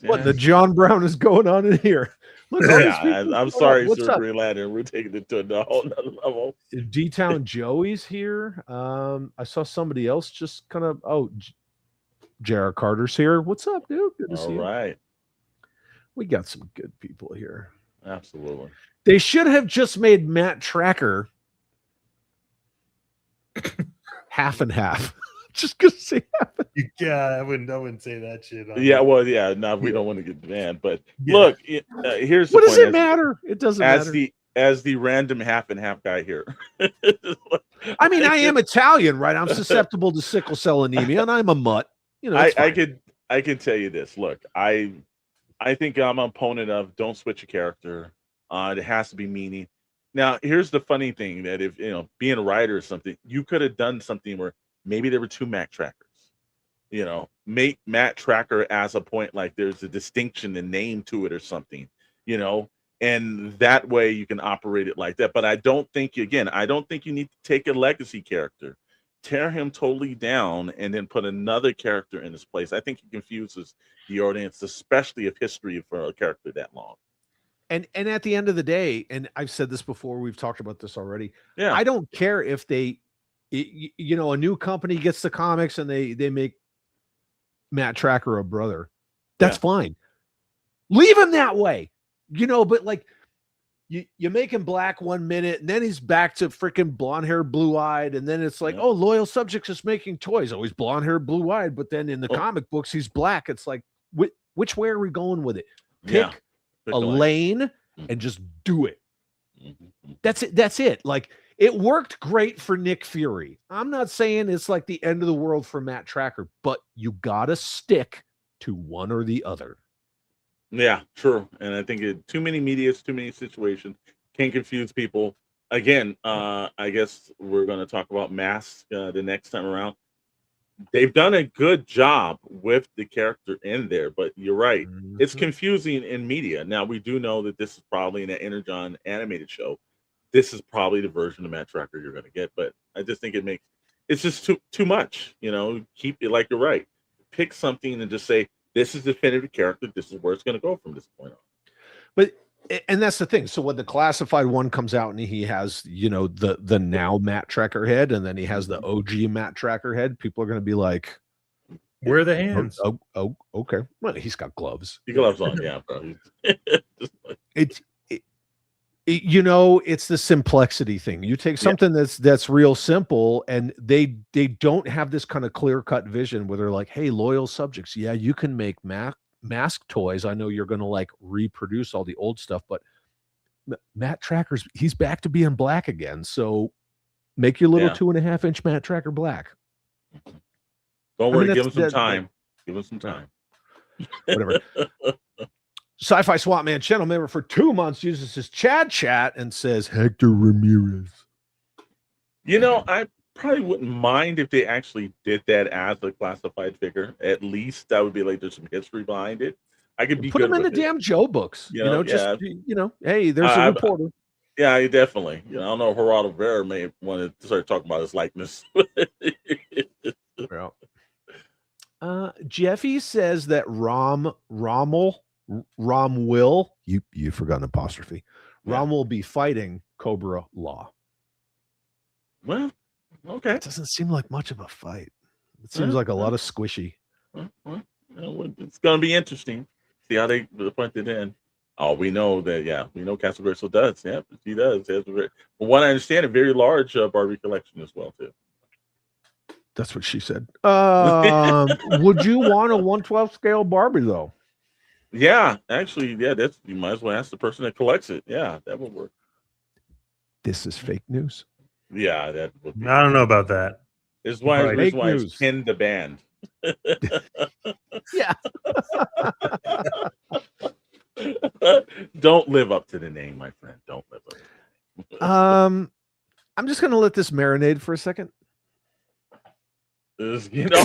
What the John Brown is going on in here? Look, I'm sorry, Sir Green Lantern. We're taking it to a whole nother level. D-Town Joey's here. I saw somebody else just kind of. Jared Carter's here. What's up, dude? Good to see you. All right. We got some good people here. Absolutely. They should have just made Matt Tracker half and half. Just gonna say half. Yeah, I wouldn't say that shit. No, we don't want to get banned. But look, here's what does it matter? It doesn't matter. As the random half and half guy here. I mean, I am Italian, right? I'm susceptible to sickle cell anemia, and I'm a mutt. I can tell you this. Look, I think I'm an opponent of don't switch a character. It has to be meaning. Now, here's the funny thing that if being a writer or something, you could have done something where maybe there were two Mac trackers. Make Matt Tracker as a point, like there's a distinction in name to it or something, and that way you can operate it like that. But I don't think you need to take a legacy character, tear him totally down, and then put another character in his place. I think it confuses the audience, especially if history for a character that long. And at the end of the day, and I've said this before, we've talked about this already. Yeah, I don't care if a new company gets the comics and they make Matt Tracker a brother. That's fine. Leave him that way, but like you make him black 1 minute and then he's back to freaking blonde hair, blue eyed. And then it's like, Loyal Subjects is making toys. Oh, he's blonde hair, blue eyed. But then in the comic books, he's black. It's like, which way are we going with it? Pick a lane and just do it. That's it. That's it. Like, it worked great for Nick Fury. I'm not saying it's like the end of the world for Matt Tracker, but you gotta stick to one or the other. Yeah, true. And I think too many medias, too many situations can confuse people. Again, I guess we're going to talk about M.A.S.K the next time around. They've done a good job with the character in there, but you're right. It's confusing in media. Now, we do know that this is probably in an Energon animated show. This is probably the version of Matt Tracker you're going to get, but I just think it's just too much. Keep it like you're right. Pick something and just say, this is the definitive character. This is where it's going to go from this point on. And that's the thing. So when the classified one comes out and he has, the now Matt Tracker head, and then he has the OG Matt Tracker head, people are going to be like, where are the hands? Oh, okay. Well, he's got gloves. He gloves on, yeah, bro. It's the simplicity thing. You take something that's real simple, and they don't have this kind of clear-cut vision where they're like, hey, Loyal Subjects, yeah, you can make M.A.S.K toys. I know you're going to like reproduce all the old stuff, but Matt Tracker's, he's back to being black again. So make your little 2.5-inch Matt Tracker black. Don't worry, give him some time. Give him some time. Whatever. Sci-Fi Swap Man channel member for 2 months uses his Chad chat and says Hector Ramirez. I probably wouldn't mind if they actually did that as a classified figure. At least that would be like there's some history behind it. I could be put him in the damn Joe books. Hey, there's a reporter. Yeah, definitely. I don't know if Geraldo Rivera may want to start talking about his likeness. Well, Jeffy says that Rommel, you forgot an apostrophe. Yeah. Rom will be fighting Cobra Law. Well, okay. It doesn't seem like much of a fight. It seems like a lot of squishy. Well, it's going to be interesting. See how they put it in. Oh, we know that. We know Castle Grayskull does. Yeah, she does. From what I understand, a very large Barbie collection as well too. That's what she said. Would you want a 1/12 scale Barbie though? Yeah, actually, that's, you might as well ask the person that collects it. Yeah, that would work. This is fake news. Yeah, that would be. I don't know about that. This is why news. it's pinned the band. Yeah. Don't live up to the name, my friend. Don't live up. I'm just gonna let this marinate for a second. Oh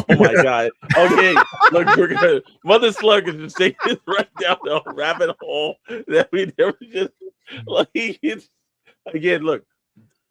my god. Okay, look, we're gonna Mother Slug is just taking us right down the rabbit hole that we never just again. Look,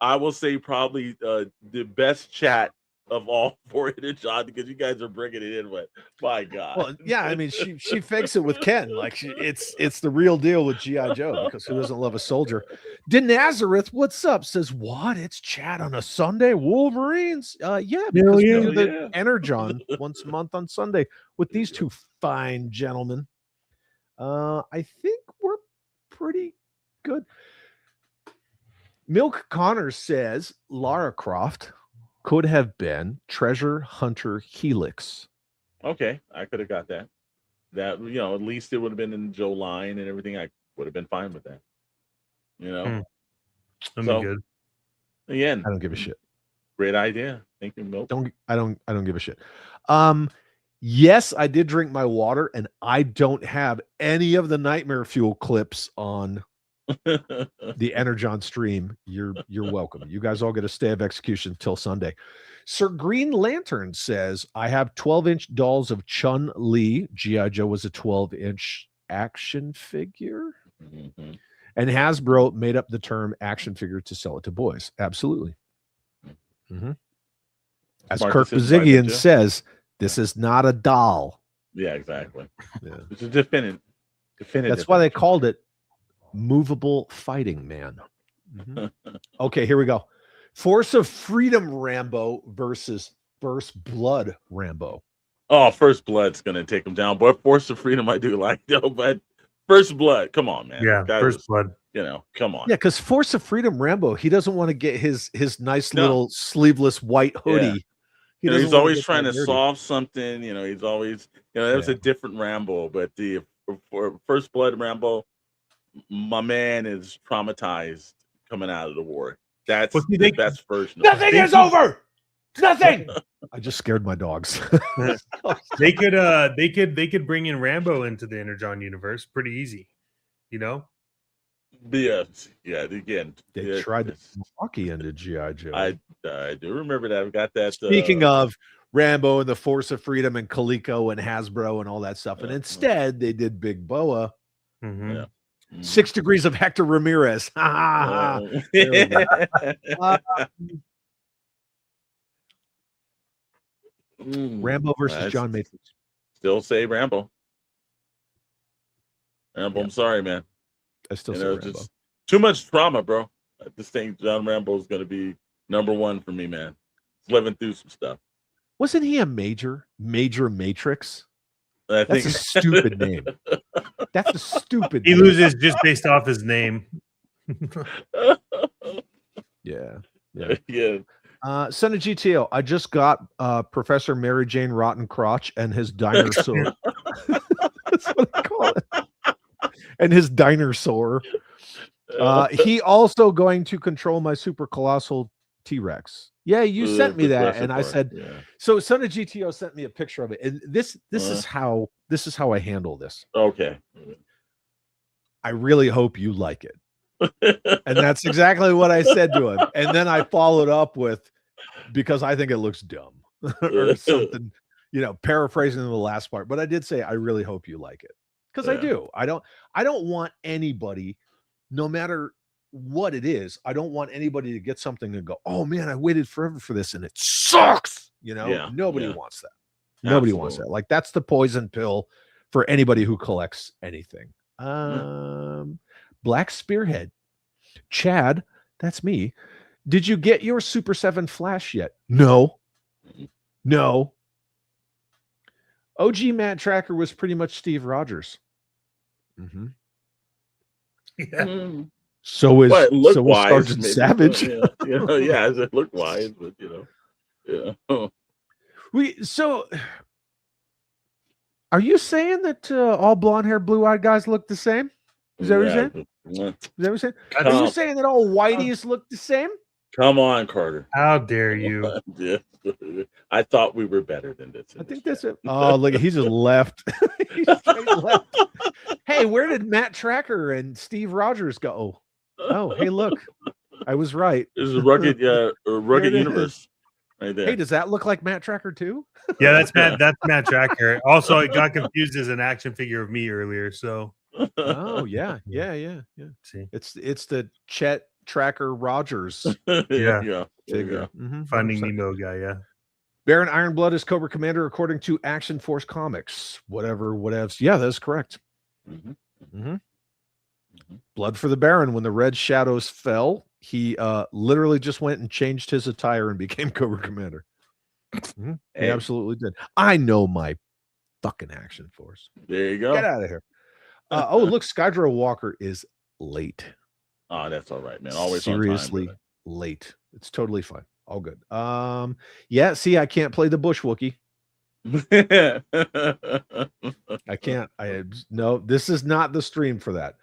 I will say probably the best chat of all for Energon, because you guys are bringing it in with. My God. Well, yeah, I mean, she fakes it with Ken, like it's the real deal with G.I. Joe, because who doesn't love a soldier? Nazareth, what's up? Says what? It's chat on a Sunday. Wolverines, yeah, because we do the Energon once a month on Sunday with these two fine gentlemen. I think we're pretty good. Milk Connor says Lara Croft could have been Treasure Hunter Helix. Okay, I could have got that. That, at least it would have been in Joe line and everything. I would have been fine with that. That'd be good. Again, I don't give a shit. Great idea. Thank you, Milk. I don't give a shit. Yes, I did drink my water, and I don't have any of the Nightmare Fuel clips on the Energon stream. You're welcome. You guys all get a stay of execution till Sunday. Sir Green Lantern says, I have 12-inch dolls of Chun-Li. G.I. Joe was a 12-inch action figure. Mm-hmm. And Hasbro made up the term action figure to sell it to boys. Absolutely. Mm-hmm. As Kirk Bazigian says, this is not a doll. Yeah, exactly. Yeah. It's a definitive. That's why they called it Movable Fighting Man. Mm-hmm. Okay, here we go. Force of Freedom Rambo versus First Blood Rambo. Oh, First Blood's gonna take him down, but Force of Freedom I do like though. But First Blood, come on, man. Yeah, First Blood. Come on. Yeah, because Force of Freedom Rambo, he doesn't want to get his nice little sleeveless white hoodie. Yeah. He's always trying to solve something. He's always, that was a different Rambo, but for First Blood Rambo, my man is traumatized coming out of the war. That's the best version. Nothing is over. Nothing. I just scared my dogs. They could bring in Rambo into the Energon universe pretty easy, Yeah. Again, they tried to Milwaukee into G.I. Joe. I do remember that. I've got that. Speaking of Rambo and the Force of Freedom and Coleco and Hasbro and all that stuff, and instead they did Big Boa. Mm-hmm. Yeah. 6 Degrees of Hector Ramirez. Rambo versus John Matrix. Still say Rambo. I'm sorry, man. I still say Rambo. Just too much trauma, bro. I just think John Rambo is going to be number one for me, man. He's living through some stuff. Wasn't he a major Matrix? That's a stupid name. That's a stupid He name. loses just based off his name. Yeah. Son of GTO, I just got Professor Mary Jane Rottencrotch and his dinosaur. That's what I call it. And his dinosaur. He also going to control my super colossal T-Rex. Yeah, you sent me that, and I said, so Son of GTO sent me a picture of it, and this is how I handle this. Okay. I really hope you like it. And that's exactly what I said to him. And then I followed up with, because I think it looks dumb or something, paraphrasing the last part. But I did say, I really hope you like it. Because I do. I don't want anybody, no matter what it is. I don't want anybody to get something and go, oh man, I waited forever for this and it sucks. You know, Yeah, nobody yeah. wants that. Nobody wants that. Like that's the poison pill for anybody who collects anything. Black Spearhead. Chad, that's me. Did you get your Super 7 Flash yet? No. No. OG Matt Tracker was pretty much Steve Rogers. Mm-hmm. Yeah. So is look-wise, Sergeant maybe, Savage. Yeah, as it look-wise, but yeah. So are you saying that all blonde hair, blue-eyed guys look the same? Is that what you're saying? Is that what you're saying? Are you saying that all whiteys look the same? Come on, Carter. How dare you? I thought we were better than this. I think that's it. Oh, look, he just left. He straight left. Hey, where did Matt Tracker and Steve Rogers go? Oh, hey, look. I was right. This is rugged universe right there. Hey, does that look like Matt Tracker too? Yeah, that's Matt Tracker. Also, it got confused as an action figure of me earlier. So oh yeah. See, it's the Chet Tracker Rogers yeah. figure. Finding Nemo guy, yeah. Baron Ironblood is Cobra Commander according to Action Force Comics. Whatevs. Yeah, that's correct. Blood for the Baron. When the Red Shadows fell, he literally just went and changed his attire and became Cobra Commander. He absolutely did. I know my fucking Action Force. There you go. Get out of here. Oh, look, Skydro Walker is late. Oh, that's all right, man. Always seriously on time, late. It's totally fine. All good. Yeah, see, I can't play the Bush Wookie. I can't. No, this is not the stream for that.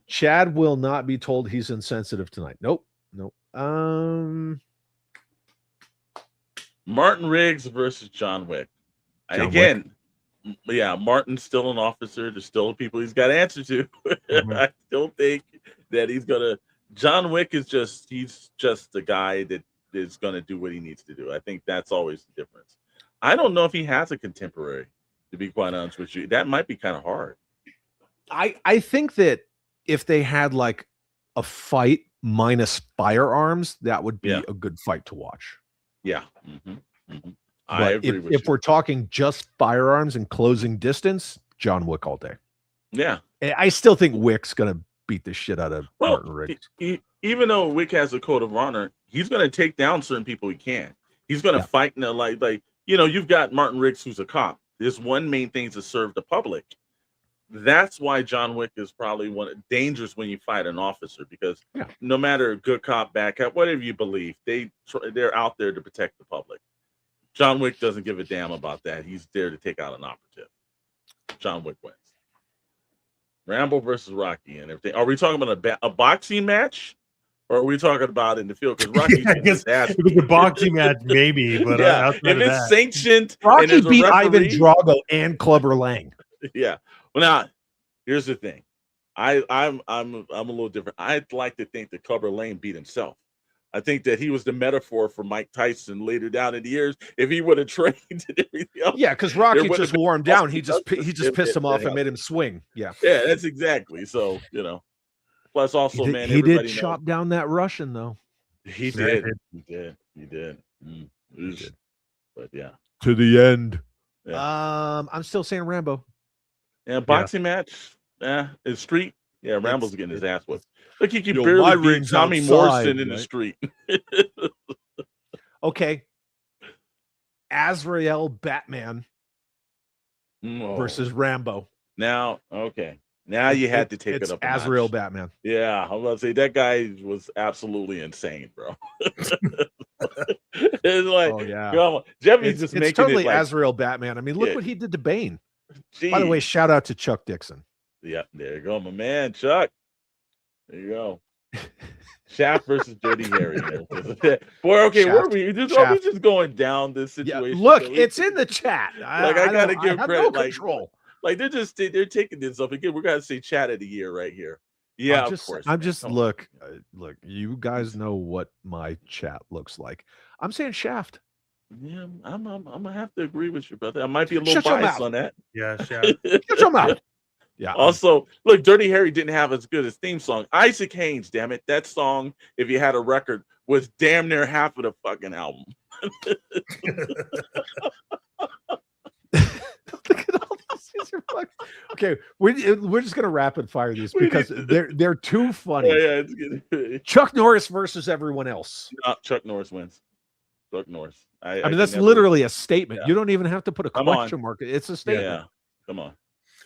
Chad will not be told he's insensitive tonight. Nope. Martin Riggs versus John Wick. Yeah, Martin's still an officer. There's still people he's got to answer to. I still think that John Wick is just the guy that is gonna do what he needs to do. I think that's always the difference. I don't know if he has a contemporary, to be quite honest with you. That might be kind of hard. I think that if they had like a fight minus firearms, that would be a good fight to watch. Yeah. I agree with you. If we're talking just firearms and closing distance, John Wick all day. Yeah. I still think Wick's going to beat the shit out of Martin Riggs. Even though Wick has a code of honor, he's going to take down certain people he can. He's going to fight in like you've got Martin Riggs who's a cop. His one main thing is to serve the public. That's why John Wick is probably dangerous when you fight an officer, because no matter good cop, bad cop, whatever you believe, they're out there to protect the public. John Wick doesn't give a damn about that. He's there to take out an operative. John Wick wins. Rambo versus Rocky and everything. Are we talking about a boxing match, or are we talking about in the field? Because Rocky, I guess it was a boxing match, maybe. But if it's sanctioned, Rocky beat Ivan Drago and Clubber Lang. Yeah. Well, now here's the thing. I'm a little different. I'd like to think that Clubber Lang beat himself. I think that he was the metaphor for Mike Tyson later down in the years. If he would have trained and everything else, because Rocky just wore him down. He just pissed him off and made him swing. Yeah, that's exactly. So Plus, also, he did chop down that Russian though. He did. But yeah, to the end. Yeah. I'm still saying Rambo. Yeah, boxing match. Yeah, it's street. Yeah, Rambo's getting his ass whipped. Look, he can barely beat Tommy Morrison in the street. Okay. Azrael Batman versus Rambo. Now you had to take it up. Azrael Batman. Yeah, I'm about to say that guy was absolutely insane, bro. It's like, come on. Jeffy's just making totally it like Azrael Batman. I mean, look what he did to Bane. By the way, shout out to Chuck Dixon. Yeah, there you go, my man, Chuck. There you go. Shaft versus Dirty Harry. Boy, okay, are we just going down this situation? Yeah, look, it's in the chat. I gotta give credit. No control. Like they're taking this up again. We're gonna say chat of the year right here. Yeah, of course. Look. You guys know what my chat looks like. I'm saying Shaft. Yeah, I'm gonna have to agree with you, brother. I might be a little biased on that. Yeah, Shaft. Shut your mouth. Yeah. Also, look, Dirty Harry didn't have as good as theme song. Isaac Hayes, damn it, that song, if you had a record, was damn near half of the fucking album. Look at all these are fucking... Okay, we're just gonna rapid fire these because they're too funny. Yeah, it's good. Chuck Norris versus everyone else. Chuck Norris wins. Chuck Norris. I mean, that's literally a statement. Yeah. You don't even have to put a question mark. It's a statement. Yeah, come on.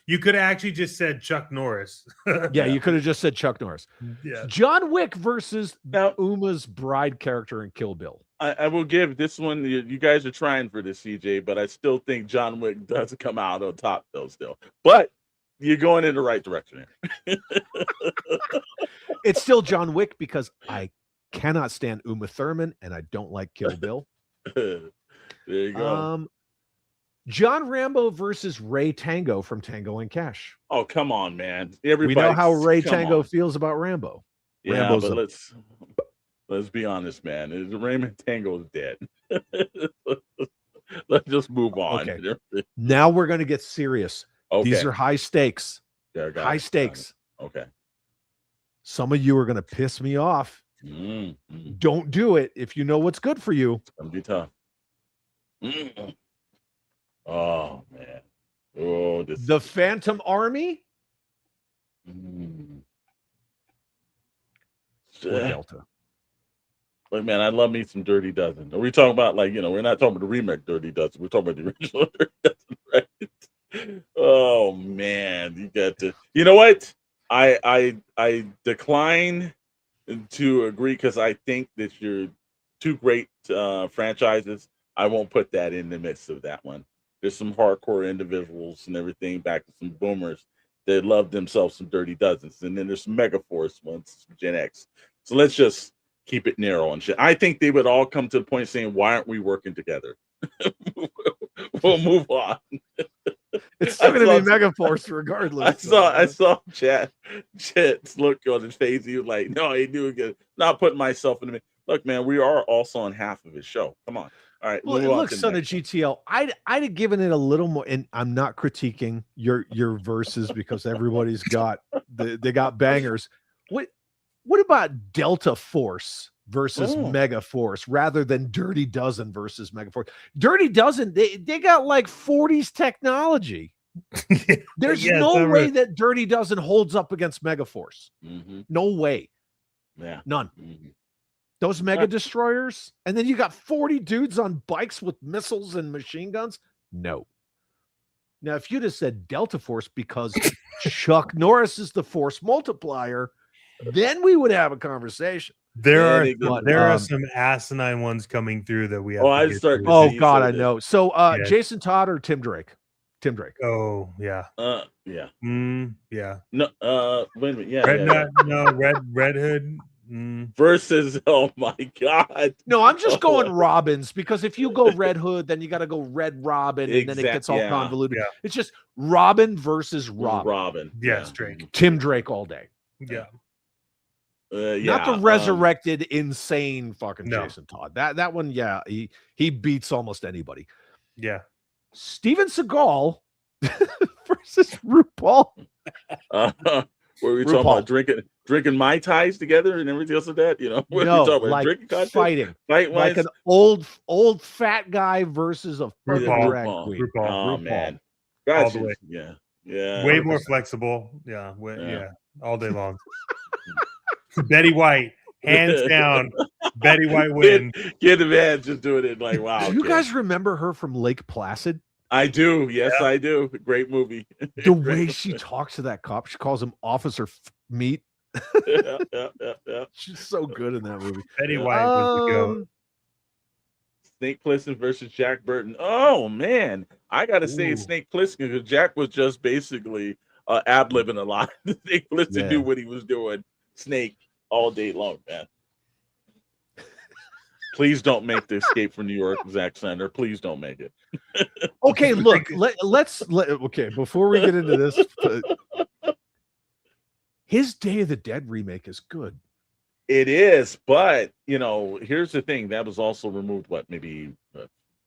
You could have actually just said Chuck Norris. Yeah, you could have just said Chuck Norris. Yeah. John Wick versus Uma's bride character in Kill Bill. I will give this one. You guys are trying for this, CJ, but I still think John Wick does come out on top, though. Still, but you're going in the right direction here. It's still John Wick because I cannot stand Uma Thurman and I don't like Kill Bill. There you go. John Rambo versus Ray Tango from Tango and Cash. Oh, come on, man! We know how Ray Tango feels about Rambo. Yeah, Rambo's but let's be honest, man. Raymond Tango's dead. Let's just move on. Okay. Now we're going to get serious. Okay. These are high stakes. Yeah, high stakes. Okay. Some of you are going to piss me off. Don't do it if you know what's good for you. It's going to be tough. Oh, man. Oh, the Phantom Army or Delta. Look, man, I love me some Dirty Dozen. Are we talking about, like, we're not talking about the remake Dirty Dozen. We're talking about the original Dirty Dozen, right? Oh, man. You got to... You know what? I decline to agree because I think that you're two great franchises. I won't put that in the midst of that one. There's some hardcore individuals and everything, back to some boomers that love themselves some Dirty Dozens. And then there's some Megaforce ones, some Gen X. So let's just keep it narrow and shit. I think they would all come to the point saying, why aren't we working together? We'll move on. It's still going to be Megaforce regardless. I saw Chet's look on his face. He was like, no, I ain't doing good. Not putting myself in the middle. Look, man, we are also on half of his show. Come on. All right. Look, son of GTL, I'd have given it a little more, and I'm not critiquing your verses because everybody's got they got bangers. What about Delta Force versus Mega Force rather than Dirty Dozen versus Mega Force? Dirty Dozen, they got like 40s technology. There's no way that Dirty Dozen holds up against Mega Force. No way. Yeah. None. Those mega destroyers, and then you got 40 dudes on bikes with missiles and machine guns. No. Now, if you'd have said Delta Force because Chuck Norris is the force multiplier, then we would have a conversation. There are some asinine ones coming through that we have. God, I know. So, Jason Todd or Tim Drake? Tim Drake. Oh, yeah. Yeah. Yeah. No. Wait a minute. Yeah. Red Hood. Versus, oh my God. No, I'm just going Robins because if you go Red Hood, then you got to go Red Robin, and then it gets all convoluted. Yeah. It's just Robin versus Robin. Yes, Drake. Tim Drake all day. Yeah. Not the resurrected, insane fucking Jason Todd. That one, he beats almost anybody. Yeah. Steven Seagal versus RuPaul. Were we talking about drinking Mai Tais together and everything else of that? What are we talking about? Like drinking fighting. Like an old fat guy versus a fucking drag queen. RuPaul. Man. All the way. Yeah. Way more flexible. Yeah. All day long. Betty White, hands down. Betty White win. Kid the man just doing it like, wow. Do you guys remember her from Lake Placid? I do. Yes, I do. Great movie. The way she talks to that cop, she calls him Officer Meat. Yeah. She's so good in that movie. Betty White was the goat. Snake Plissken versus Jack Burton. Oh man, I gotta say Snake Plissken because Jack was just basically ad-libbing a lot. Snake Plissken knew what he was doing. Snake all day long, man. Please don't make the Escape from New York, Zack Snyder. Please don't make it. Okay, look, let's before we get into this, his Day of the Dead remake is good. It is, but here's the thing. That was also removed, maybe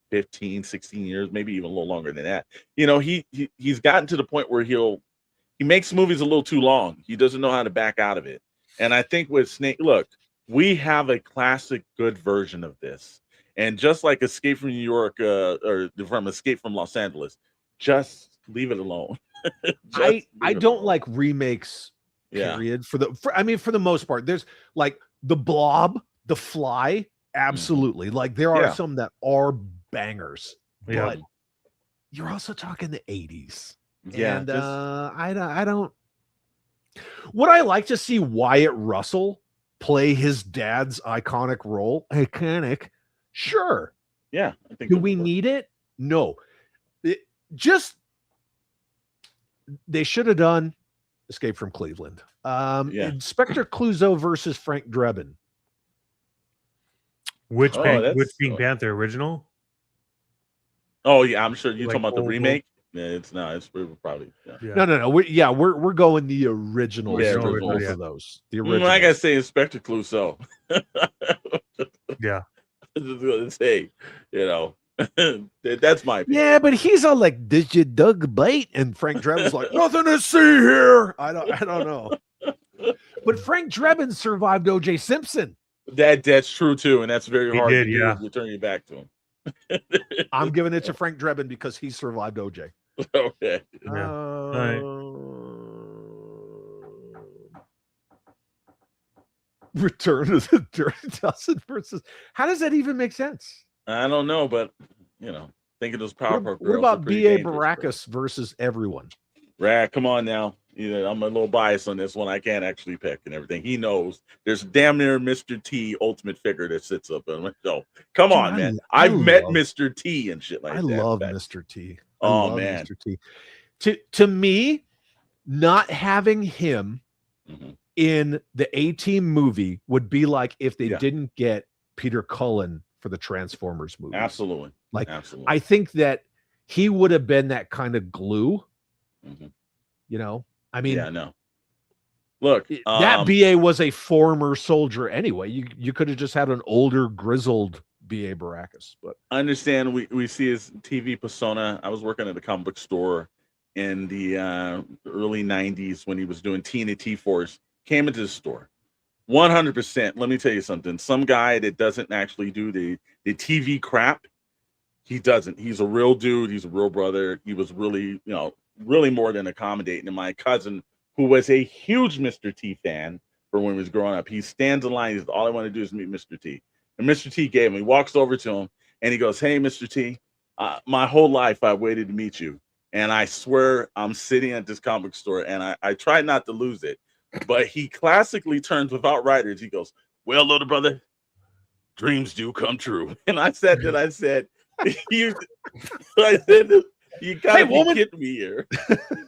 15, 16 years, maybe even a little longer than that. He's gotten to the point where he'll he makes movies a little too long. He doesn't know how to back out of it. And I think with Snake, look, we have a classic good version of this. And just like Escape from New York or from Escape from Los Angeles, just leave it alone. I don't like remakes, period. For the most part, there's like The Blob, The Fly, absolutely. Like there are some that are bangers, but you're also talking the 80s. Yeah, and I don't. Would I like to see Wyatt Russell play his dad's iconic role? Iconic, sure. Yeah, I think. Do we need it? No. They should have done Escape from Cleveland. Inspector Clouseau versus Frank Drebin. Which Pink Panther original? Oh yeah, I'm sure you're Like talking about the old remake. Yeah, it's probably No. We're going the original. Yeah, Both of those. The original. I gotta say Inspector Clouseau. Yeah. I was just gonna say, that's my opinion. Yeah, but he's all like, "Did you dug bait?" And Frank Drebin's like, "Nothing to see here." I don't know. But Frank Drebin survived O.J. Simpson. That's true too, and that's very hard to do if you turn your back to him. I'm giving it to Frank Drebin because he survived OJ. Okay. Return of the Dirty Dozen versus. How does that even make sense? I don't know, but thinking those Powerpuff Girls. What about B.A. Baracus versus everyone? Right, come on now. I'm a little biased on this one. I can't actually pick and everything. He knows there's damn near Mr. T ultimate figure that sits up on it. So come on, man. I've met Mr. T and shit like that. I love Mr. T. Oh man. Mr. T. To me, not having him in the A-Team movie would be like if they didn't get Peter Cullen for the Transformers movie. Absolutely. Absolutely. I think that he would have been that kind of glue. I mean, no. Look, that BA was a former soldier anyway. You could have just had an older, grizzled BA Baracus. But I understand we see his TV persona. I was working at a comic book store in the early 90s when he was doing Tina T-Force. Came into the store. 100%. Let me tell you something. Some guy that doesn't actually do the TV crap, he doesn't. He's a real dude. He's a real brother. He was really, really more than accommodating. And my cousin, who was a huge Mr. T fan for when he was growing up, he stands in line. He's all I want to do is meet Mr. T. And Mr. T gave him. He walks over to him and he goes, "Hey, Mr. T, my whole life I waited to meet you. And I swear I'm sitting at this comic store and I try not to lose it." But he classically turns without writers. He goes, "Well, little brother, dreams do come true." And I said, you gotta be kidding me here.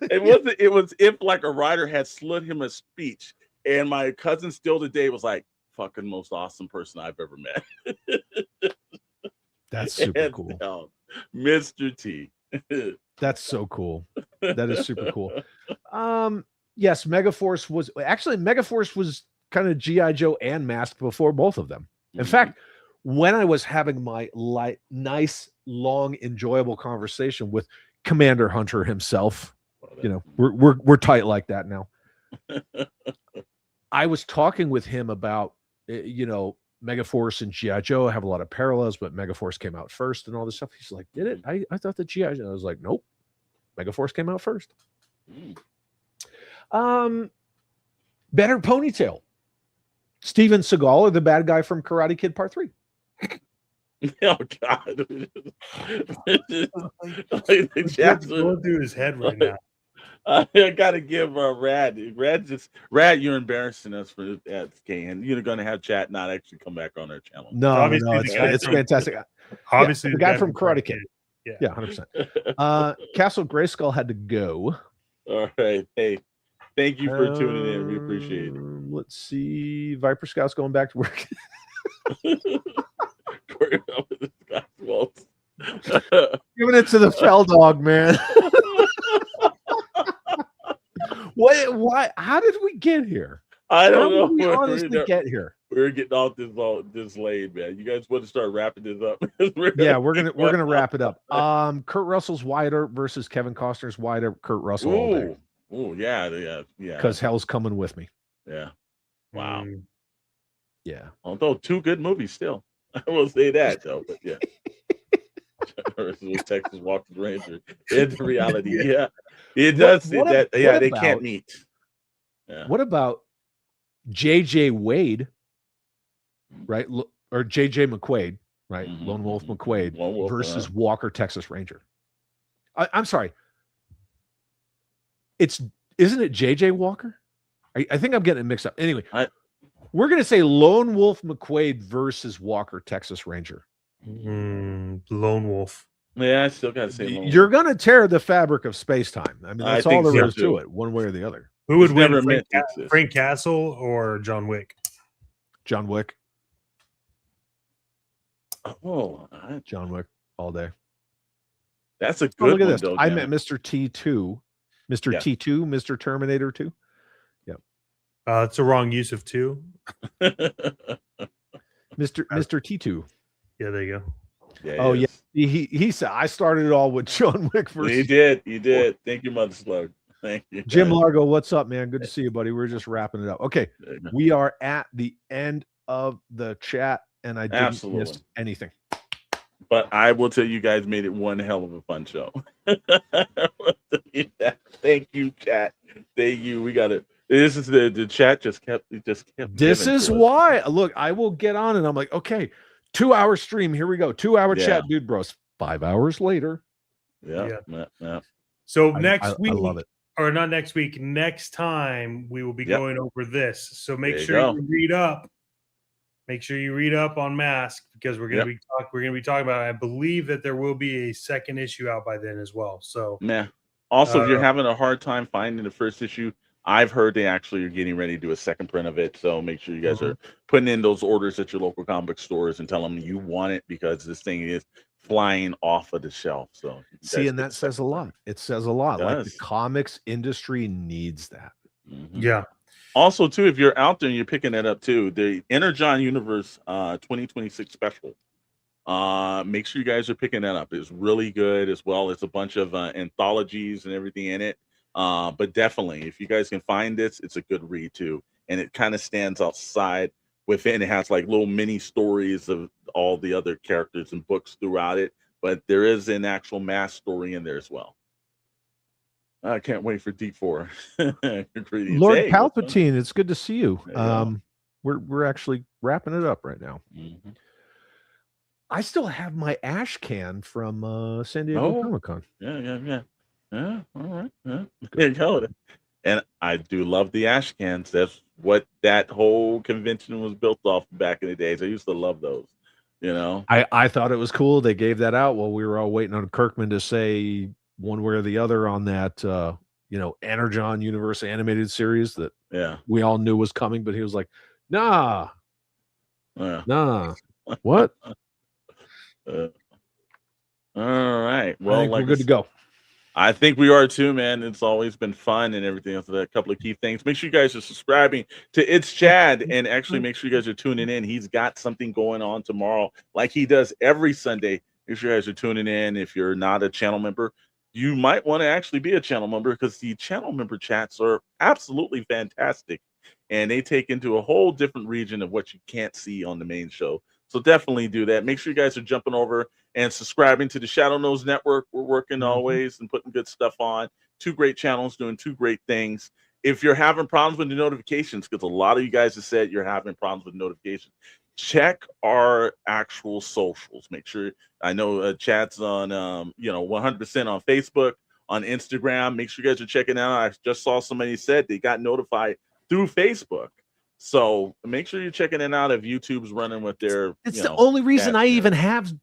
It was if like a writer had slid him a speech, and my cousin still today was like, "Fucking most awesome person I've ever met." That's super cool. Mr. T. That's so cool. That is super cool. Yes, Megaforce was kind of G.I. Joe and M.A.S.K before both of them. In fact, when I was having my nice, long, enjoyable conversation with Commander Hunter himself, we're tight like that now. I was talking with him about, Megaforce and G.I. Joe have a lot of parallels, but Megaforce came out first and all this stuff. He's like, "Did it? I thought the G.I. Joe." I was like, "Nope, Megaforce came out first." Better ponytail. Steven Seagal or the bad guy from Karate Kid Part 3? Oh God! What's going through his head right now? I gotta give Rad, you're embarrassing us for M.A.S.K, and you're gonna have Chat not actually come back on our channel. No, it's fantastic. Obviously, the guy from Karate Kid. Yeah, 100%. Castle Grayskull had to go. All right, hey, thank you for tuning in. We appreciate it. Let's see, Viper Scout's going back to work. Giving it to the Fell Dog, man. Why? How did we get here? I don't know. We honestly get here. We're getting off this lane, man. You guys want to start wrapping this up? Yeah, we're gonna wrap it up. Kurt Russell's Wyatt versus Kevin Costner's Wyatt. Kurt Russell. All day. Oh yeah, yeah, yeah. Because hell's coming with me. Yeah. Wow. Yeah. Although 2 good movies still. I will say that though, but yeah. Versus Texas Walker Ranger. In reality, yeah. It does that. Yeah, they can't meet. Yeah. What about J.J. Wade, right? Or J.J. McQuaid, right? Lone Wolf McQuaid versus Walker Texas Ranger. I'm sorry. Isn't it J.J. Walker? I think I'm getting it mixed up. Anyway, we're going to say Lone Wolf McQuaid versus Walker Texas Ranger. Lone Wolf. Yeah, I still got to say Lone You're going to tear the fabric of space-time. I mean, that's all there is to it, one way or the other. Who would win, Frank Castle or John Wick? John Wick. Oh, John Wick all day. That's a good look at one, this. though. I met Mr. T2. Mr. T2, Mr. Terminator 2. Yep. It's a wrong use of 2. Mr. T2. Yeah, there you go. Yeah, oh yeah. He said I started it all with John Wick versus. He did. Thank you, Mother Slug. Thank you. Jim Largo, what's up, man? Good to see you, buddy. We're just wrapping it up. Okay. We are at the end of the chat, and I didn't miss anything. But I will tell you guys made it one hell of a fun show. Thank you, chat. Thank you. We got it. This is the chat just kept. This is why. Look, I will get on, and I'm like, okay, 2-hour stream. Here we go. 2-hour chat, dude, bros. 5 hours later. Yeah. So next week, I love it. Or not next week. Next time we will be going over this. So make sure you read up. Make sure you read up on M.A.S.K. because we're going to be talking about it. I believe that there will be a second issue out by then as well. So also, if you're having a hard time finding the first issue, I've heard they actually are getting ready to do a second print of it. So make sure you guys are putting in those orders at your local comic book stores and tell them you want it because this thing is flying off of the shelf. So see, and that says a lot. It says a lot. Like the comics industry needs that. Yeah. Also, too, if you're out there and you're picking that up too, the Energon Universe 2026 special. Make sure you guys are picking that up. It's really good as well. It's a bunch of anthologies and everything in it. But definitely, if you guys can find this, it's a good read too. And it kind of stands outside within. It has like little mini stories of all the other characters and books throughout it. But there is an actual M.A.S.K. story in there as well. I can't wait for D4. Lord Palpatine, it's good to see you. We're actually wrapping it up right now. I still have my ash can from San Diego Comic-Con. Yeah. All right. There you go. And I do love the ash cans. That's what that whole convention was built off back in the days. I used to love those. You know, I thought it was cool. They gave that out while we were all waiting on Kirkman to say one way or the other on that, Energon Universe animated series that we all knew was coming, but he was like, nah, what? All right. Well, I think we're good to go. I think we are too, man. It's always been fun and everything else. A couple of key things. Make sure you guys are subscribing to It's Chad, and actually make sure you guys are tuning in. He's got something going on tomorrow, like he does every Sunday. Make sure you guys are tuning in. If you're not a channel member, you might want to actually be a channel member because the channel member chats are absolutely fantastic, and they take into a whole different region of what you can't see on the main show. So definitely do that. Make sure you guys are jumping over and subscribing to the Shadow Nose Network. We're working always and putting good stuff on. 2 great channels doing 2 great things. If you're having problems with the notifications, because a lot of you guys have said you're having problems with notifications, check our actual socials. Make sure, I know Chad's on 100% on Facebook, on Instagram. Make sure you guys are checking out. I just saw somebody said they got notified through Facebook. So make sure you're checking it out if YouTube's running with their. It's the only reason I even have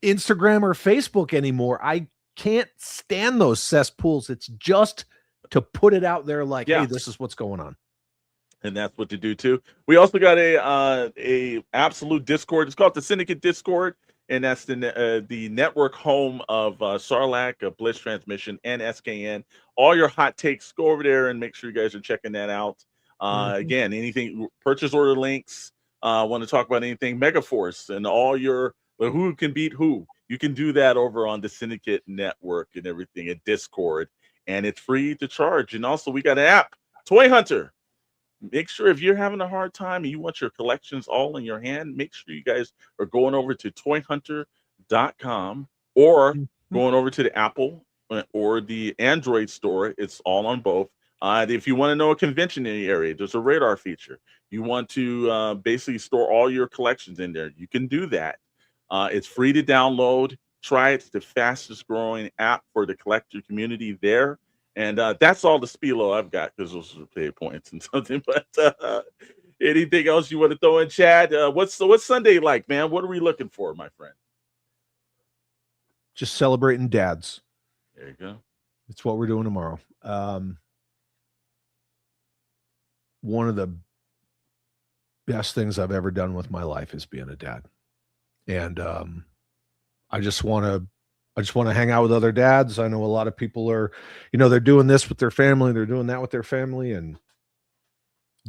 Instagram or Facebook anymore. I can't stand those cesspools. It's just to put it out there like, hey, this is what's going on. And that's what to do too. We also got a absolute Discord. It's called the Syndicate Discord, and that's the network home of Sarlacc, Bliss Transmission, and SKN. All your hot takes, go over there and make sure you guys are checking that out. Again, anything, purchase order links, want to talk about anything, Megaforce and all your who can beat who, you can do that over on the Syndicate Network and everything at Discord. and it's free to charge. And also, we got an app, Toy Hunter. Make sure if you're having a hard time and you want your collections all in your hand, make sure you guys are going over to toyhunter.com or going over to the Apple or the Android store. It's all on both. If you want to know a convention in the area, there's a radar feature. You want to basically store all your collections in there, you can do that. It's free to download. Try it. It's the fastest growing app for the collector community there. And that's all the spielo I've got, because those are pay points and something. But anything else you want to throw in, Chad? What's Sunday like, man? What are we looking for, my friend? Just celebrating dads. There you go. It's what we're doing tomorrow. One of the best things I've ever done with my life is being a dad. And I just want to hang out with other dads. I know a lot of people are, they're doing this with their family, they're doing that with their family, and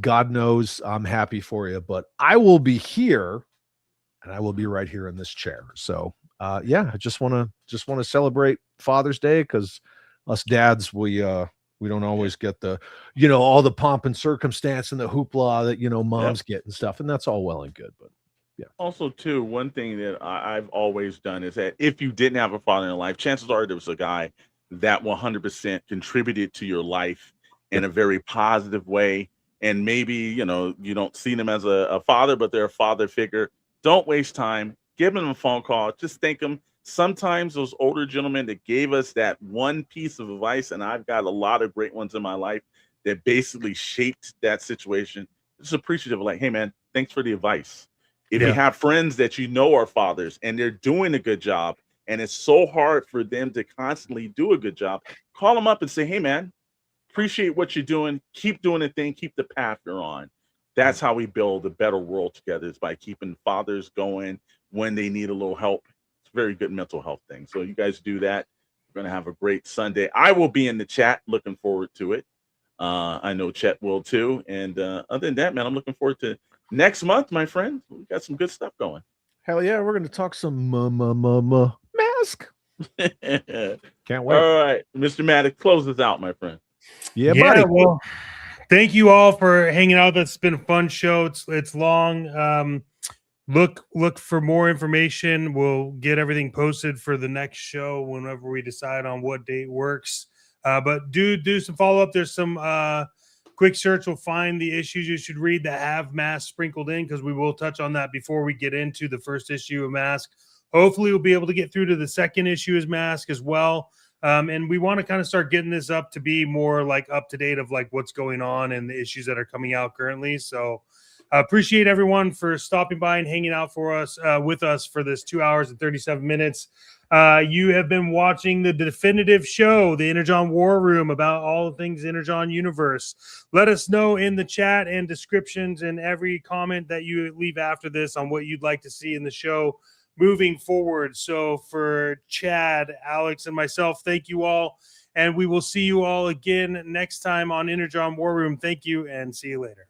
God knows I'm happy for you, but I will be here and I will be right here in this chair. So I just want to celebrate Father's Day, because us dads, we don't always get the, all the pomp and circumstance and the hoopla that, moms get and stuff. And that's all well and good, but yeah. Also, too, one thing that I've always done is that if you didn't have a father in life, chances are there was a guy that 100% contributed to your life in a very positive way. And maybe, you don't see them as a father, but they're a father figure. Don't waste time. Give them a phone call. Just thank them. Sometimes those older gentlemen that gave us that one piece of advice, and I've got a lot of great ones in my life that basically shaped that situation. Just appreciative of, like, hey, man, thanks for the advice. If you have friends that are fathers and they're doing a good job, and it's so hard for them to constantly do a good job, call them up and say, hey, man, appreciate what you're doing. Keep doing the thing. Keep the path you're on. That's how we build a better world together, is by keeping fathers going when they need a little help. It's a very good mental health thing. So you guys do that. We're going to have a great Sunday. I will be in the chat. Looking forward to it. I know Chet will too. And other than that, man, I'm looking forward to next month, my friend. We got some good stuff going. Hell yeah, we're going to talk some M.A.S.K. Can't wait. All right, Mr. Maddox, close this out, my friend. Yeah, buddy. Well, thank you all for hanging out. That's been a fun show. It's long. Look for more information. We'll get everything posted for the next show whenever we decide on what date works. But do some follow up. There's some quick search will find the issues you should read that have M.A.S.K sprinkled in, because we will touch on that before we get into the first issue of M.A.S.K. Hopefully we'll be able to get through to the second issue of M.A.S.K as well. And we want to kind of start getting this up to be more like up to date of like what's going on and the issues that are coming out currently. So I appreciate everyone for stopping by and hanging out for us with us for this 2 hours and 37 minutes. You have been watching the definitive show, the Energon War Room, about all things Energon Universe. Let us know in the chat and descriptions and every comment that you leave after this on what you'd like to see in the show moving forward. So for Chad, Alex, and myself, thank you all. And we will see you all again next time on Energon War Room. Thank you, and see you later.